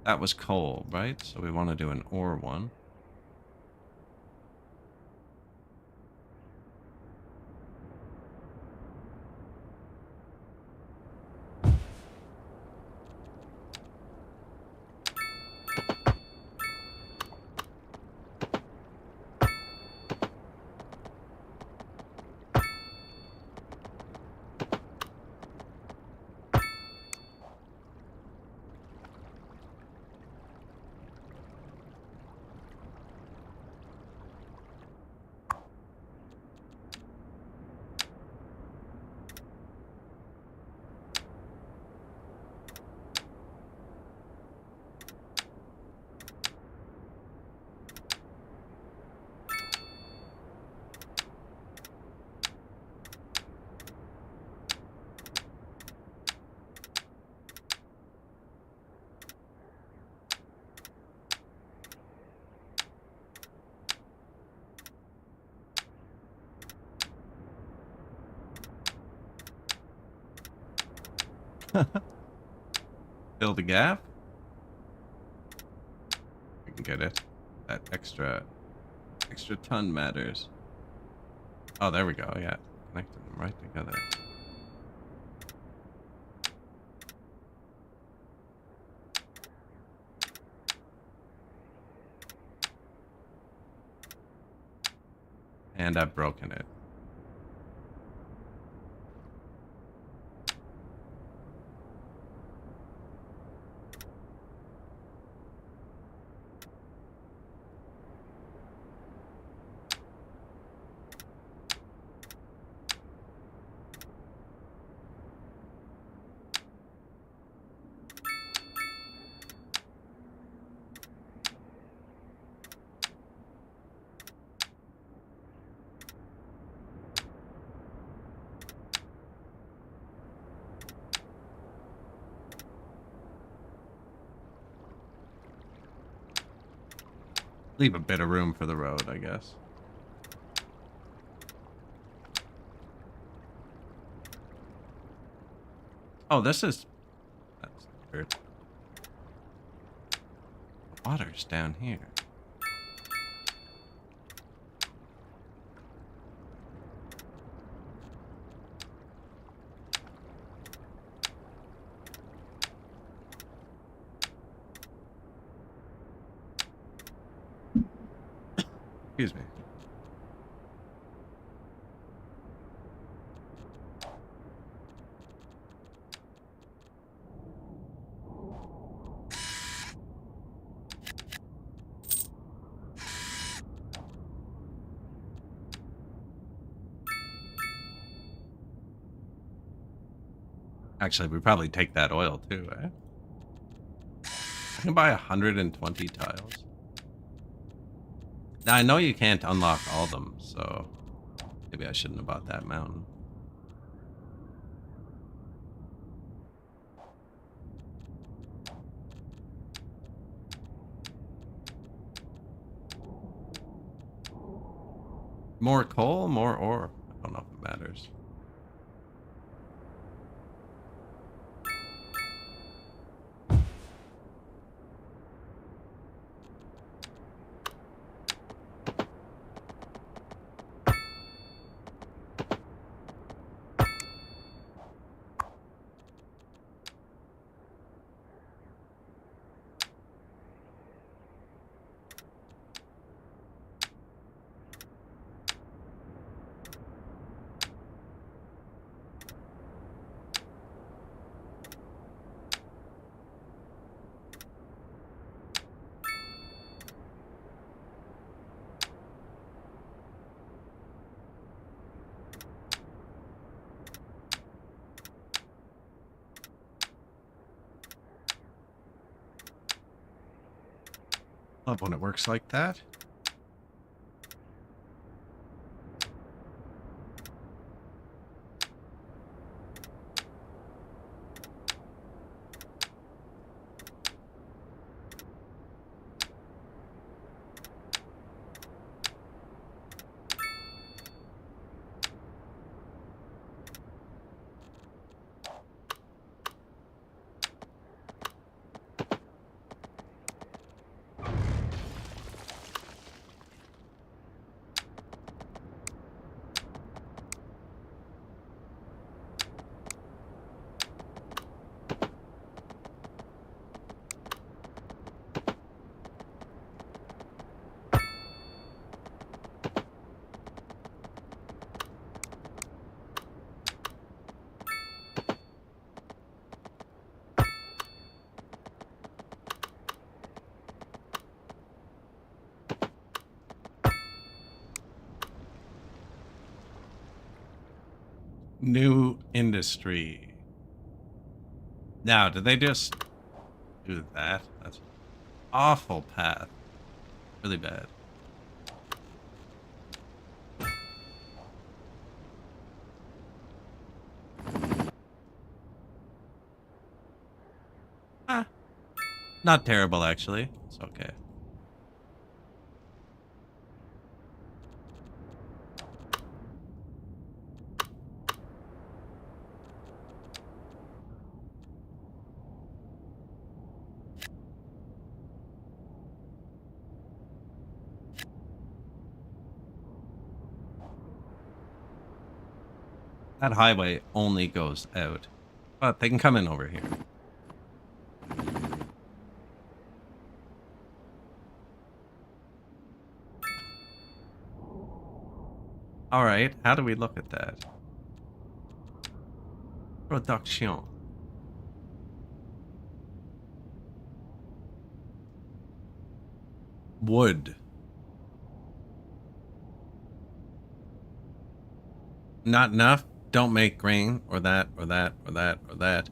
That was coal, right? So we want to do an ore one. Fill the gap. We can get it. That extra ton matters. Oh, there we go. Yeah, connected them right together. And I've broken it. Leave a bit of room for the road, I guess. Oh, this is... That's weird. The water's down here. Excuse me. Actually, we probably take that oil too, eh? I can buy 120 tiles. Now, I know you can't unlock all of them, so maybe I shouldn't have bought that mountain. More coal, more ore. I don't know if it matters. Love when it works like that. New industry. Now, did they just do that? That's an awful path. Really bad. Ah, not terrible, actually. It's okay. That highway only goes out. But they can come in over here. Alright, how do we look at that? Production. Wood. Not enough? Don't make grain, or that, or that, or that, or that.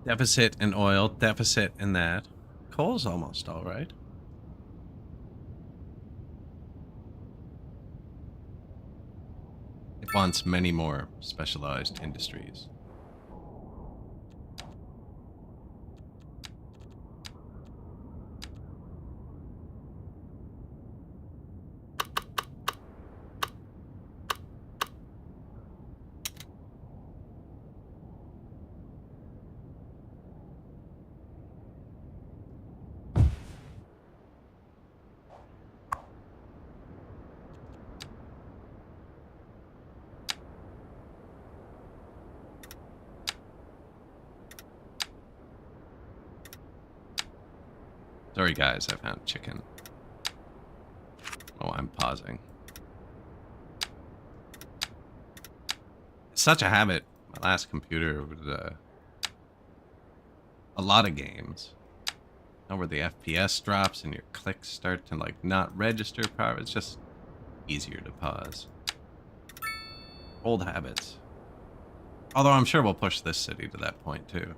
Deficit in oil, deficit in that. Coal's almost all right. It wants many more specialized industries. Sorry, guys, I found chicken. Oh, I'm pausing. It's such a habit. My last computer was a lot of games. You know, where the FPS drops and your clicks start to like not register properly. It's just easier to pause. Old habits. Although I'm sure we'll push this city to that point too.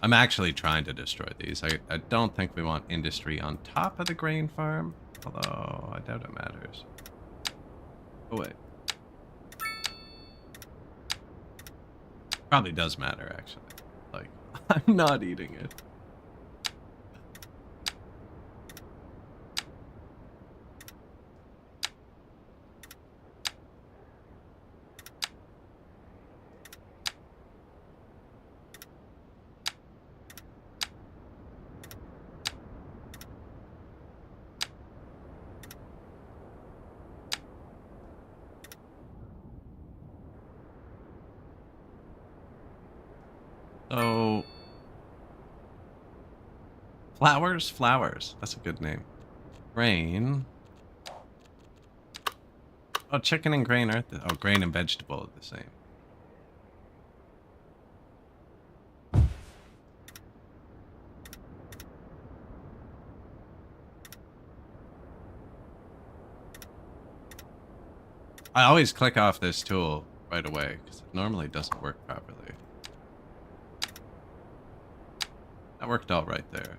I'm actually trying to destroy these. I don't think we want industry on top of the grain farm. Although, I doubt it matters. Oh, wait. Probably does matter, actually. Like, I'm not eating it. So, flowers. That's a good name. Grain. Oh, chicken and grain aren't the... Oh, grain and vegetable are the same. I always click off this tool right away because it normally doesn't work properly. That worked all right there.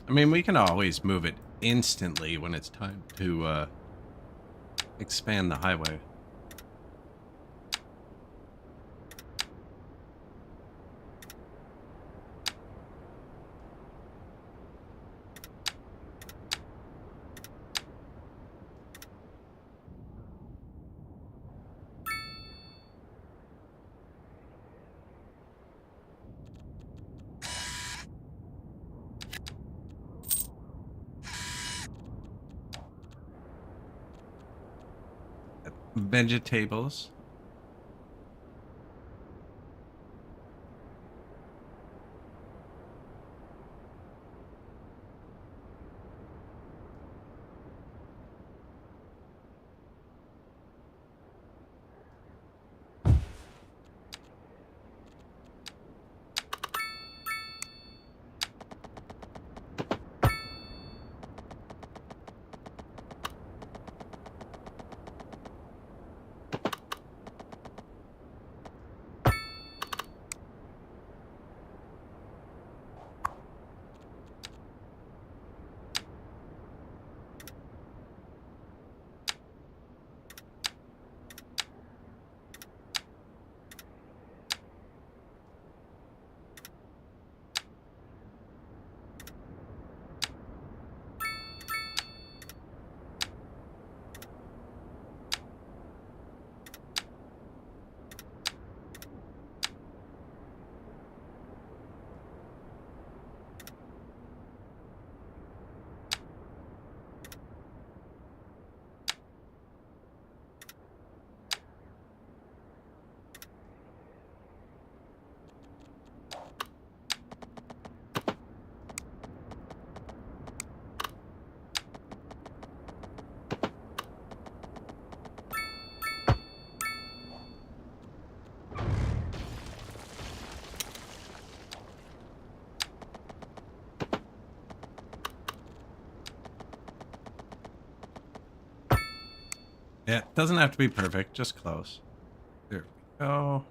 I mean, we can always move it instantly when it's time to expand the highway. Vegetables. Yeah, it doesn't have to be perfect, just close. There we go.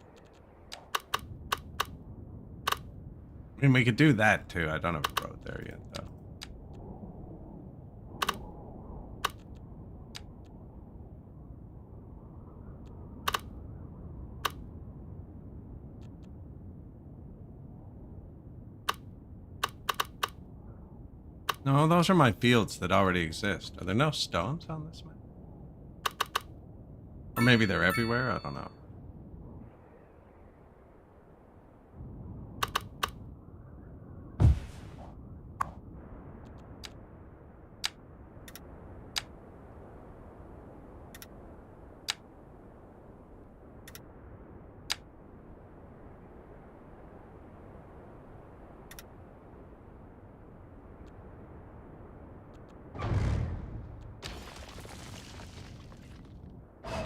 I mean, we could do that too. I don't have a road there yet, though. No, those are my fields that already exist. Are there no stones on this map? Or maybe they're everywhere? I don't know.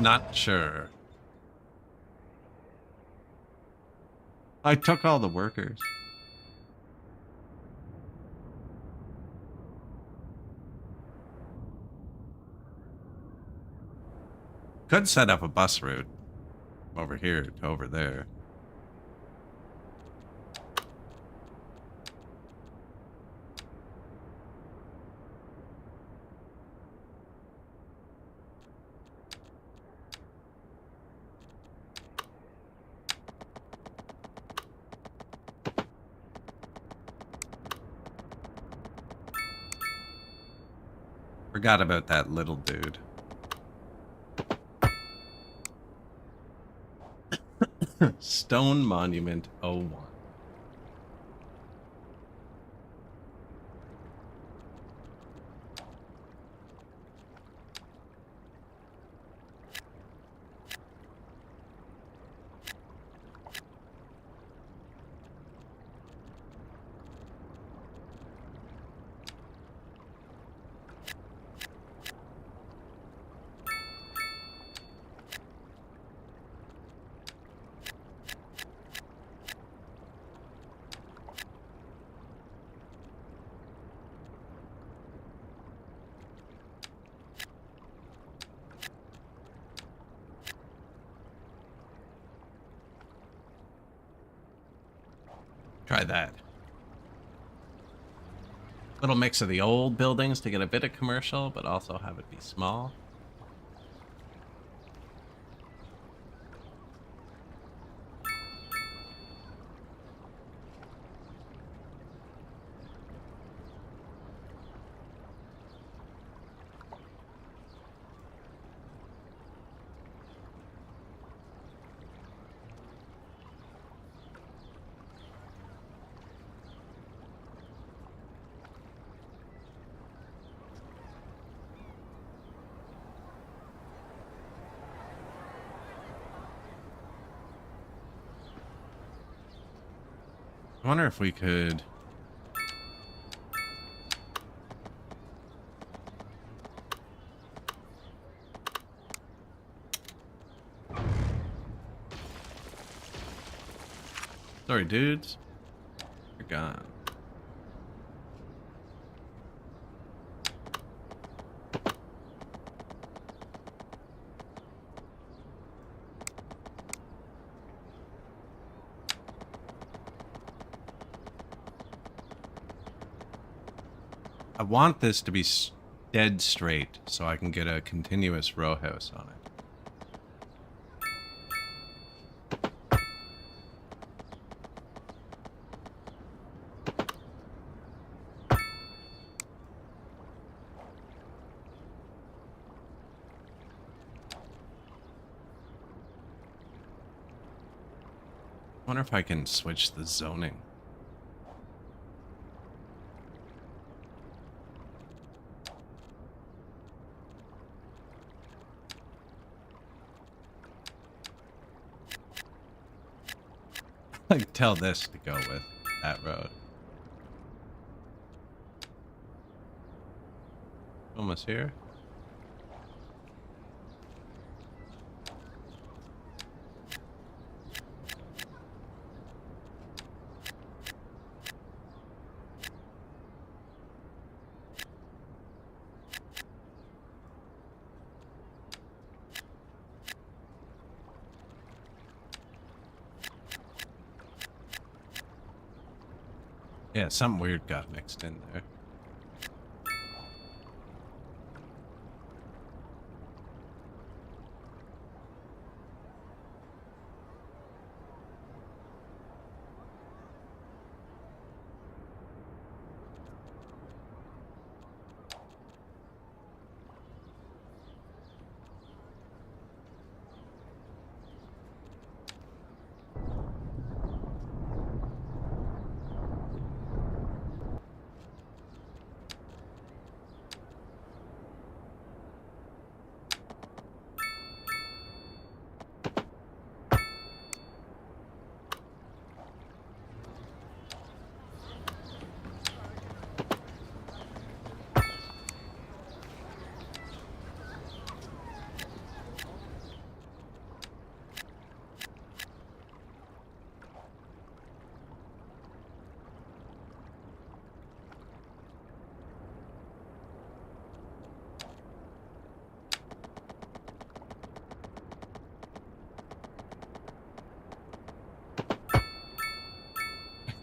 Not sure. I took all the workers. Could set up a bus route over here to over there. Forgot about that little dude. Stone Monument 01. Try that. Little mix of the old buildings to get a bit of commercial, but also have it be small. I wonder if we could... Sorry, dudes. You're gone. I want this to be dead straight so I can get a continuous row house on it. I wonder if I can switch the zoning. Like, tell this to go with that road. Almost here. Yeah, something weird got mixed in there.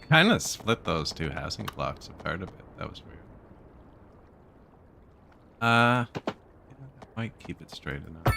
kind of split those two housing blocks apart a bit. That was weird. Yeah, that might keep it straight enough.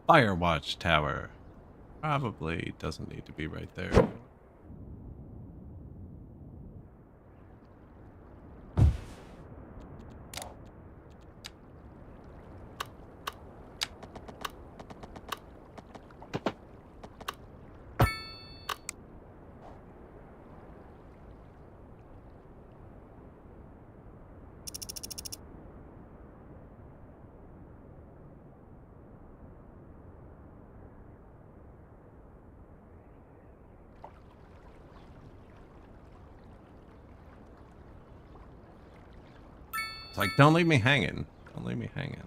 Firewatch Tower. Probably doesn't need to be right there. It's like, don't leave me hanging. Don't leave me hanging.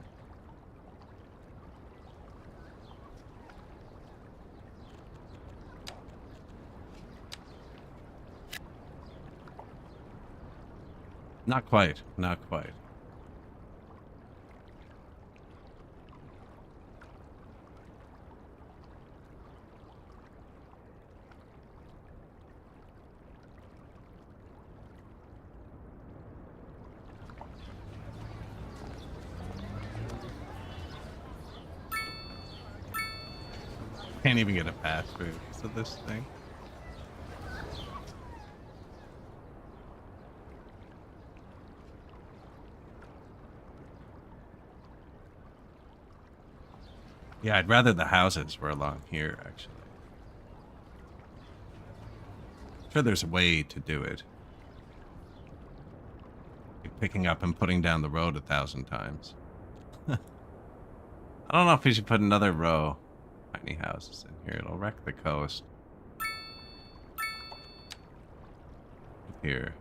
Not quite. Not quite. Can't even get a pass through to this thing. Yeah, I'd rather the houses were along here, actually. I'm sure there's a way to do it. Like picking up and putting down the road 1,000 times. I don't know if we should put another row of tiny houses in here. It'll wreck the coast. Here.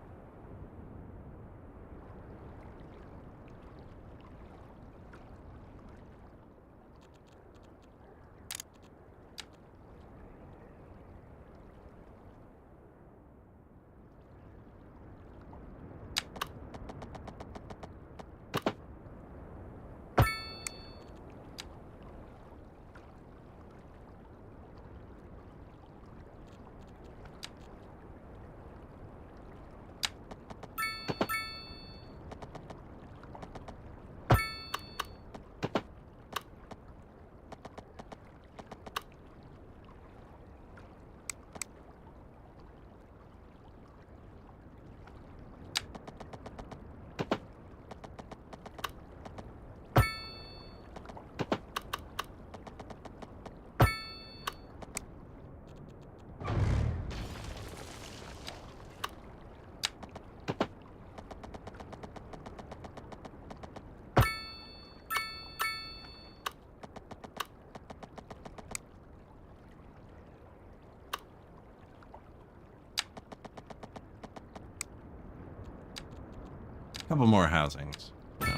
Couple more housings. You know?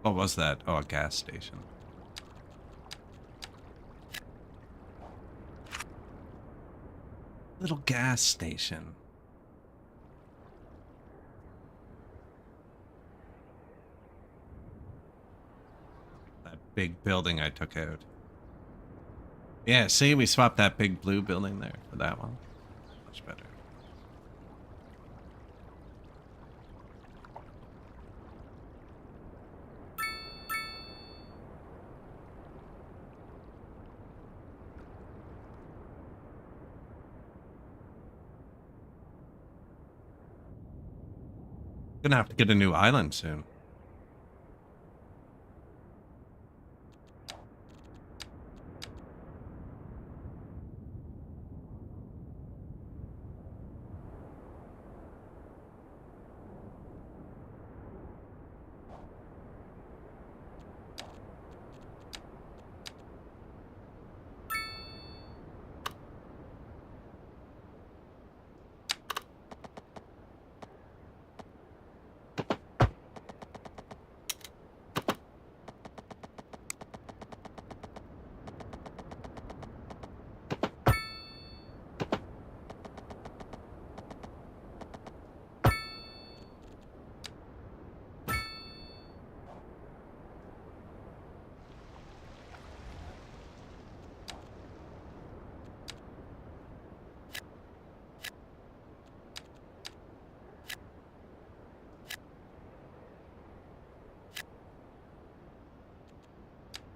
What was that? Oh, a gas station. Little gas station. That big building I took out. Yeah, see, we swapped that big blue building there for that one. Much better. Gonna have to get a new island soon.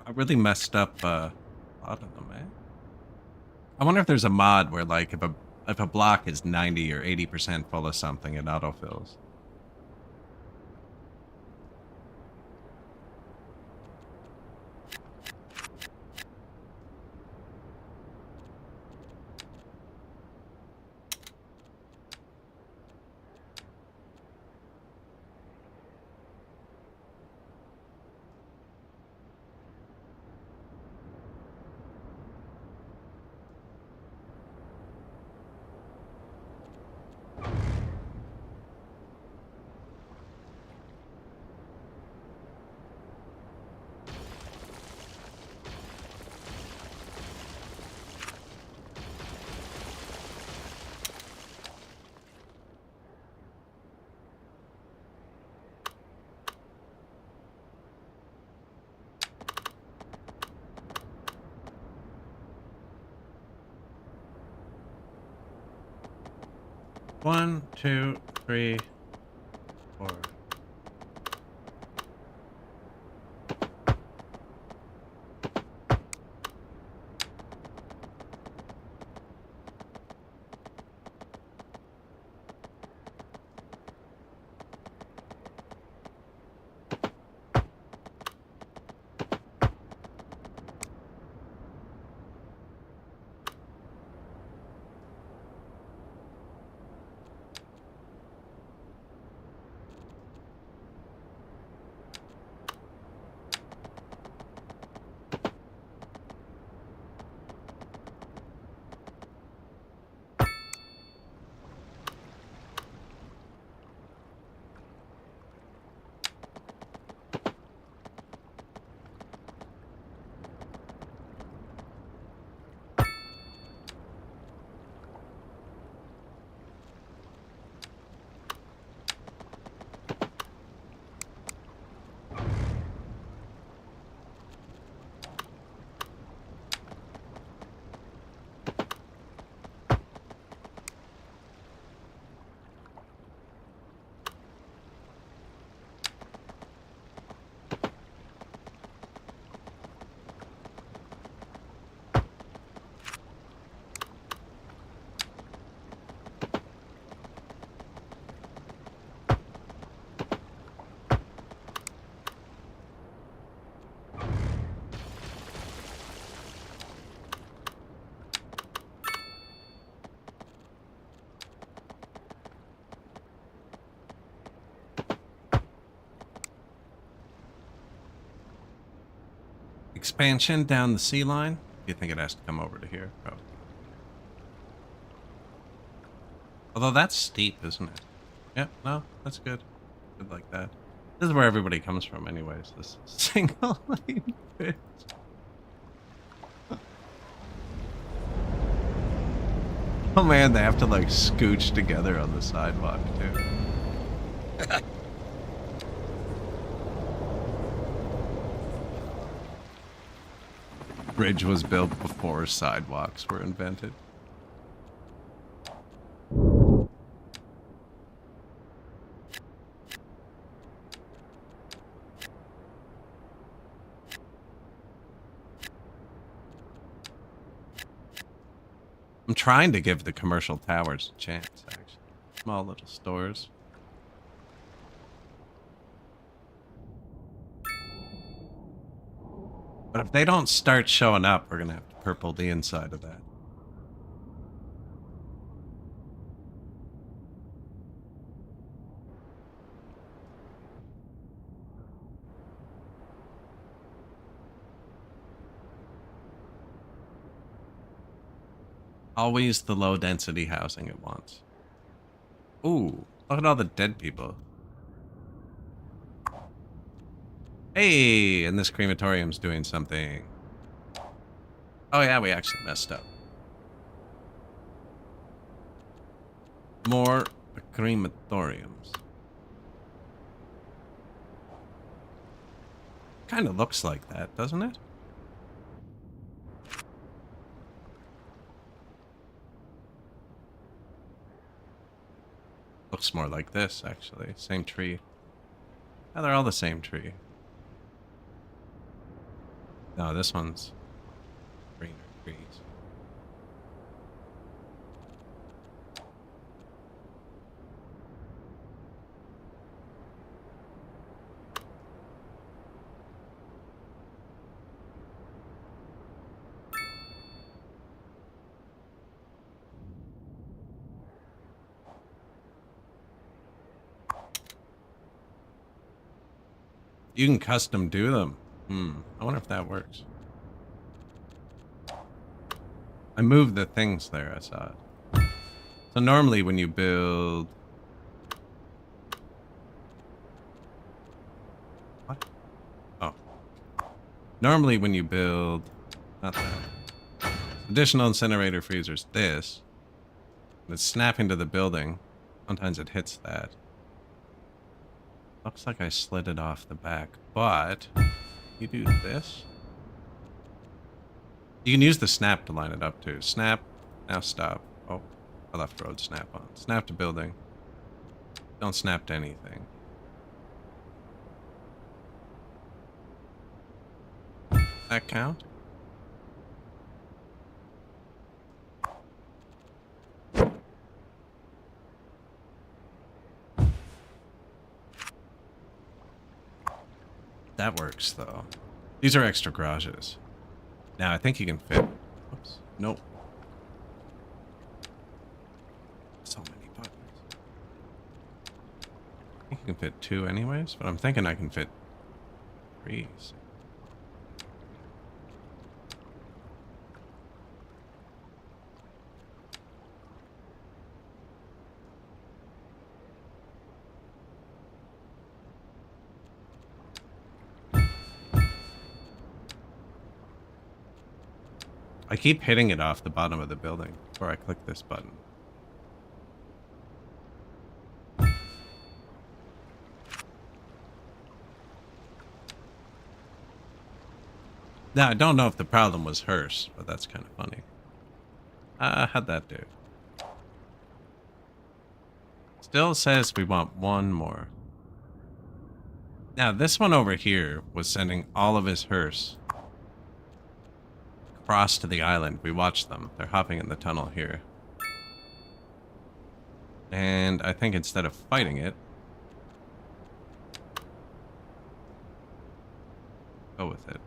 I really messed up a lot of them, eh? I wonder if there's a mod where, like, if a block is 90 or 80% full of something, it autofills. One, two, three, four. Expansion down the sea line. Do you think it has to come over to here? Oh. Although that's steep, isn't it? Yeah, no, that's good. Good like that. This is where everybody comes from anyways, this single lane bit. Oh man, they have to like scooch together on the sidewalk too. Bridge was built before sidewalks were invented. I'm trying to give the commercial towers a chance, actually. Small little stores. But if they don't start showing up, we're gonna have to purple the inside of that. Always the low density housing it wants. Ooh, look at all the dead people. Hey, and this crematorium's doing something. Oh yeah, we actually messed up. More crematoriums. Kind of looks like that, doesn't it? Looks more like this, actually. Same tree. Yeah, they're all the same tree. No, this one's greener trees. You can custom do them. I wonder if that works. I moved the things there, I saw it. So normally when you build... What? Oh. Normally when you build... Not that. Additional incinerator freezers, this. It's snapping to the building. Sometimes it hits that. Looks like I slid it off the back, but you do this. You can use the snap to line it up too. Snap, now stop. Oh, I left road snap on. Snap to building. Don't snap to anything. That count? That works, though. These are extra garages. Now, I think you can fit... Oops. Nope. So many buttons. I think you can fit 2 anyways, but I'm thinking I can fit 3. I keep hitting it off the bottom of the building before I click this button. Now, I don't know if the problem was hers, but that's kind of funny. How'd that do? Still says we want 1 more. Now, this one over here was sending all of his hearse across to the island. We watched them. They're hopping in the tunnel here. And I think instead of fighting it, go with it.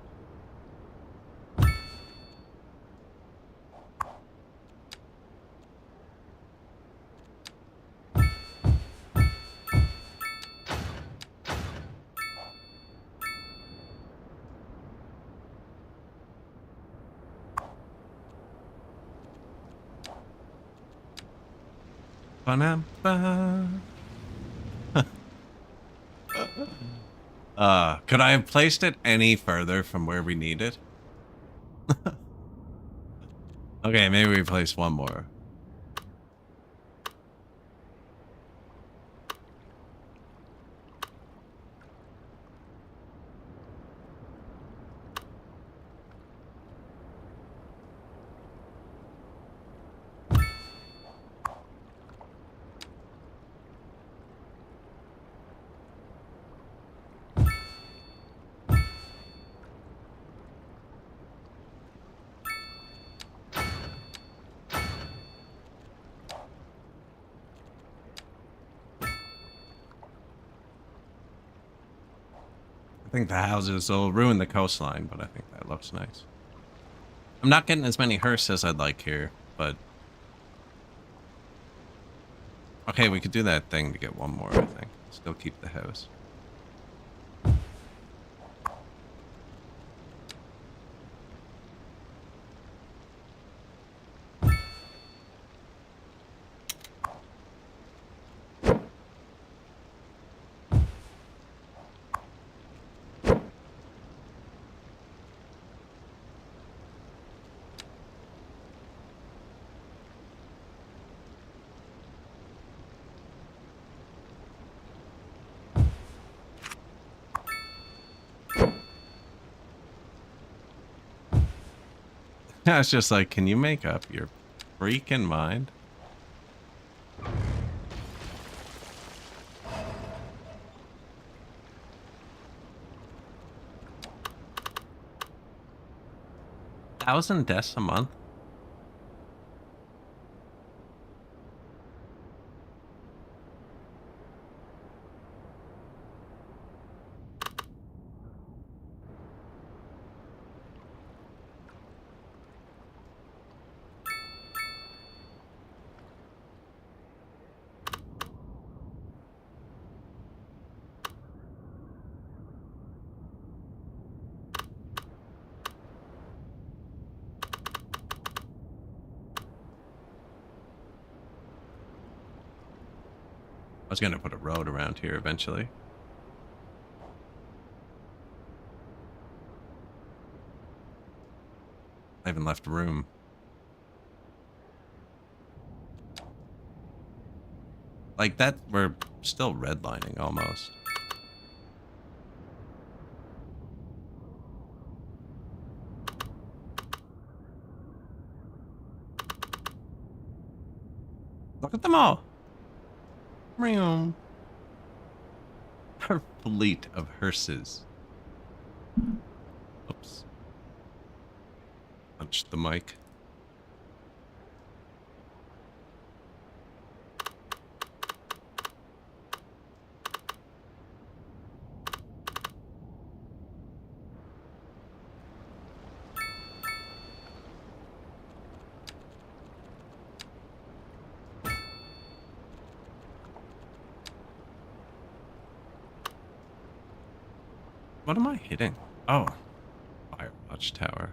Could I have placed it any further from where we need it? Okay, maybe we place 1 more. I think the houses will ruin the coastline, but I think that looks nice. I'm not getting as many hearses as I'd like here, but... Okay, we could do that thing to get one more, I think. Still keep the house. Yeah, it's just like, can you make up your freaking mind? $1,000 deaths a month? I was gonna put a road around here eventually. I even left room. Like that, we're still redlining almost. Look at them all. Meow. Our fleet of hearses. Oops. Punched the mic. What am I hitting? Oh, fire watchtower.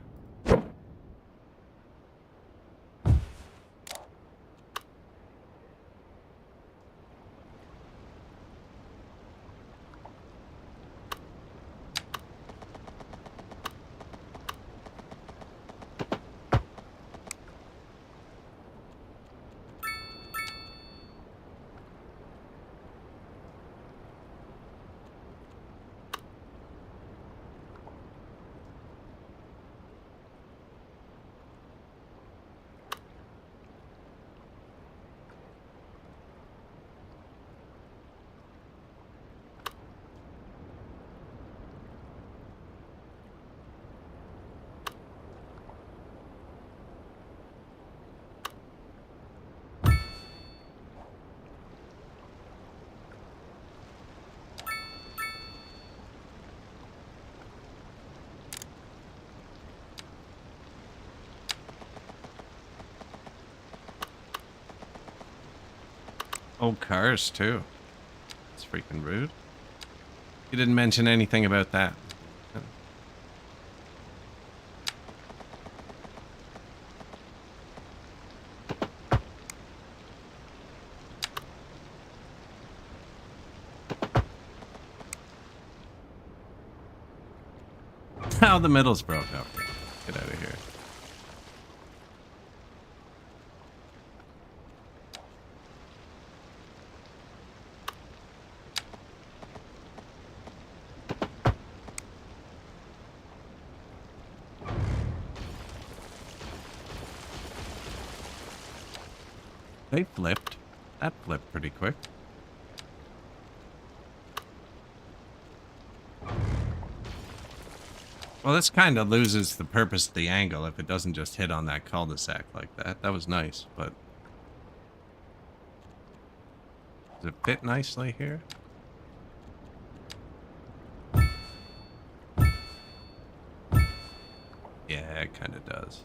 Oh, cars too. That's freaking rude. You didn't mention anything about that. How the middle's broke up. Get out of here. They flipped. That flipped pretty quick. Well, this kind of loses the purpose of the angle if it doesn't just hit on that cul-de-sac like that. That was nice, but... Does it fit nicely here? Yeah, it kind of does.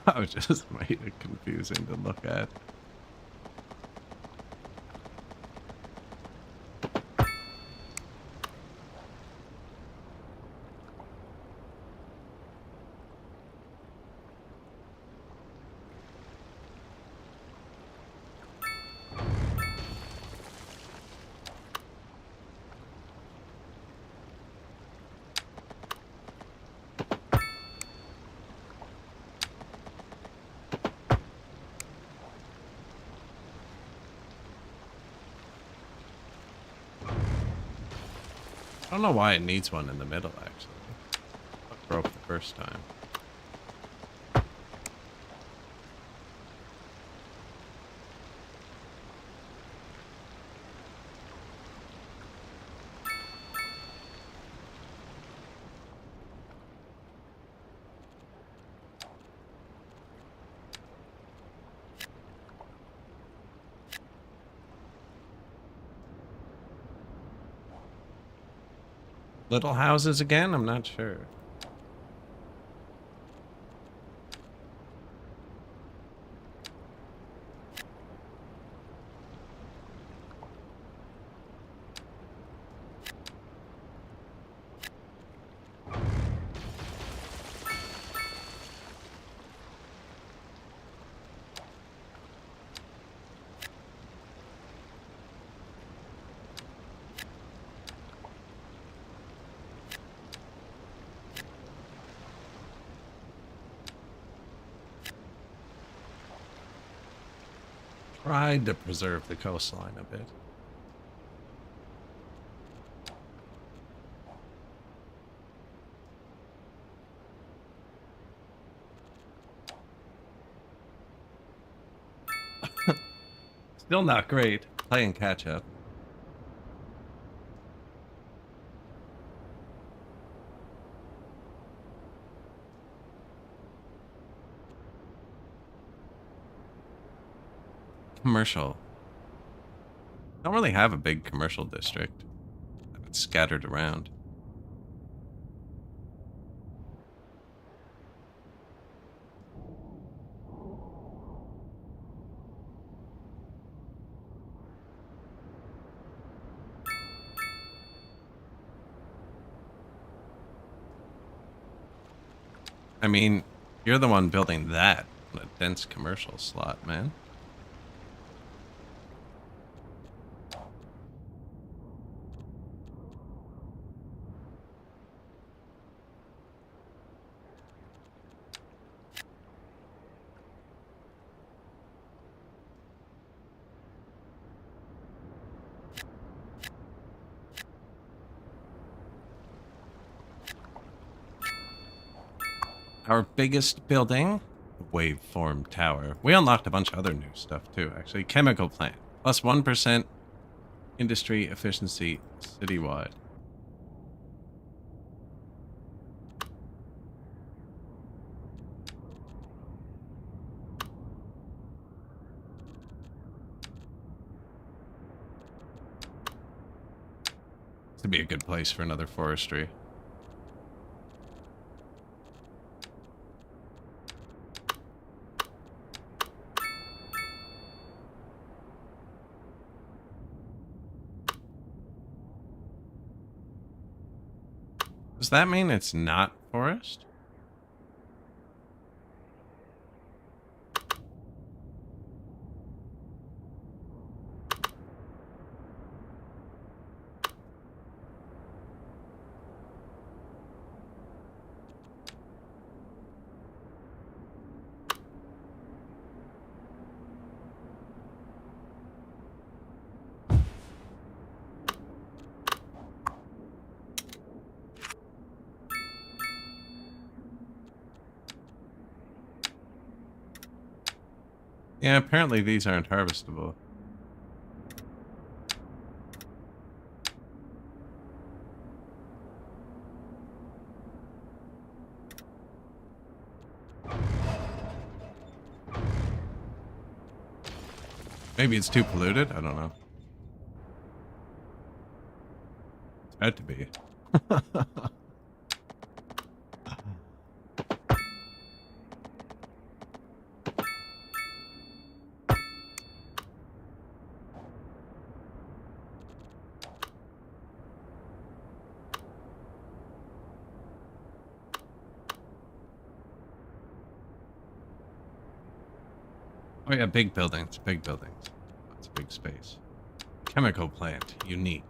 I just made it confusing to look at. I don't know why it needs one in the middle, actually. What broke the first time? Little houses again? I'm not sure. Tried to preserve the coastline a bit. Still not great. Playing catch up. Commercial. Don't really have a big commercial district. It's scattered around. I mean, you're the one building that on a dense commercial slot, man. Our biggest building, waveform tower. We unlocked a bunch of other new stuff too, actually. Chemical plant, plus 1% industry efficiency citywide. This would be a good place for another forestry. Does that mean it's not forest? Yeah, apparently these aren't harvestable. Maybe it's too polluted? I don't know. It's meant to be. Oh yeah, big buildings, big buildings. That's a big space. Chemical plant, unique.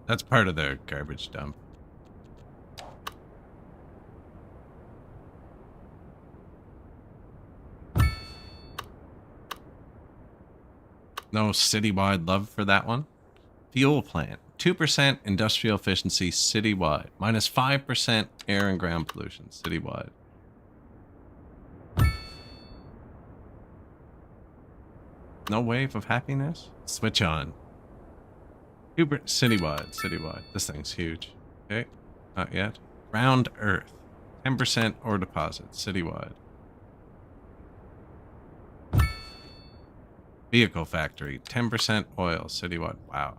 That's part of their garbage dump. No citywide love for that one. Fuel plant. 2% industrial efficiency citywide. Minus 5% air and ground pollution citywide. No wave of happiness? Switch on. Citywide. This thing's huge. Okay, not yet. Round Earth. 10% ore deposit citywide. Vehicle factory. 10% oil citywide. Wow.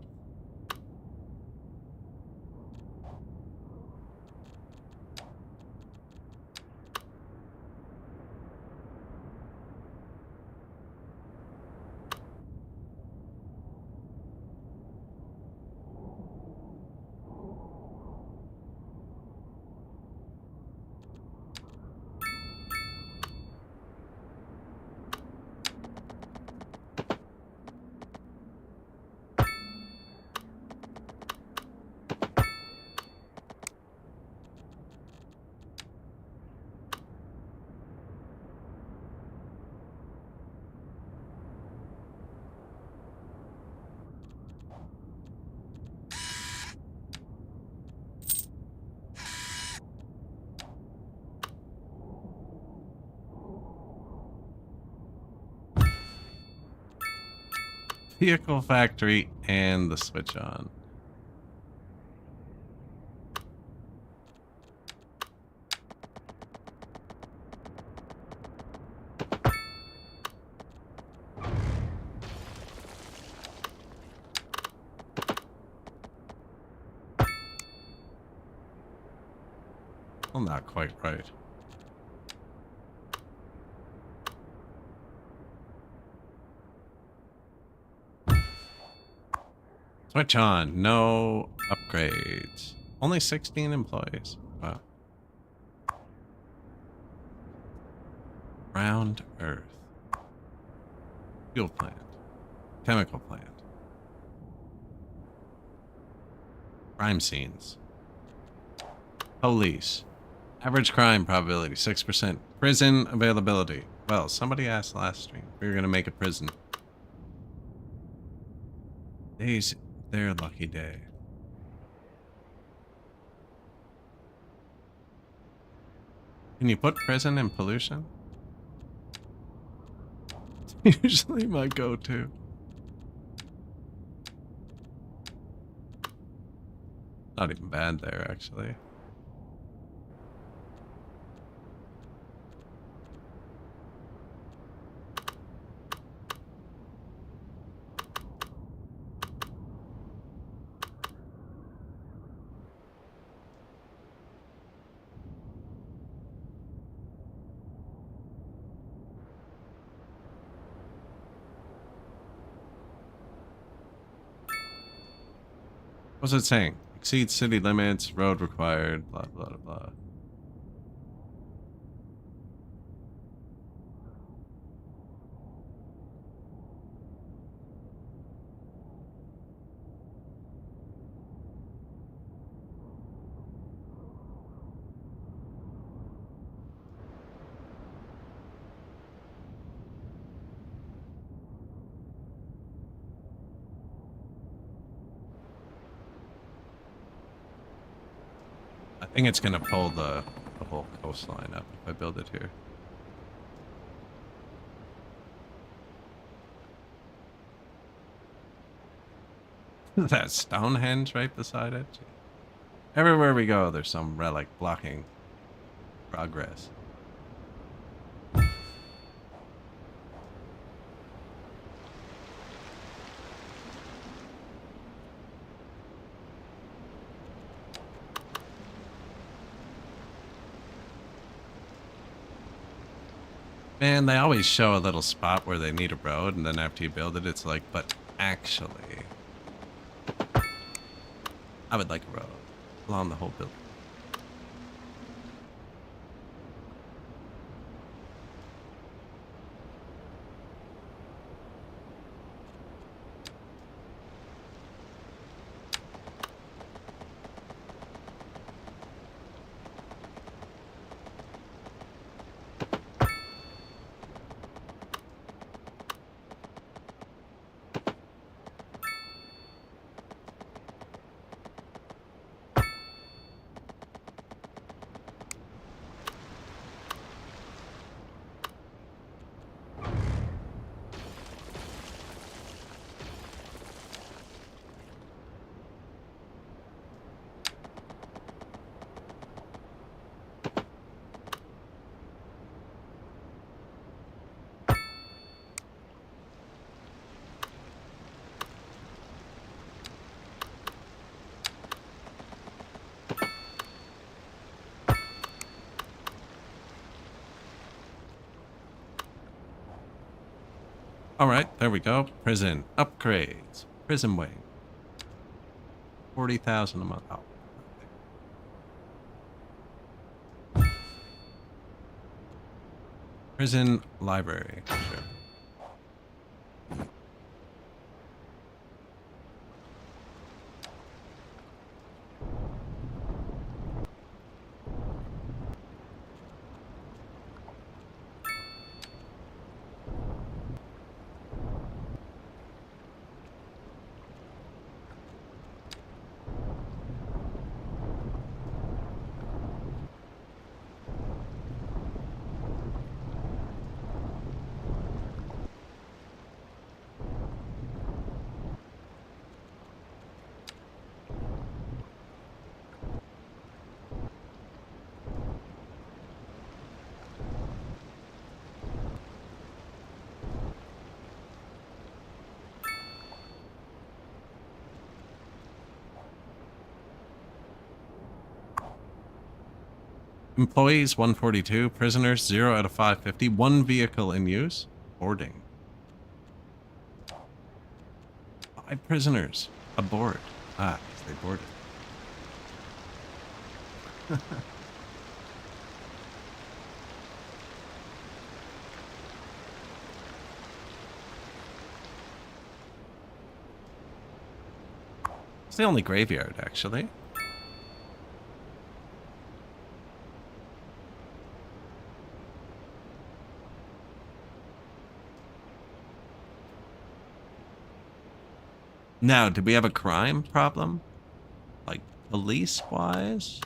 Vehicle factory and the switch on. Well, not quite right. Switch on. No upgrades. Only 16 employees. Wow. Round Earth. Fuel plant. Chemical plant. Crime scenes. Police. Average crime probability, 6%. Prison availability. Well, somebody asked last stream if we were going to make a prison. Days, their lucky day. Can you put prison in pollution? It's usually my go-to. Not even bad there, actually. What's it saying? Exceeds city limits, road required, blah, blah, blah. I think it's gonna pull the whole coastline up if I build it here. That Stonehenge right beside it. Everywhere we go, there's some relic blocking progress. Man, they always show a little spot where they need a road, and then after you build it, it's like, but actually, I would like a road along the whole building. All right, there we go. Prison upgrades. Prison wing. 40,000 a month. Oh. Prison library. Sure. Employees 142, prisoners 0 out of 550, one vehicle in use, boarding. 5 prisoners aboard. Ah, they boarded. It's the only graveyard, actually. Now, did we have a crime problem? Like, police-wise?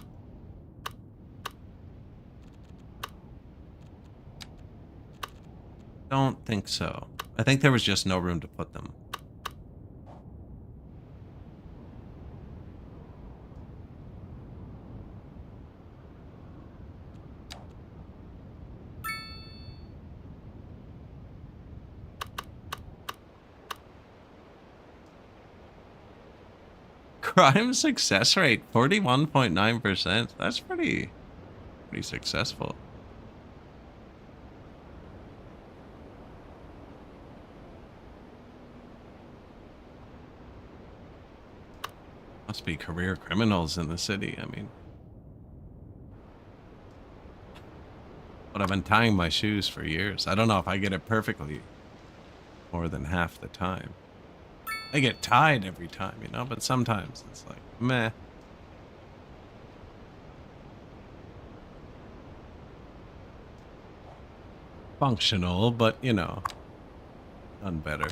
Don't think so. I think there was just no room to put them. Crime success rate, 41.9%. That's pretty successful. Must be career criminals in the city. I mean, but I've been tying my shoes for years. I don't know if I get it perfectly more than half the time. I get tied every time, you know, but sometimes it's like, meh. Functional, but, you know, done better.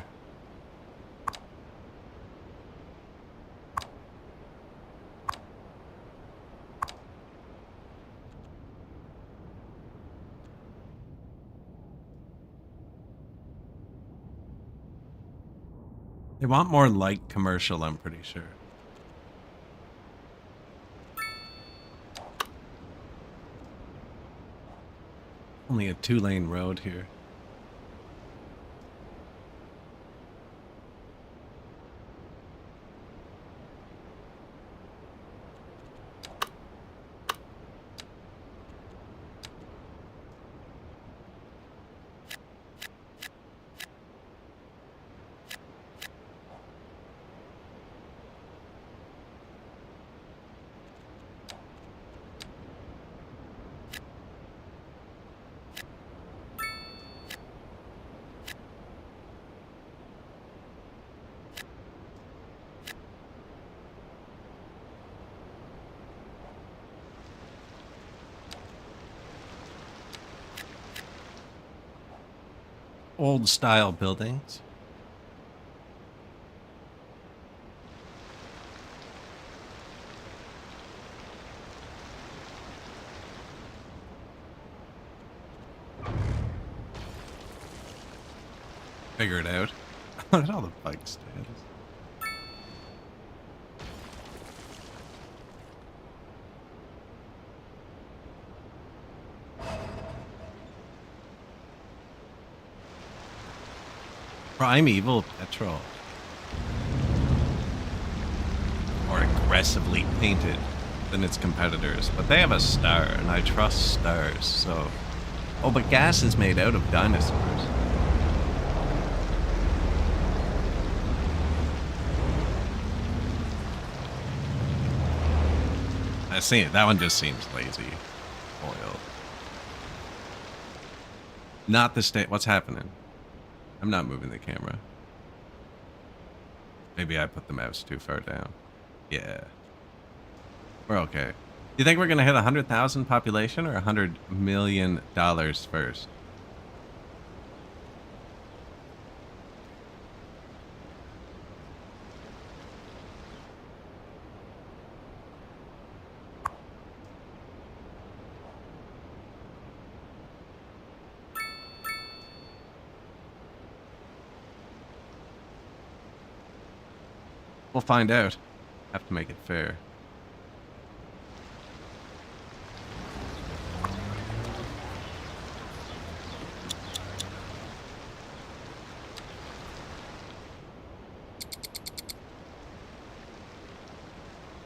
They want more light commercial, I'm pretty sure. Only a 2-lane road here. Old style buildings. Figure it out. Look at all the bike stands. Primeval petrol. More aggressively painted than its competitors, but they have a star, and I trust stars, so... Oh, but gas is made out of dinosaurs. I see it. That one just seems lazy. Oil. Not the state. What's happening? I'm not moving the camera. Maybe I put the mouse too far down. Yeah. We're okay. Do you think we're going to hit 100,000 population or $100 million first? We'll find out. Have to make it fair.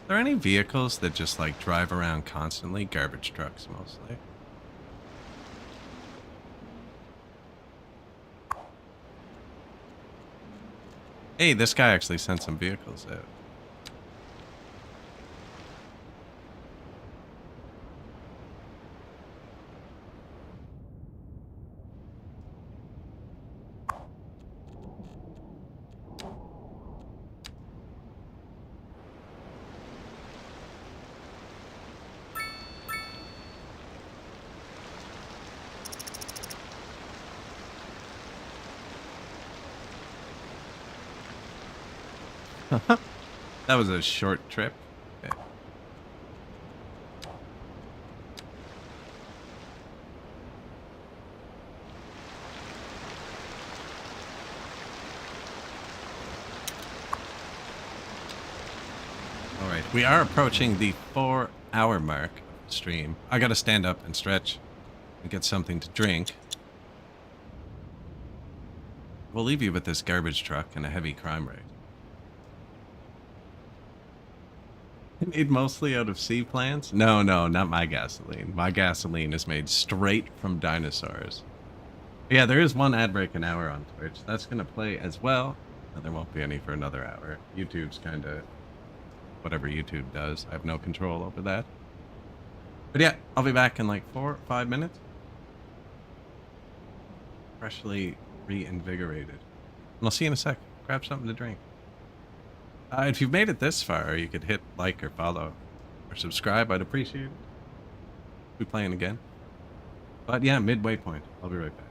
Are there any vehicles that just like drive around constantly? Garbage trucks mostly. Hey, this guy actually sent some vehicles out. That was a short trip. Okay. All right, we are approaching the 4-hour mark of the stream. I gotta stand up and stretch and get something to drink. We'll leave you with this garbage truck and a heavy crime rate. Made mostly out of sea plants? No, not my gasoline. My gasoline is made straight from dinosaurs. Yeah, there is one ad break an hour on Twitch. That's going to play as well. No, there won't be any for another hour. YouTube's kind of whatever YouTube does. I have no control over that. But yeah, I'll be back in like 4 or 5 minutes. Freshly reinvigorated. And I'll see you in a sec. Grab something to drink. If you've made it this far, you could hit like or follow or subscribe. I'd appreciate it. Be playing again. But yeah, midway point. I'll be right back.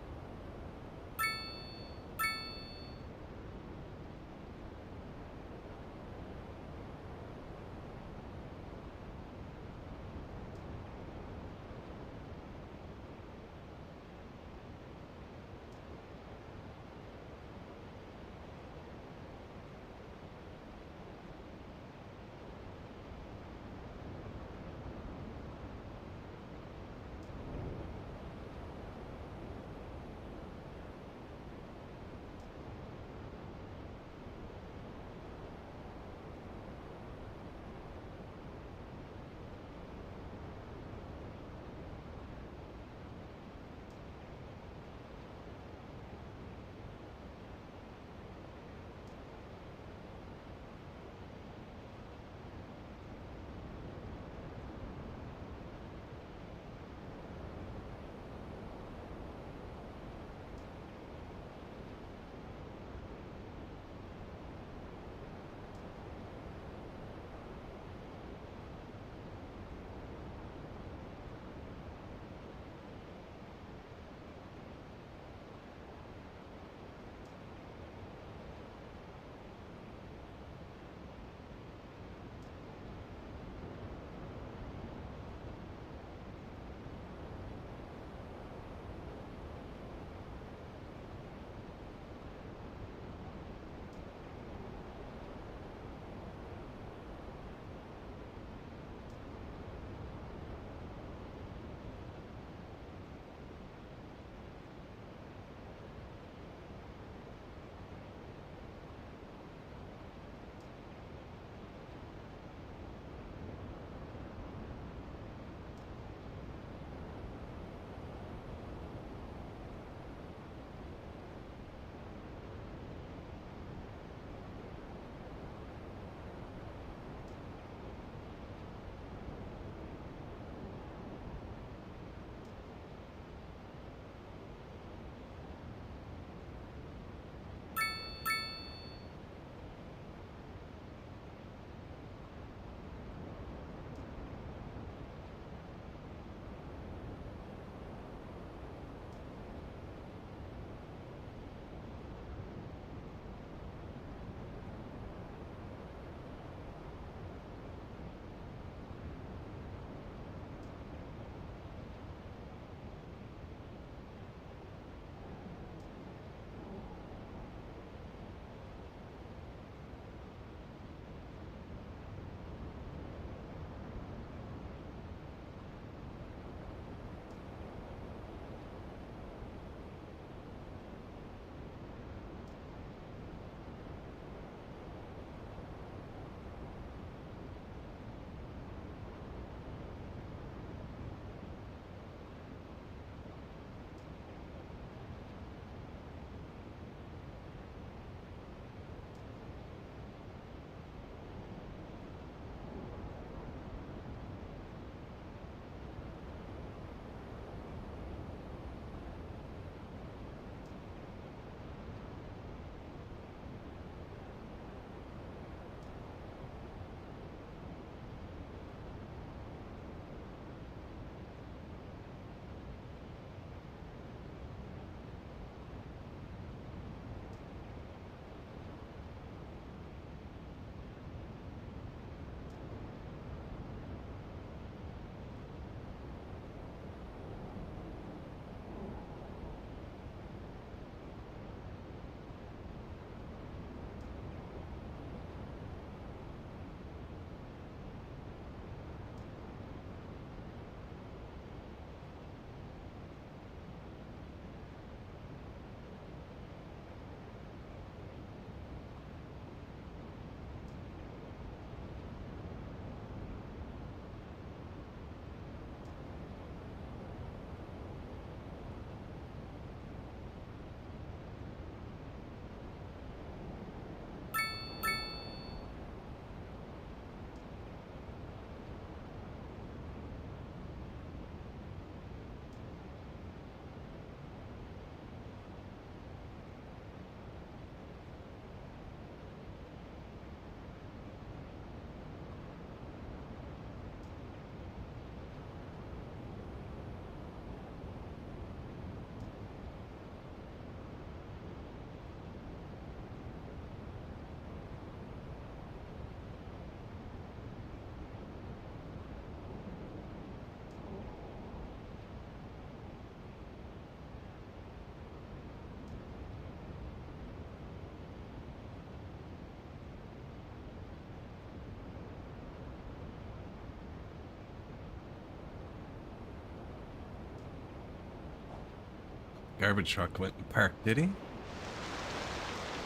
garbage truck went and parked, did he?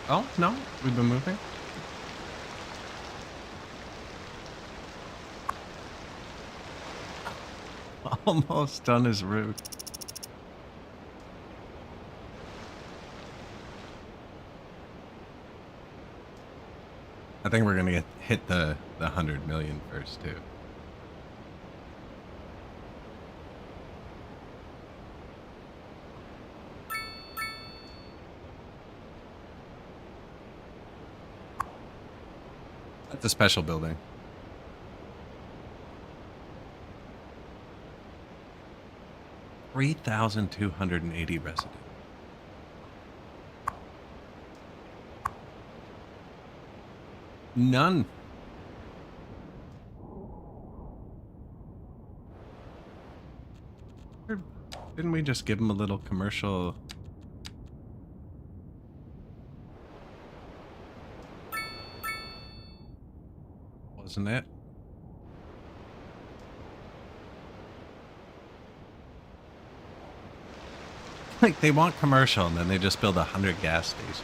Oh, no, we've been moving. Almost on his route. I think we're gonna hit the 100 million first too. That's a special building. $3,280 residents. None. Didn't we just give him a little commercial? Wasn't it? Like, they want commercial and then they just build 100 gas stations.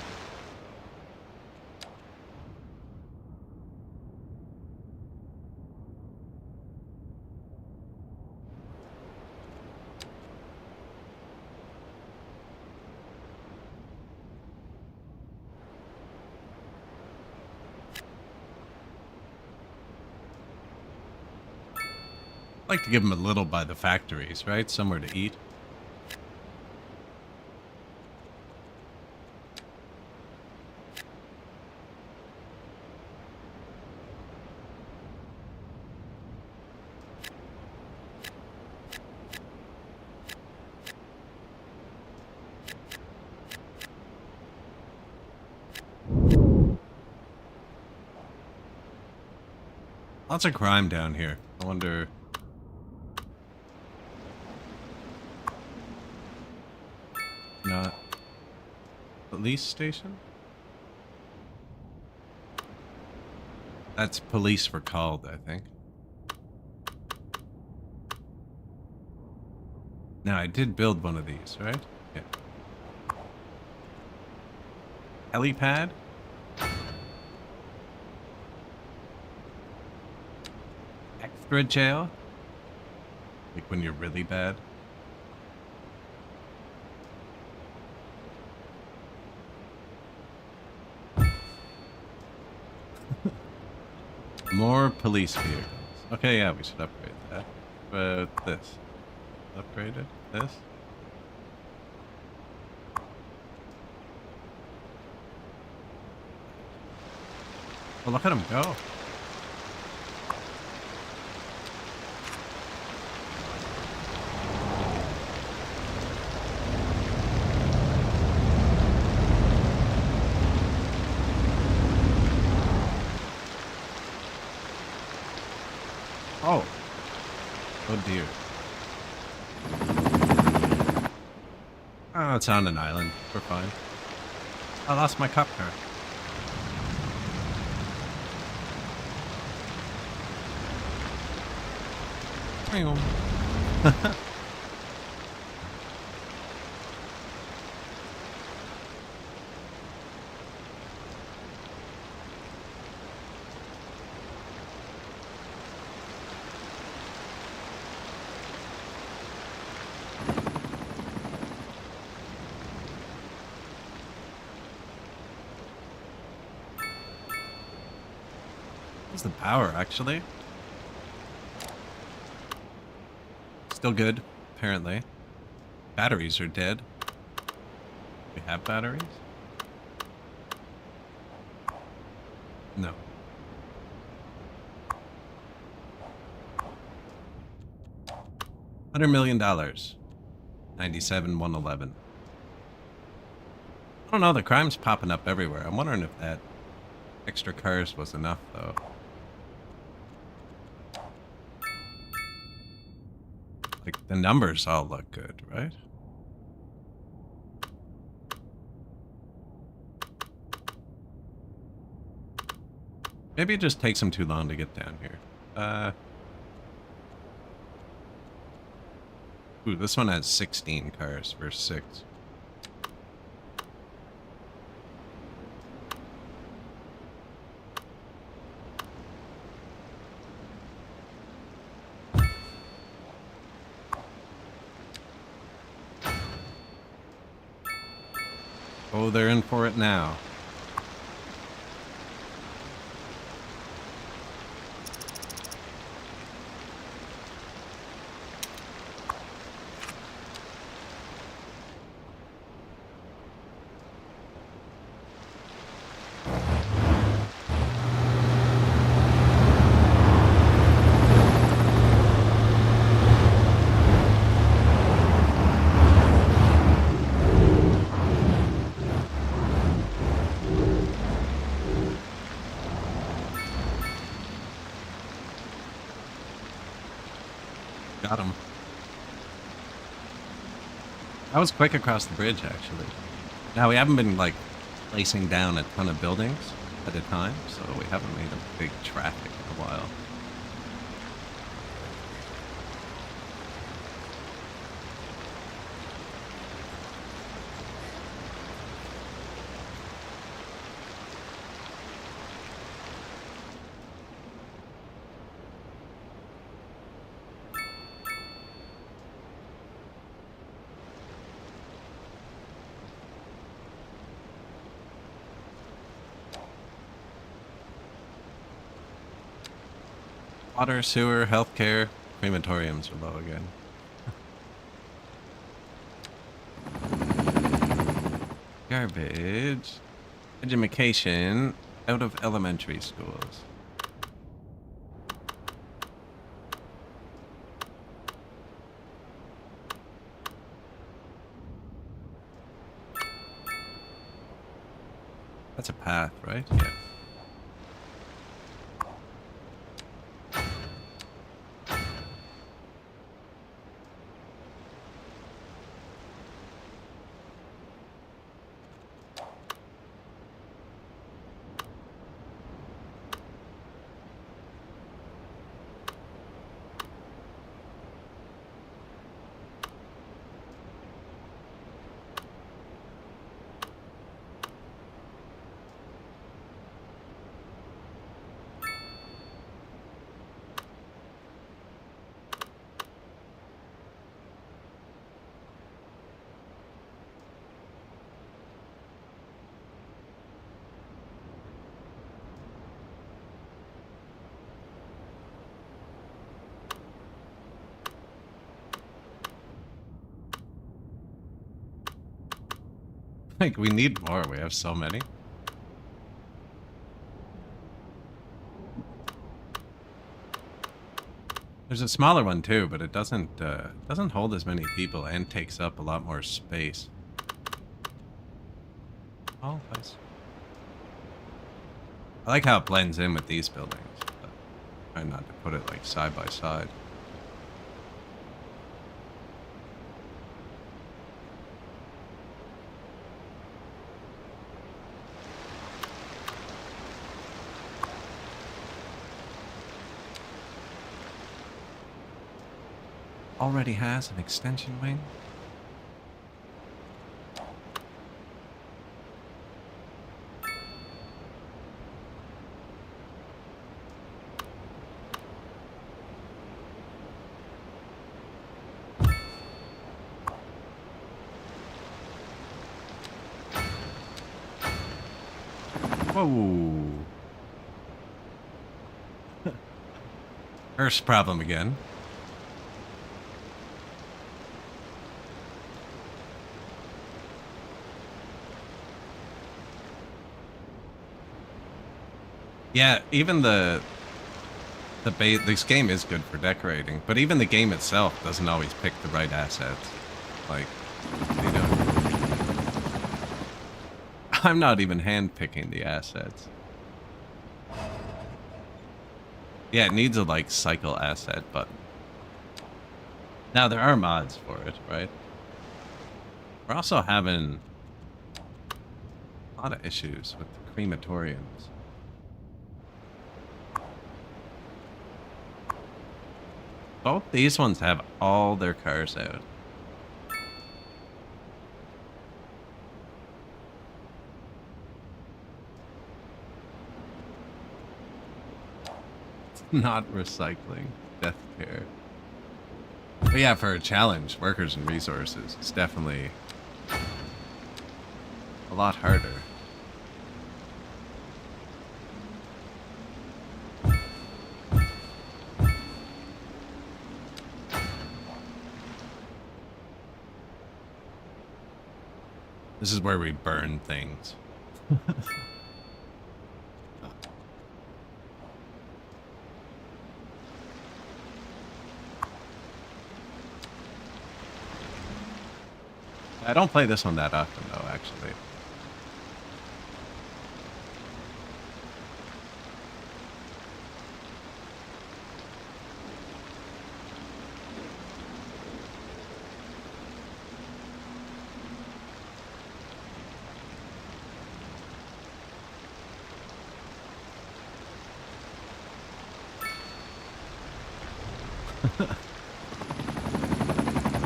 I'd like to give them a little by the factories, right? Somewhere to eat. Lots of crime down here. I wonder... Not... Police station? That's police recalled, I think. Now, I did build one of these, right? Yeah. Helipad? Extra jail? Like when you're really bad? More police vehicles. Okay, yeah, we should upgrade that. But this. Upgraded? This? Well, look at him go. Oh. Oh dear. Oh, it's on an island. We're fine. I lost my cop car. What's the power, actually? Still good, apparently. Batteries are dead. We have batteries? No. $100 million. 97, 111. I don't know, the crime's popping up everywhere. I'm wondering if that extra cars was enough, though. Like, the numbers all look good, right? Maybe it just takes them too long to get down here. Ooh, this one has 16 cars versus 6. Oh, they're in for it now. Got him. That was quick across the bridge, actually. Now, we haven't been, like, placing down a ton of buildings at a time, so we haven't made a big traffic in a while. Water, sewer, healthcare, crematoriums are low again. Garbage. Education out of elementary schools. That's a path, right? Yeah. Like, we need more. We have so many. There's a smaller one too, but it doesn't hold as many people and takes up a lot more space. Oh, nice. I like how it blends in with these buildings. But try not to put it like side by side. Already has an extension wing. Whoa. First problem again. Yeah, even this game is good for decorating, but even the game itself doesn't always pick the right assets. Like, you know, I'm not even hand picking the assets. Yeah, it needs a like cycle asset button. Now there are mods for it, right? We're also having a lot of issues with the crematoriums. Both these ones have all their cars out. It's not recycling, death care. But yeah, for a challenge, workers and resources, it's definitely a lot harder. This is where we burn things. I don't play this one that often, though, actually.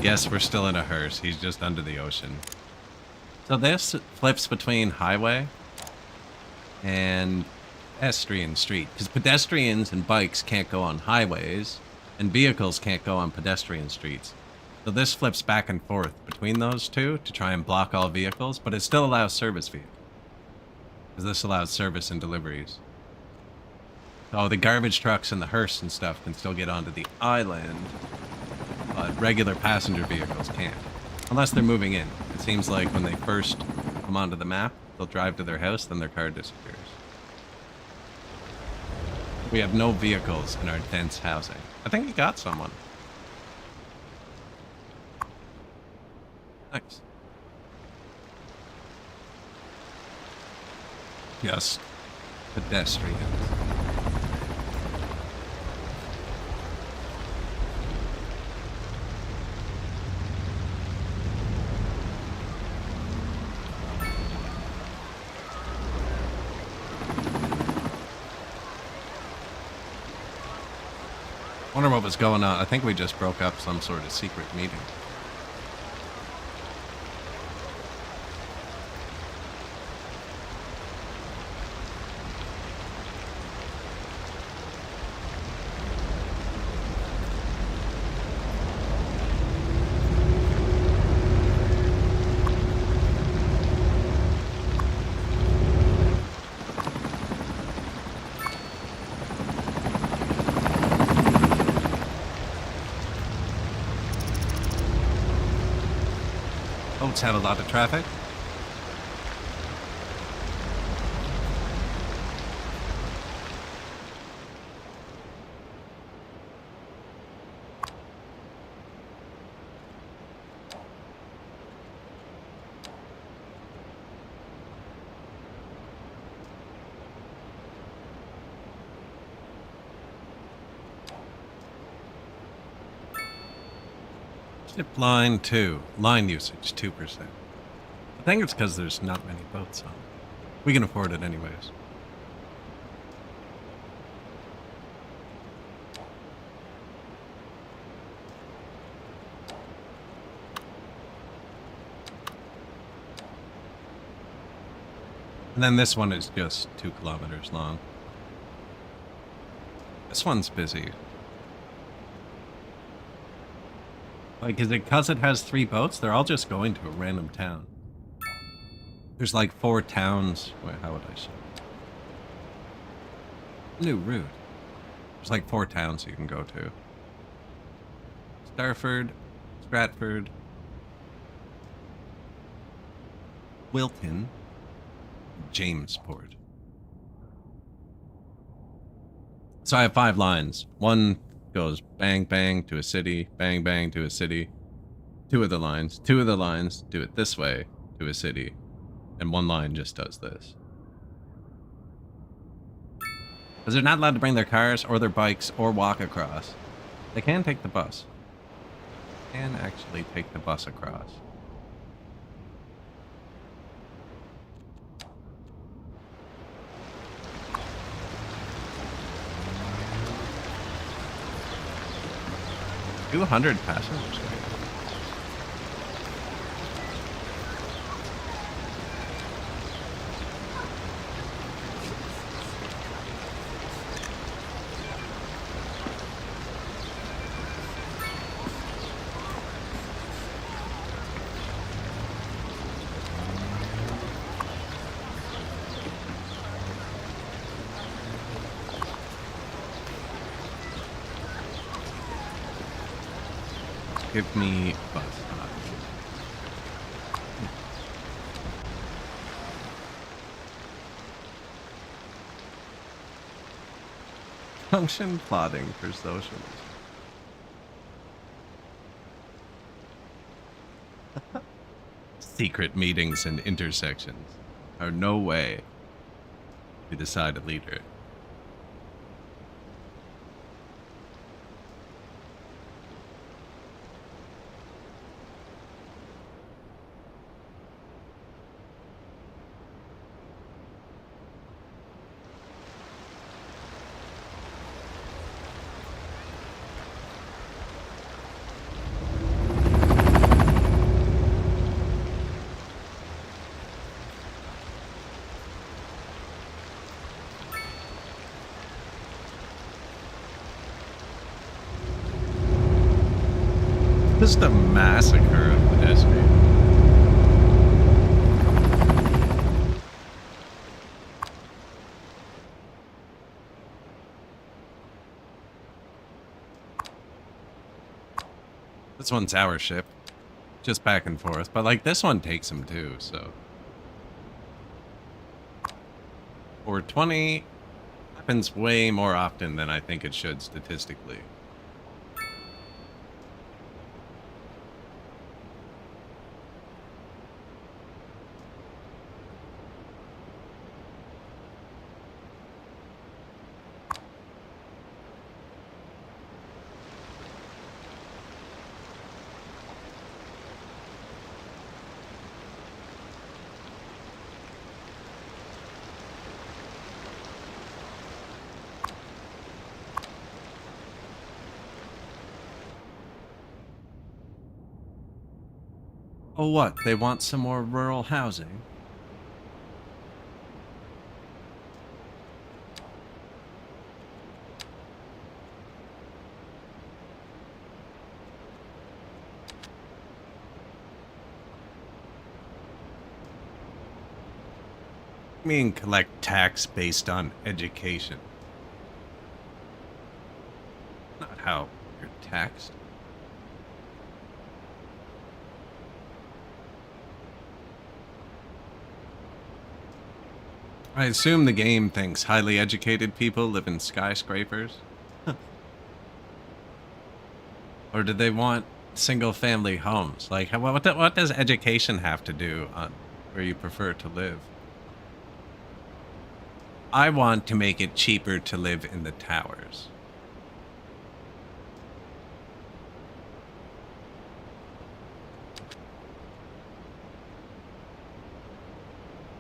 Yes, we're still in a hearse. He's just under the ocean. So this flips between highway and pedestrian street. Because pedestrians and bikes can't go on highways, and vehicles can't go on pedestrian streets. So this flips back and forth between those two to try and block all vehicles, but it still allows service vehicles. Because this allows service and deliveries. So the garbage trucks and the hearse and stuff can still get onto the island, but regular passenger vehicles can't. Unless they're moving in. It seems like when they first come onto the map, they'll drive to their house, then their car disappears. We have no vehicles in our dense housing. I think we got someone. Nice. Just pedestrians. Wonder what was going on. I think we just broke up some sort of secret meeting. Boats have a lot of traffic. Ship line 2. Line usage 2%. I think it's because there's not many boats on. We can afford it anyways. And then this one is just 2 kilometers long. This one's busy. Like, is it because it has 3 boats? They're all just going to a random town. There's like 4 towns. Wait, how would I say? New route. There's like 4 towns you can go to. Starford, Stratford, Wilton, Jamesport. So I have 5 lines. One goes bang bang to a city, bang bang to a city. 2 of the lines do it this way to a city, and 1 line just does this. Because they're not allowed to bring their cars or their bikes or walk across. They can take the bus. Can actually take the bus across. $200 passengers. Give me bus time. Function plotting for socials. Secret meetings and intersections are no way to decide a leader. Just a massacre of pedestrians. This one's our ship. Just back and forth. But, like, this one takes him, too, so... 420 happens way more often than I think it should, statistically. Oh, what? They want some more rural housing? I mean, collect tax based on education. Not how you're taxed. I assume the game thinks highly educated people live in skyscrapers. Or do they want single-family homes? Like, what does education have to do on where you prefer to live? I want to make it cheaper to live in the towers.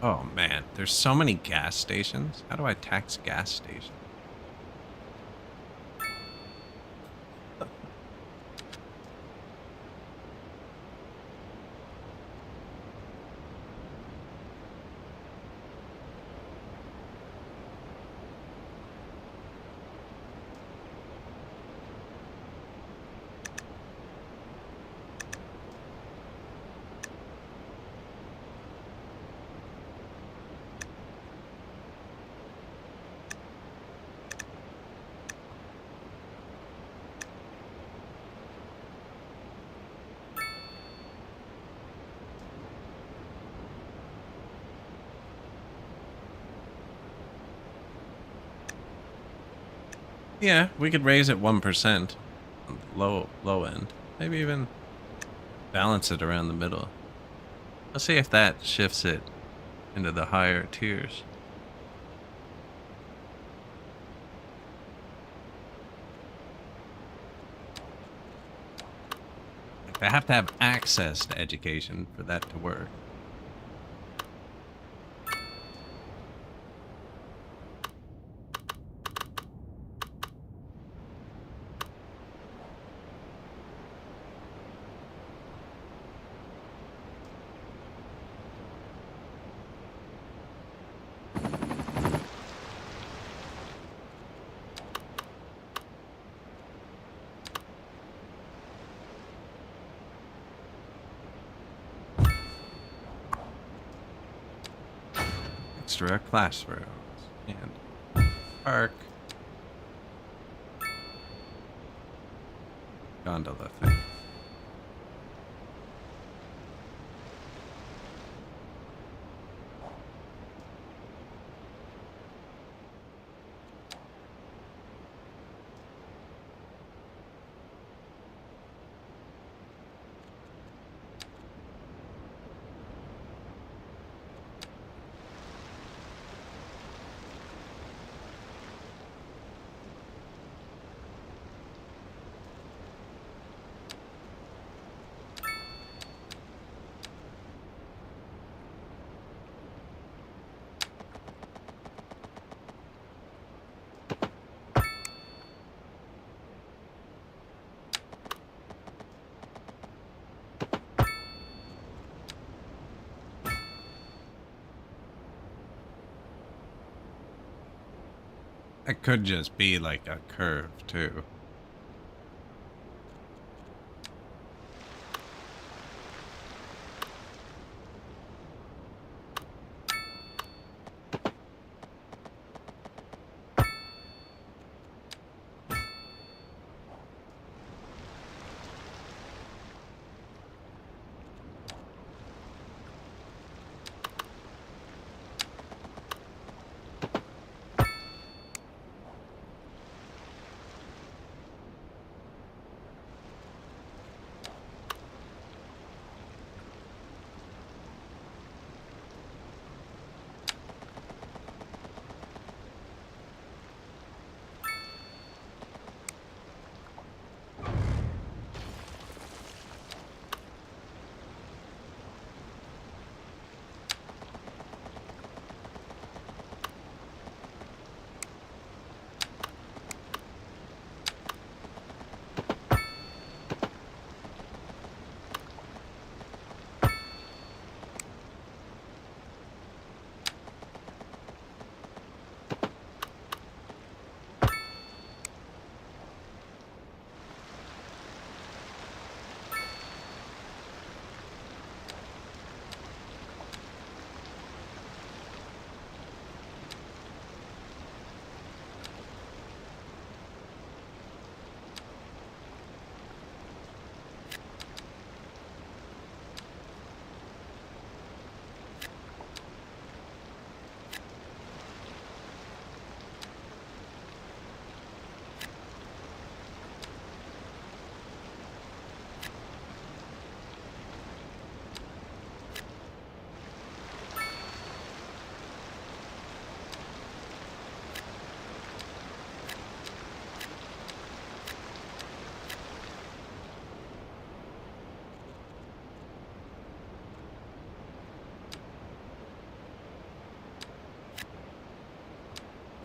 Oh man, there's so many gas stations. How do I tax gas stations? Yeah, we could raise it 1%. Low end. Maybe even balance it around the middle. Let's see if that shifts it into the higher tiers. Like, they have to have access to education for that to work. Extra classrooms and park. Gondola thing. It could just be like a curve too.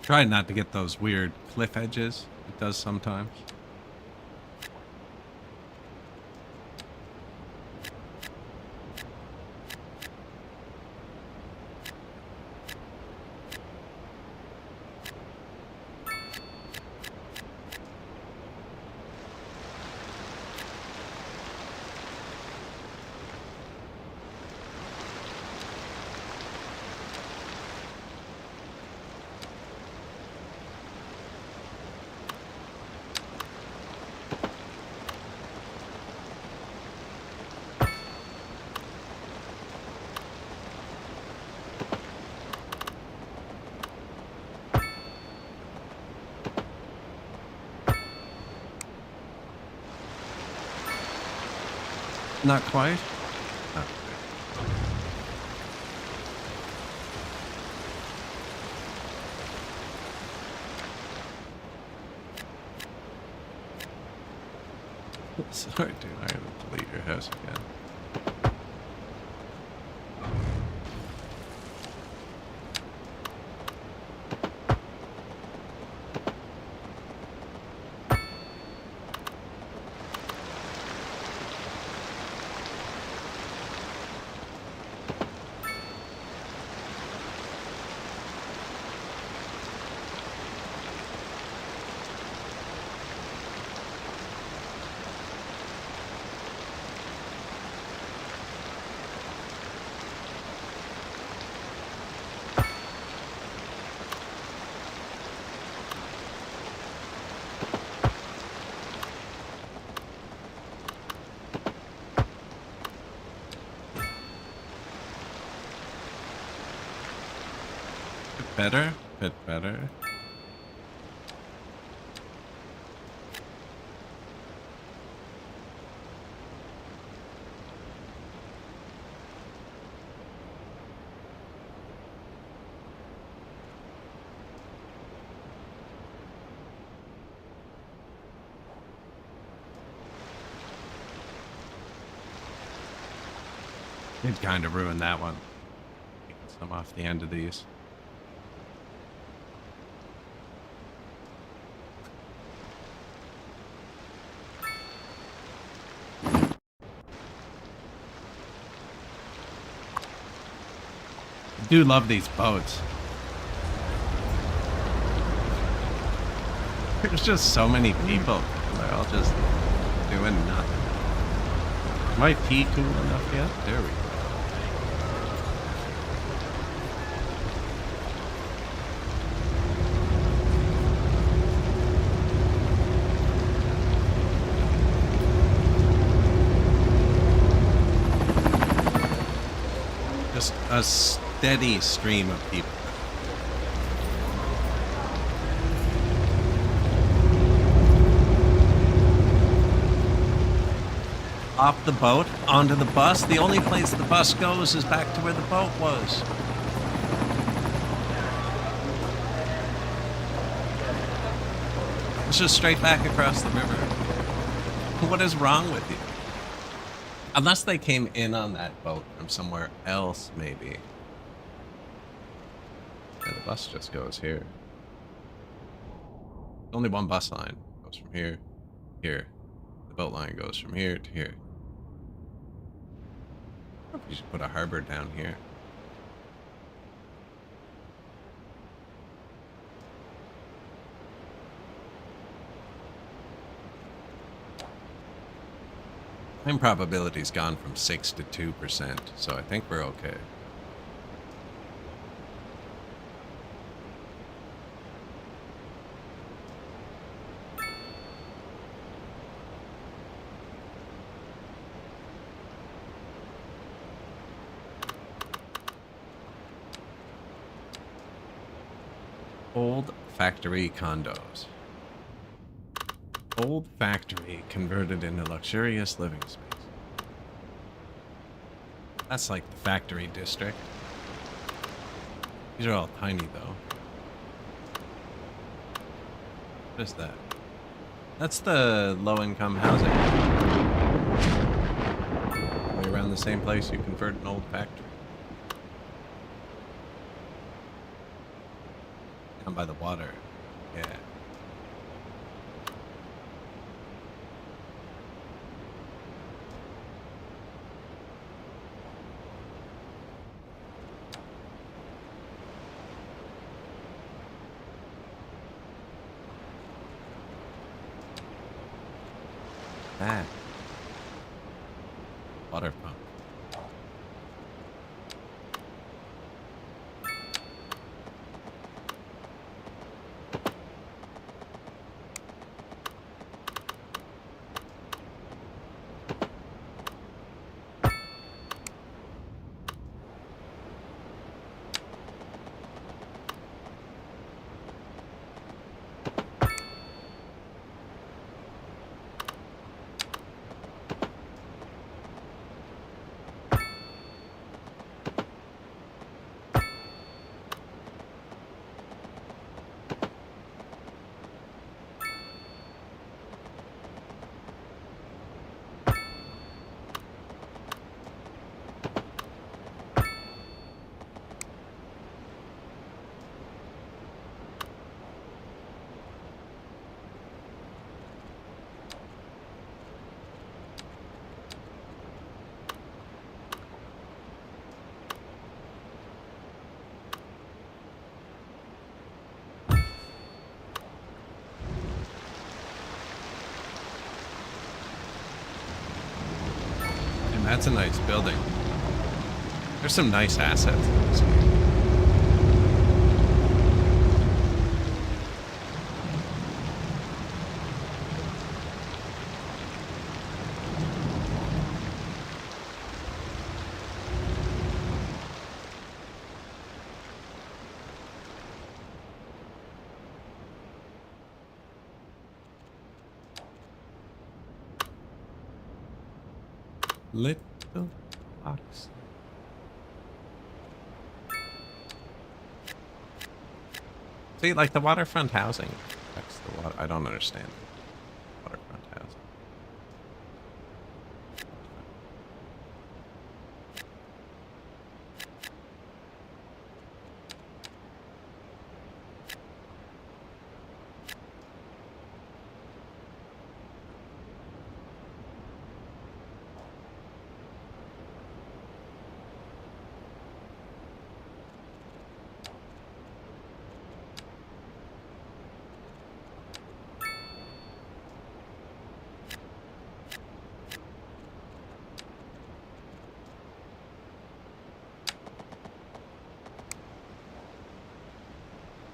Try not to get those weird cliff edges. It does sometimes. Not quite. Oh, okay. Sorry, dude. I gotta delete your house again. Better? Bit better. It kind of ruined that one. Taking some off the end of these. I do love these boats. There's just so many people. They're all just doing nothing. Is my pee cool enough yet? There we go. Just a steady stream of people. Off the boat, onto the bus. The only place the bus goes is back to where the boat was. It's just straight back across the river. What is wrong with you? Unless they came in on that boat from somewhere else, maybe. Yeah, the bus just goes here. Only one bus line. Goes from here, here. The boat line goes from here to here. You should put a harbor down here. Time probability's gone from 6 to 2%, so I think we're okay. Old factory condos. Old factory converted into luxurious living space. That's like the factory district. These are all tiny though. What is that? That's the low-income housing. Way around the same place you convert an old factory. Down by the water. Yeah. That. Water pump. That's a nice building. There's some nice assets in this game. Little box. See, like the waterfront housing affects the water. I don't understand waterfront housing.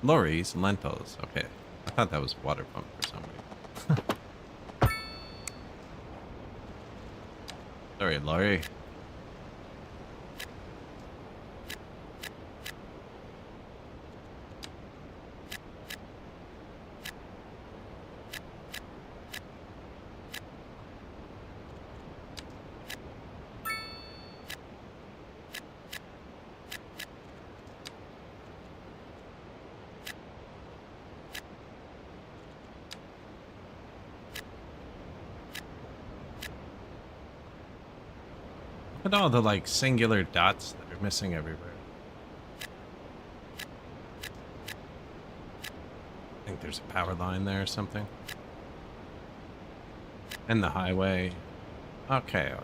Lorries, lentils. Okay. I thought that was water pump for some reason. Sorry, Lorry. Look at all the like singular dots that are missing everywhere. I think there's a power line there or something. And the highway. Okay, okay.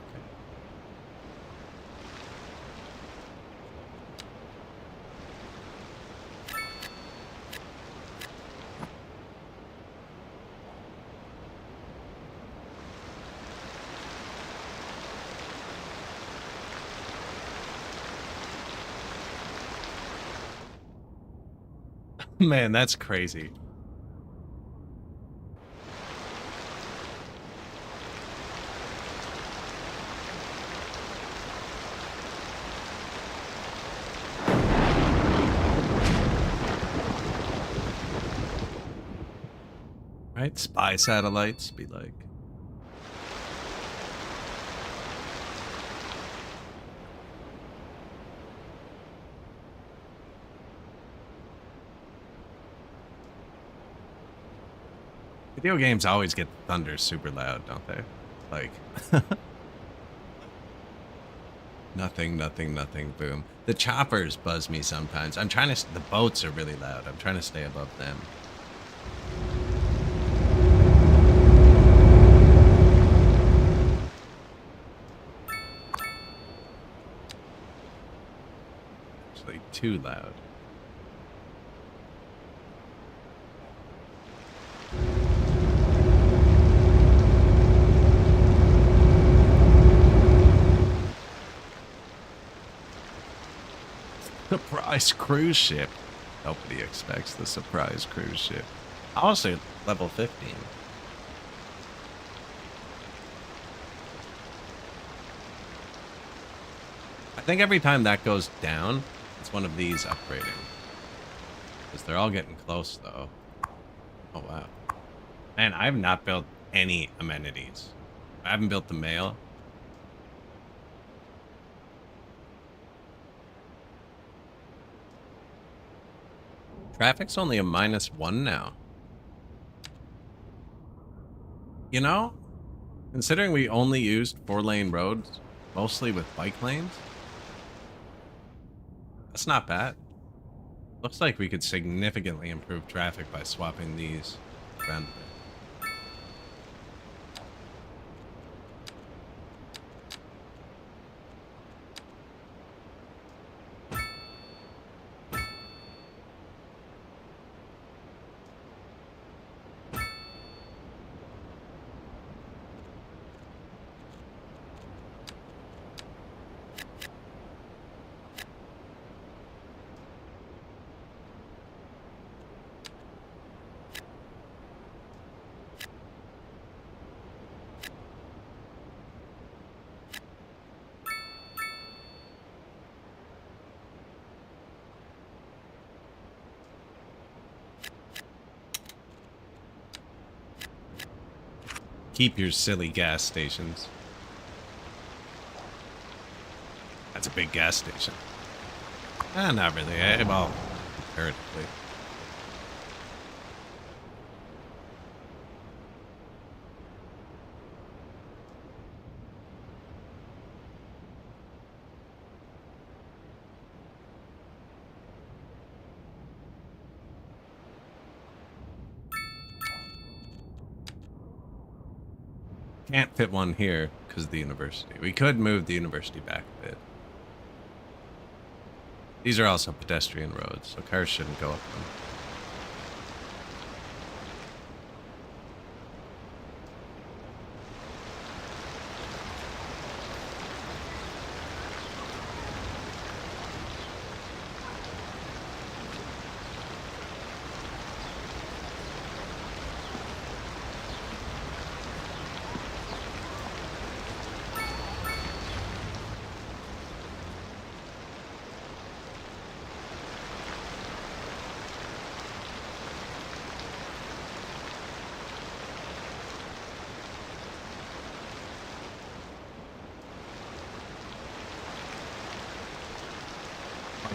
Man, that's crazy. Right? Spy satellites be like. Video games always get thunder super loud, don't they? Like, nothing, nothing, nothing, boom. The choppers buzz me sometimes. I'm trying to, the boats are really loud. I'm trying to stay above them. Actually, too loud. Surprise cruise ship. Nobody expects the surprise cruise ship. Also, level 15. I think every time that goes down, it's one of these upgrading. Because they're all getting close, though. Oh, wow. Man, I have not built any amenities. I haven't built the mail. Traffic's only a -1 now. You know, considering we only used 4-lane roads, mostly with bike lanes, that's not bad. Looks like we could significantly improve traffic by swapping these around a bit. Keep your silly gas stations. That's a big gas station. Not really. Well, comparatively. Can't fit one here because of the university. We could move the university back a bit. These are also pedestrian roads, so cars shouldn't go up them.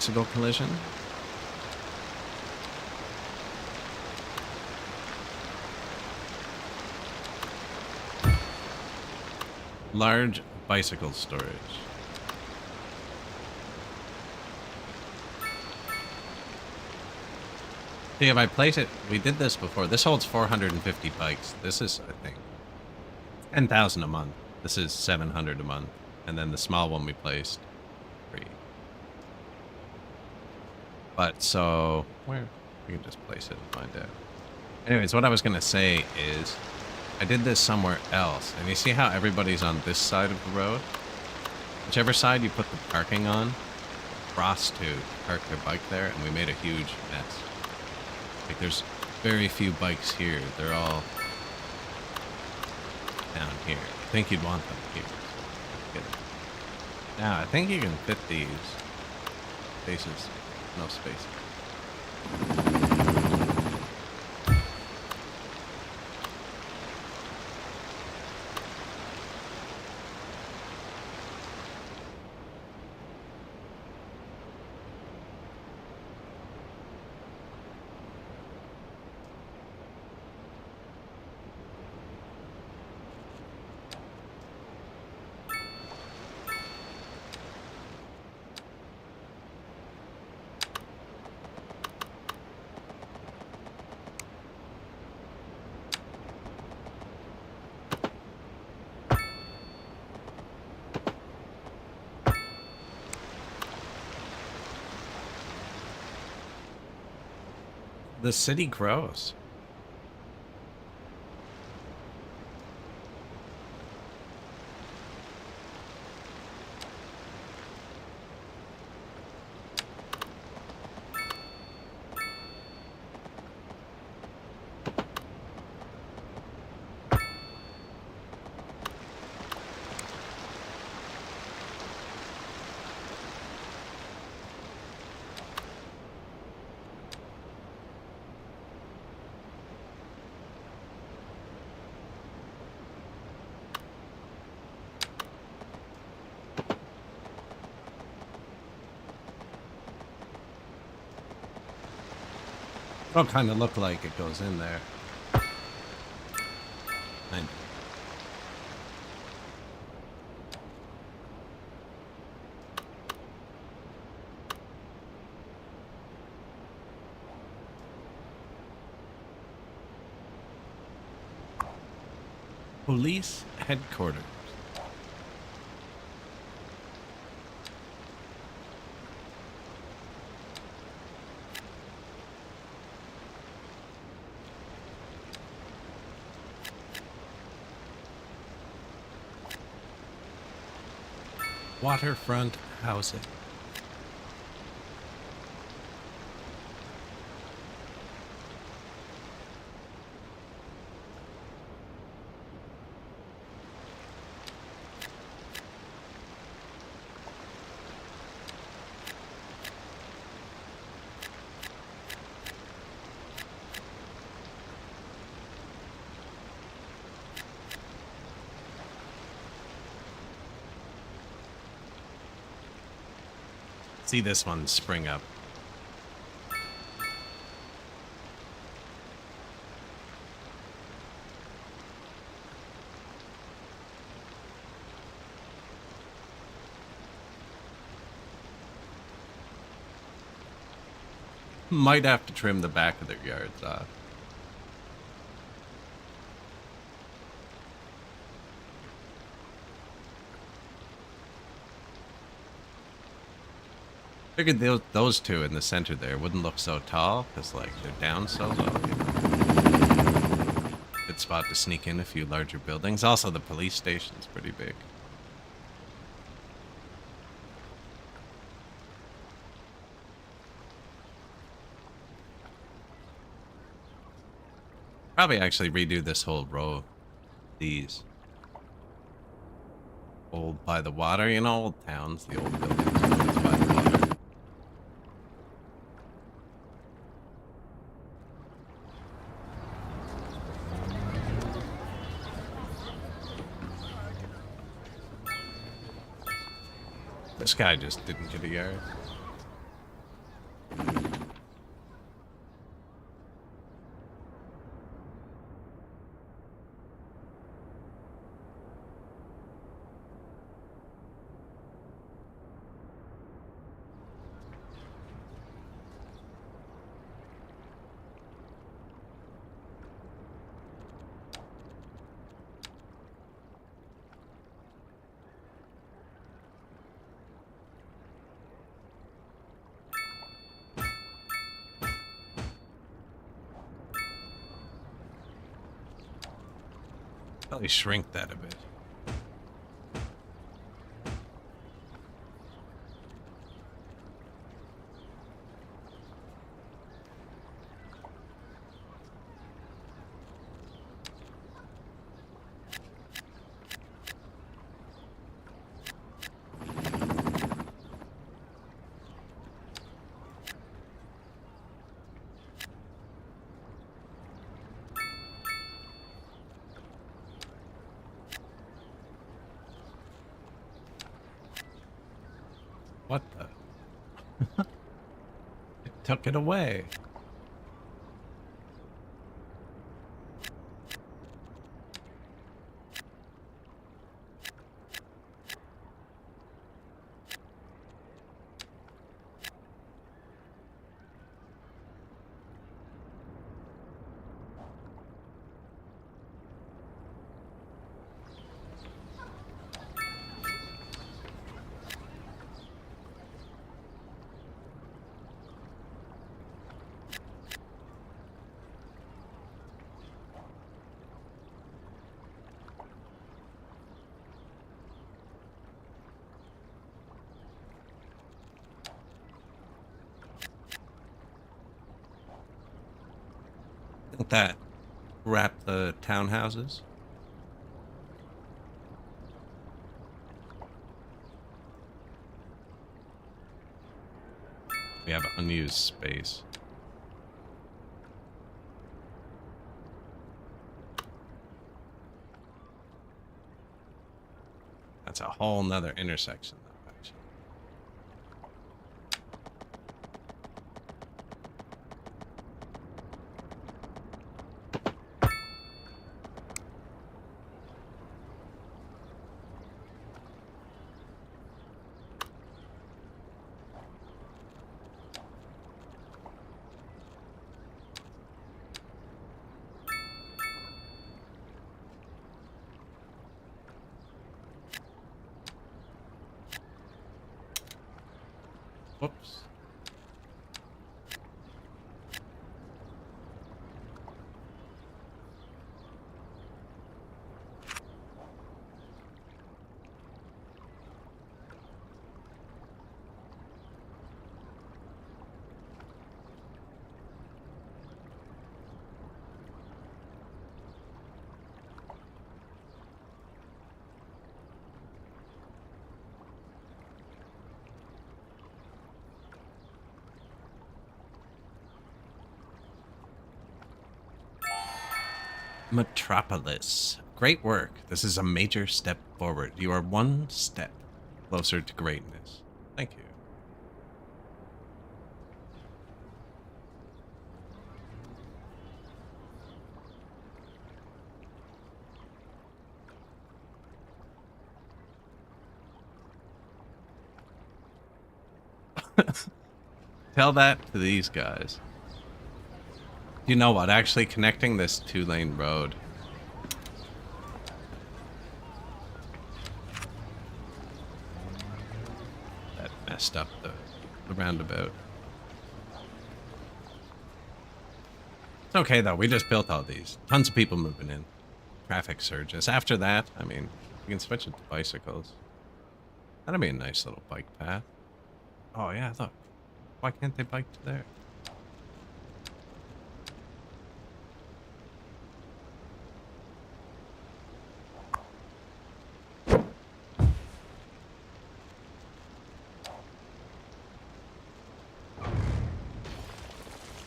bicycle collision. Large bicycle storage. See, if I place it, we did this before. This holds 450 bikes. This is, I think, 10,000 a month. This is 700 a month. And then the small one we placed, free. But so, where? We can just place it and find out. Anyways, what I was going to say is, I did this somewhere else. And you see how everybody's on this side of the road? Whichever side you put the parking on, cross to park their bike there, and we made a huge mess. Like, there's very few bikes here. They're all down here. I think you'd want them here. Now, I think you can fit these spaces. No space. The city grows. It'll kind of look like it goes in there. And police headquarters. Waterfront housing. See this one spring up. Might have to trim the back of their yards off. Figured those two in the center there wouldn't look so tall, because, like, they're down so low. Good spot to sneak in a few larger buildings. Also, the police station's pretty big. Probably actually redo this whole row. These. Old by the water, you know, old towns, the old buildings always by the water. This guy just didn't get a yard. Probably shrink that a bit. What the? It took it away. I think that wrapped the townhouses. We have unused space. That's a whole nother intersection, though, actually. Whoops. Metropolis. Great work. This is a major step forward. You are one step closer to greatness. Thank you. Tell that to these guys. You know what? Actually, connecting this 2-lane road. That messed up the roundabout. It's okay, though. We just built all these. Tons of people moving in. Traffic surges. After that, I mean, we can switch it to bicycles. That'd be a nice little bike path. Oh, yeah, look. Why can't they bike to there?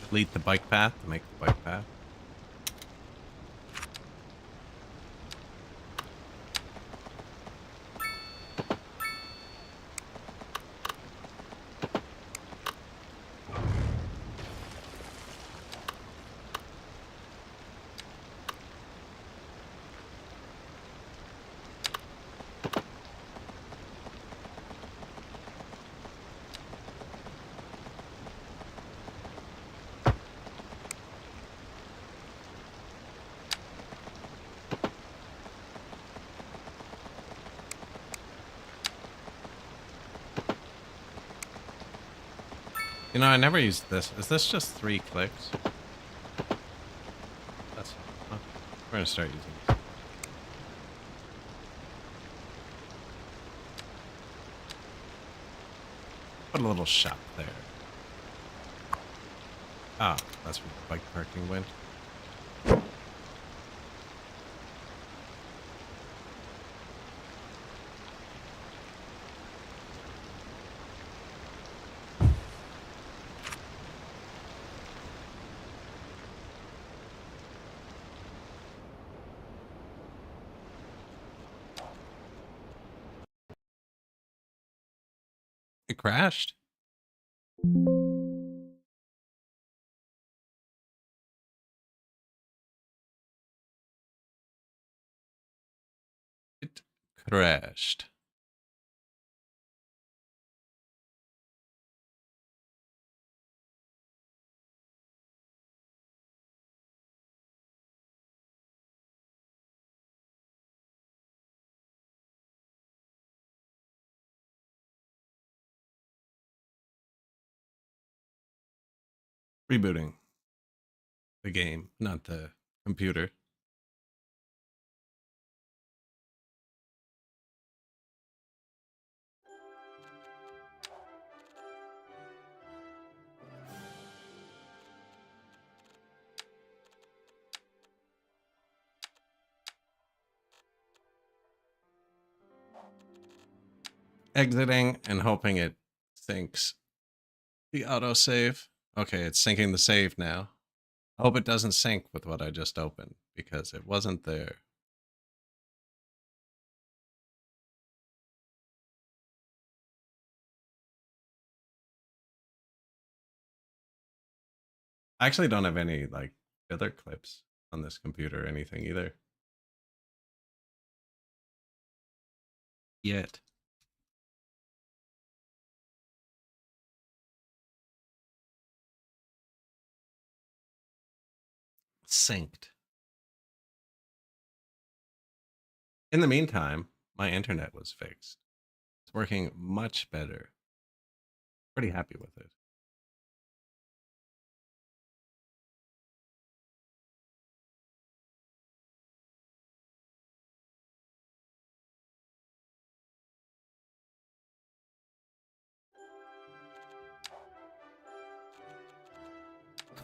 Delete the bike path to make the bike path. You know, I never used this. Is this just 3 clicks? That's... Oh, we're gonna start using this. Put a little shop there. Ah, that's where the bike parking went. It crashed. It crashed. Rebooting the game, not the computer. Exiting and hoping it syncs the autosave. Okay, it's syncing the save now. I hope it doesn't sync with what I just opened because it wasn't there. I actually don't have any like filler clips on this computer or anything either. Yet. Synced. In the meantime, my internet was fixed. It's working much better. Pretty happy with it.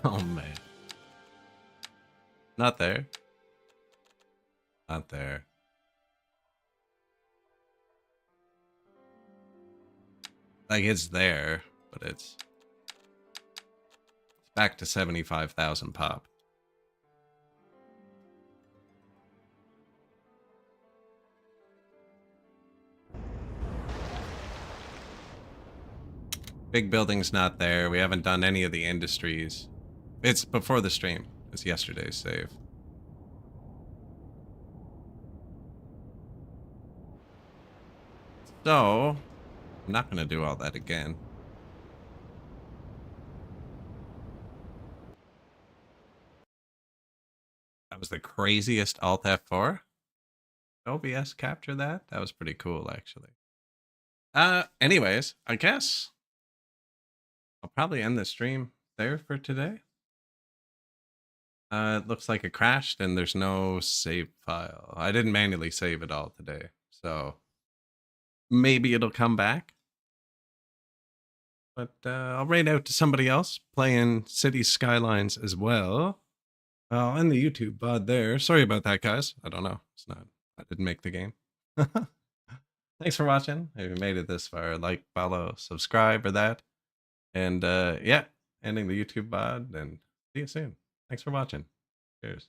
Oh man. Not there. Not there. Like it's there, but it's back to 75,000 pop. Big building's not there. We haven't done any of the industries. It's before the stream. It's yesterday's save. So, I'm not going to do all that again. That was the craziest Alt F4. OBS capture that? That was pretty cool, actually. Anyways, I guess I'll probably end the stream there for today. It looks like it crashed and there's no save file. I didn't manually save it all today, so maybe it'll come back. But I'll raid out to somebody else playing City Skylines as well. I'll end the YouTube VOD there. Sorry about that, guys. I don't know. It's not. I didn't make the game. Thanks for watching. If you made it this far, like, follow, subscribe, or that. And yeah, ending the YouTube VOD, and see you soon. Thanks for watching. Cheers.